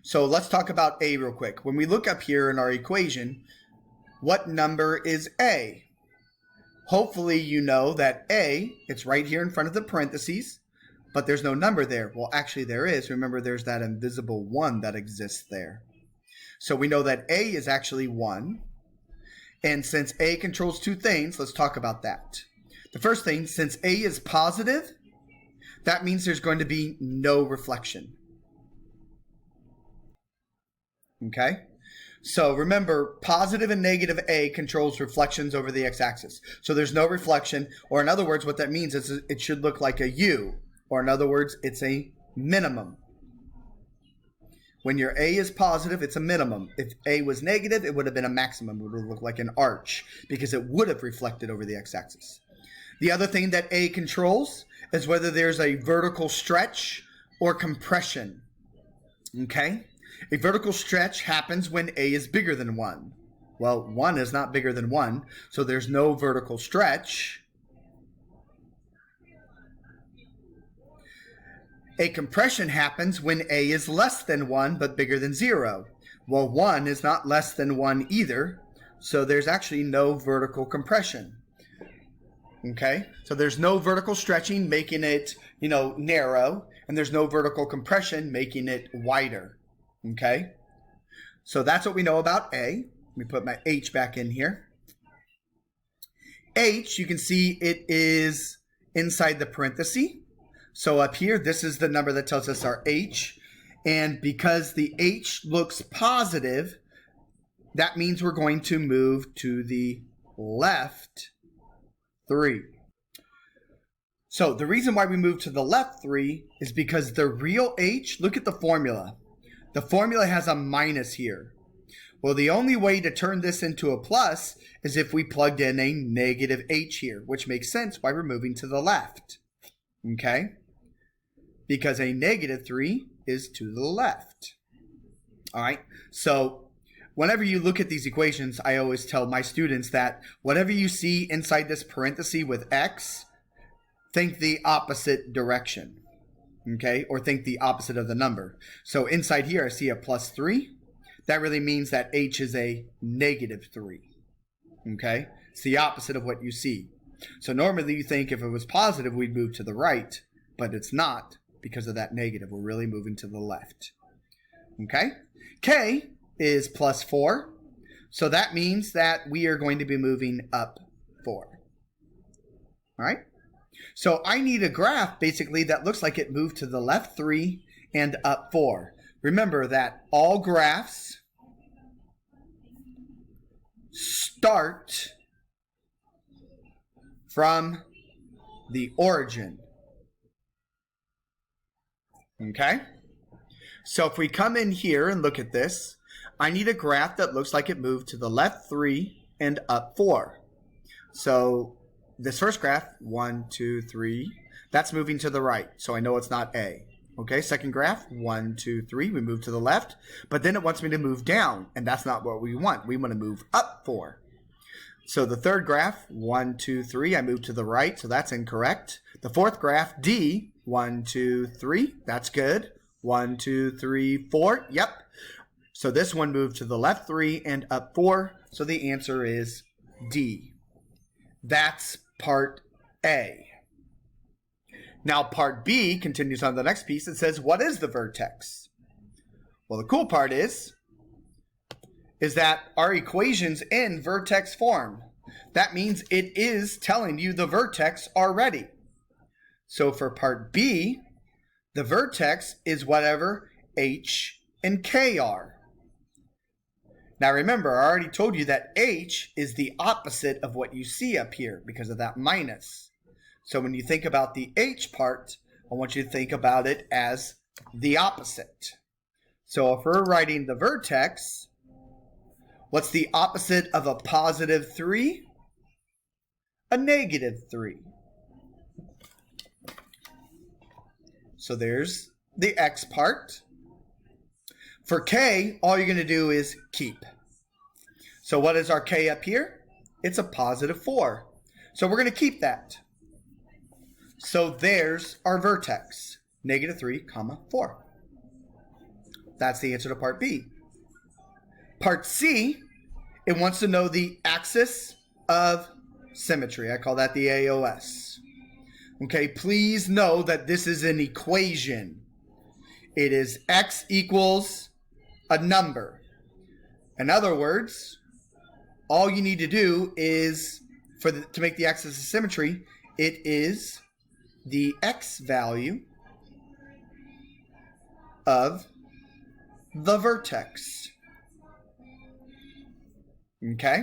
So let's talk about a real quick. When we look up here in our equation, what number is a? Hopefully you know that a, it's right here in front of the parentheses, but there's no number there. Well, actually there is. Remember, there's that invisible 1 that exists there. So we know that a is actually 1. And since a controls two things, let's talk about that. The first thing, since a is positive, that means there's going to be no reflection. Okay? So remember, positive and negative a controls reflections over the x-axis. So there's no reflection, or in other words, what that means is it should look like a U, or in other words, it's a minimum. When your a is positive, it's a minimum. If a was negative, it would have been a maximum. It would have looked like an arch because it would have reflected over the x-axis. The other thing that a controls is whether there's a vertical stretch or compression. Okay? A vertical stretch happens when a is bigger than 1. Well, 1 is not bigger than 1, so there's no vertical stretch. A compression happens when A is less than 1 but bigger than 0. Well, 1 is not less than 1 either, so there's actually no vertical compression. Okay, so there's no vertical stretching making it, narrow, and there's no vertical compression making it wider. Okay, so that's what we know about A. Let me put my H back in here. H, you can see it is inside the parenthesis. So up here, this is the number that tells us our H. And because the H looks positive, that means we're going to move to the left 3. So the reason why we move to the left 3 is because the real H, look at the formula. The formula has a minus here. Well, the only way to turn this into a plus is if we plugged in a negative H here, which makes sense why we're moving to the left. Okay? Because a negative 3 is to the left. All right? So whenever you look at these equations, I always tell my students that whatever you see inside this parenthesis with X, think the opposite direction. Okay? Or think the opposite of the number. So inside here, I see a plus 3. That really means that H is a negative 3. Okay? It's the opposite of what you see. So normally you think if it was positive, we'd move to the right, but it's not because of that negative. We're really moving to the left. Okay? K is plus 4. So that means that we are going to be moving up 4. All right? So I need a graph basically that looks like it moved to the left 3 and up 4. Remember that all graphs start from the origin. Okay? So if we come in here and look at this, I need a graph that looks like it moved to the left 3 and up 4. So this first graph, 1, 2, 3, that's moving to the right. So I know it's not A. Okay, second graph, 1, 2, 3, we move to the left, but then it wants me to move down, and that's not what we want. We want to move up 4. So the third graph, 1, 2, 3, I move to the right, so that's incorrect. The fourth graph, D, 1, 2, 3, that's good. 1, 2, 3, 4, yep. So this one moved to the left 3 and up 4, so the answer is D. That's part A. Now part B continues on the next piece. It says, what is the vertex? Well, the cool part is that our equation's in vertex form. That means it is telling you the vertex already. So for part B, the vertex is whatever H and K are. Now remember, I already told you that H is the opposite of what you see up here because of that minus. So when you think about the H part, I want you to think about it as the opposite. So if we're writing the vertex, what's the opposite of a positive 3? A negative 3. So there's the X part. For K, all you're going to do is keep. So what is our K up here? It's a positive 4. So we're going to keep that. So there's our vertex, negative 3, 4. That's the answer to part B. Part C, it wants to know the axis of symmetry. I call that the AOS. Okay, please know that this is an equation. It is X equals a number. In other words, all you need to do is, to make the axis of symmetry, it is the X value of the vertex. Okay?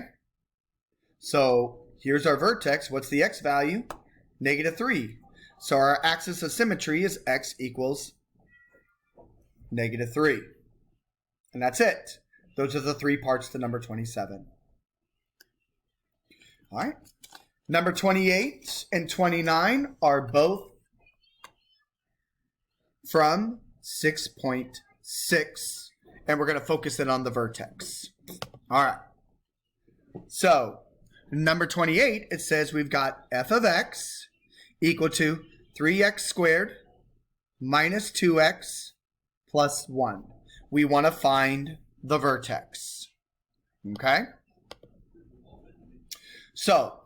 So here's our vertex. What's the X value? Negative 3. So our axis of symmetry is X equals negative 3. And that's it. Those are the 3 parts to number 27. All right. Number 28 and 29 are both from 6.6, and we're going to focus it on the vertex. All right. So, number 28, it says we've got f of x equal to 3x squared minus 2x plus 1. We want to find the vertex. Okay? So,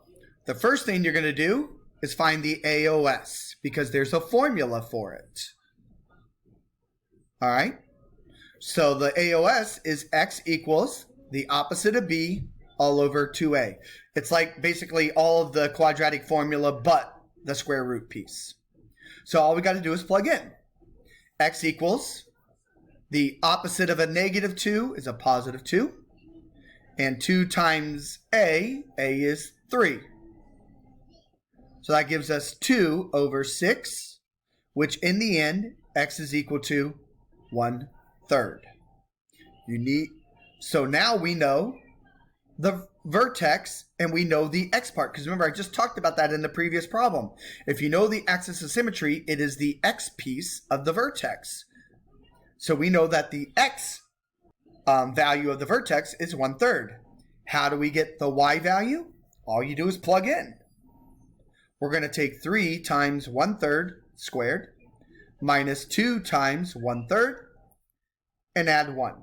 the first thing you're going to do is find the AOS because there's a formula for it. All right? So the AOS is x equals the opposite of b all over 2a. It's like basically all of the quadratic formula but the square root piece. So all we got to do is plug in. X equals the opposite of a negative 2 is a positive 2. And 2 times a is 3. So that gives us 2 over 6, which in the end, x is equal to 1/3. So now we know the vertex and we know the x part. Because remember, I just talked about that in the previous problem. If you know the axis of symmetry, it is the x piece of the vertex. So we know that the x value of the vertex is 1/3. How do we get the y value? All you do is plug in. We're going to take 3 times 1/3 squared minus 2 times 1/3 and add 1.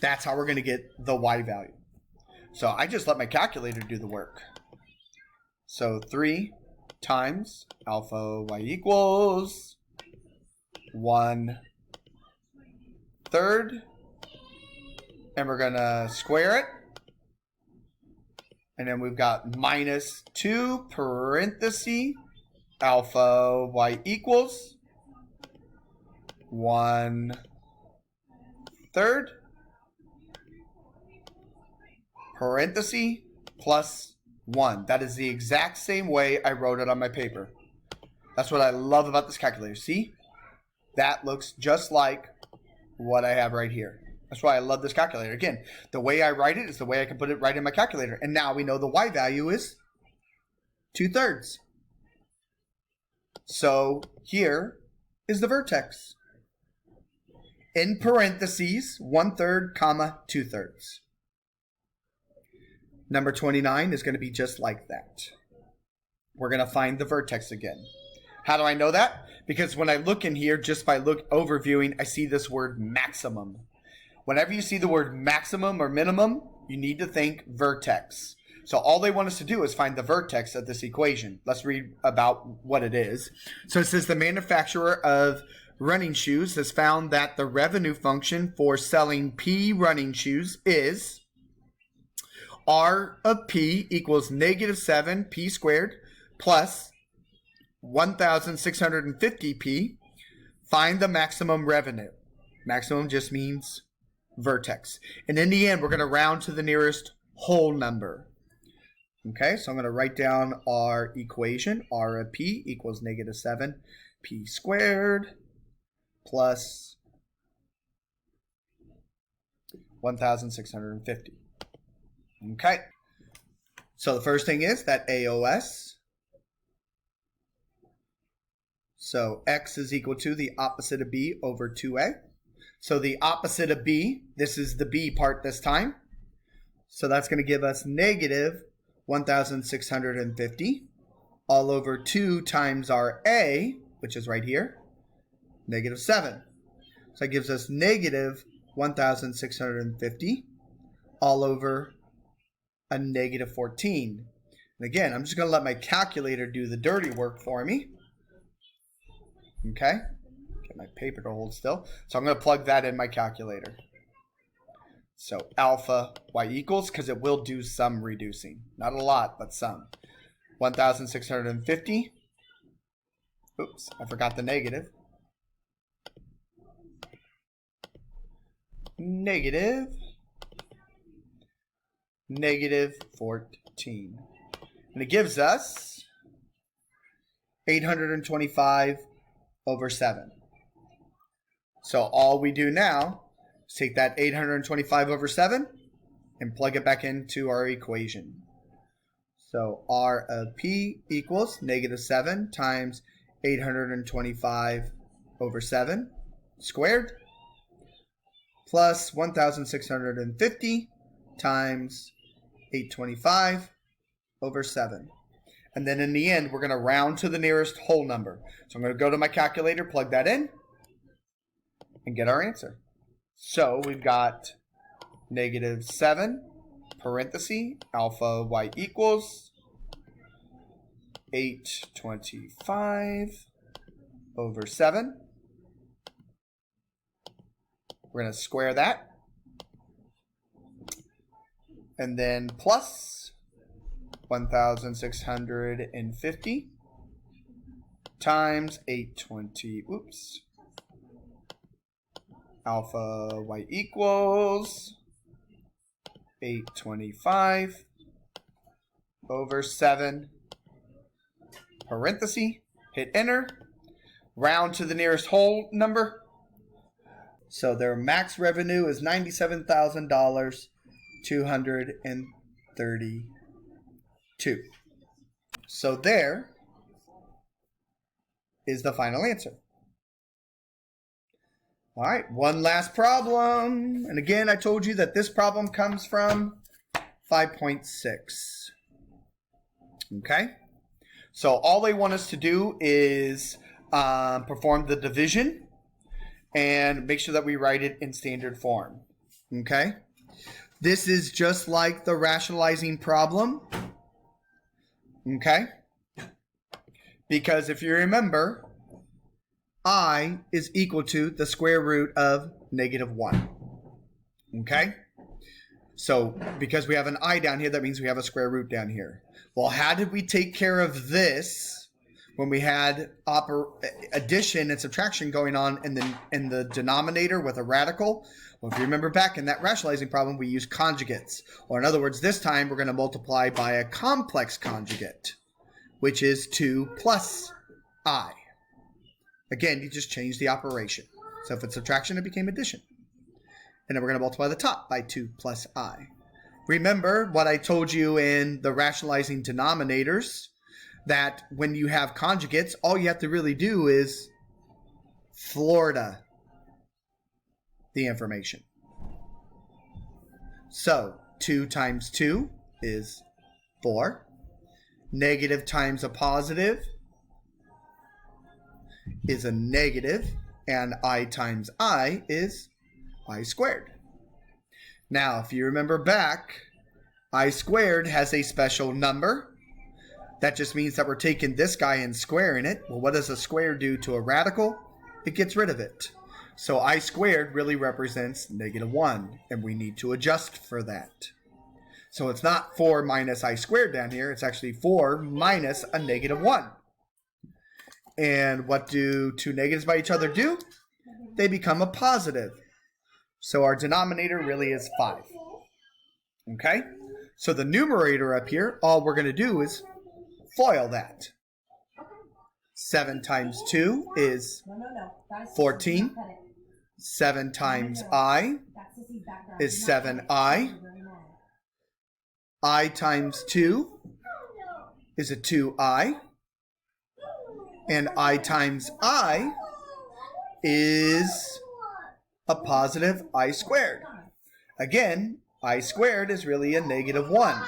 That's how we're going to get the y value. So I just let my calculator do the work. So 3 times alpha y equals 1/3. And we're going to square it. And then we've got minus 2 parenthesis alpha y equals 1/3 parenthesis plus 1. That is the exact same way I wrote it on my paper. That's what I love about this calculator. See? That looks just like what I have right here. That's why I love this calculator. Again, the way I write it is the way I can put it right in my calculator. And now we know the y value is 2/3. So here is the vertex. In parentheses, 1/3, comma, 2/3. Number 29 is going to be just like that. We're going to find the vertex again. How do I know that? Because when I look in here, just by overviewing, I see this word maximum. Whenever you see the word maximum or minimum, you need to think vertex. So all they want us to do is find the vertex of this equation. Let's read about what it is. So it says the manufacturer of running shoes has found that the revenue function for selling P running shoes is R of P equals -7 P squared plus 1,650 P. Find the maximum revenue. Maximum just means vertex. And in the end, we're going to round to the nearest whole number. Okay, so I'm going to write down our equation. R of P equals -7 P squared plus 1,650. Okay, so the first thing is that AOS. So x is equal to the opposite of b over 2a. So the opposite of b, this is the b part this time. So that's going to give us -1,650 all over 2 times our a, which is right here, -7. So that gives us -1,650 all over a -14. And again, I'm just going to let my calculator do the dirty work for me. Okay, get my paper to hold still. So I'm going to plug that in my calculator. So alpha y equals, because it will do some reducing. Not a lot, but some. 1,650. Oops, I forgot the negative. -14. And it gives us 825 over 7. So all we do now is take that 825 over 7 and plug it back into our equation. So R of P equals -7 times 825 over 7 squared plus 1,650 times 825 over 7. And then in the end, we're going to round to the nearest whole number. So I'm going to go to my calculator, plug that in, and get our answer. So we've got -7, parenthesis, alpha y equals 825 over 7. We're going to square that. And then plus 1,650 times 820, alpha y equals 825 over 7, parenthesis, hit enter, round to the nearest whole number. So their max revenue is $97,232. So there is the final answer. All right, one last problem. And again, I told you that this problem comes from 5.6. Okay? So all they want us to do is perform the division and make sure that we write it in standard form. Okay? This is just like the rationalizing problem. Okay? Because if you remember, I is equal to the square root of -1. Okay? So because we have an I down here, that means we have a square root down here. Well, how did we take care of this when we had addition and subtraction going on in the denominator with a radical? Well, if you remember back in that rationalizing problem, we used conjugates. Or in other words, this time we're going to multiply by a complex conjugate, which is 2 plus I. Again, you just change the operation. So if it's subtraction, it became addition. And then we're going to multiply the top by 2 plus I. Remember what I told you in the rationalizing denominators, that when you have conjugates, all you have to really do is Florida the information. So 2 times 2 is 4. Negative times a positive is a negative, and I times I is I squared. Now, if you remember back, I squared has a special number. That just means that we're taking this guy and squaring it. Well, what does a square do to a radical? It gets rid of it. So I squared really represents -1, and we need to adjust for that. So it's not 4 minus I squared down here. It's actually 4 minus a -1. And what do two negatives by each other do? They become a positive. So our denominator really is 5. Okay? So the numerator up here, all we're going to do is FOIL that. 7 times 2 is 14. 7 times I is 7I. I times 2 is a 2I. And I times I is a positive I squared. Again, I squared is really a -1.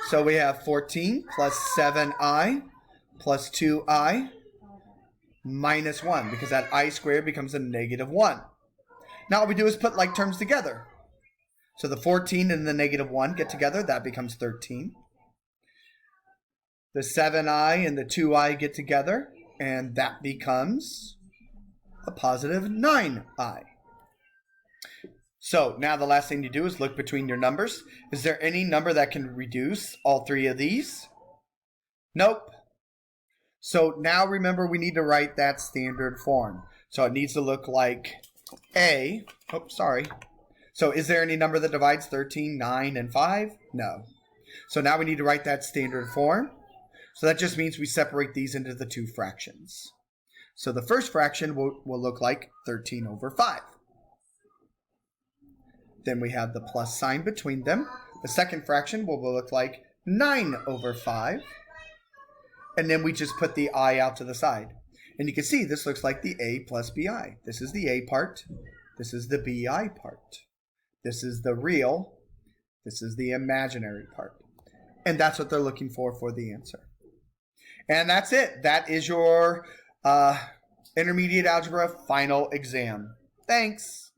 So we have 14 plus 7I plus 2I minus 1, because that I squared becomes a -1. Now all we do is put like terms together. So the 14 and the -1 get together, that becomes 13. The 7I and the 2I get together, and that becomes a positive 9I. So now the last thing you do is look between your numbers. Is there any number that can reduce all three of these? Nope. So now remember, we need to write that standard form. So it needs to look like A. Oh, sorry. So is there any number that divides 13, 9, and 5? No. So now we need to write that standard form. So that just means we separate these into the two fractions. So the first fraction will look like 13 over 5. Then we have the plus sign between them. The second fraction will look like 9 over 5. And then we just put the I out to the side. And you can see this looks like the A plus BI. This is the A part. This is the BI part. This is the real. This is the imaginary part. And that's what they're looking for the answer. And that's it. That is your intermediate algebra final exam. Thanks.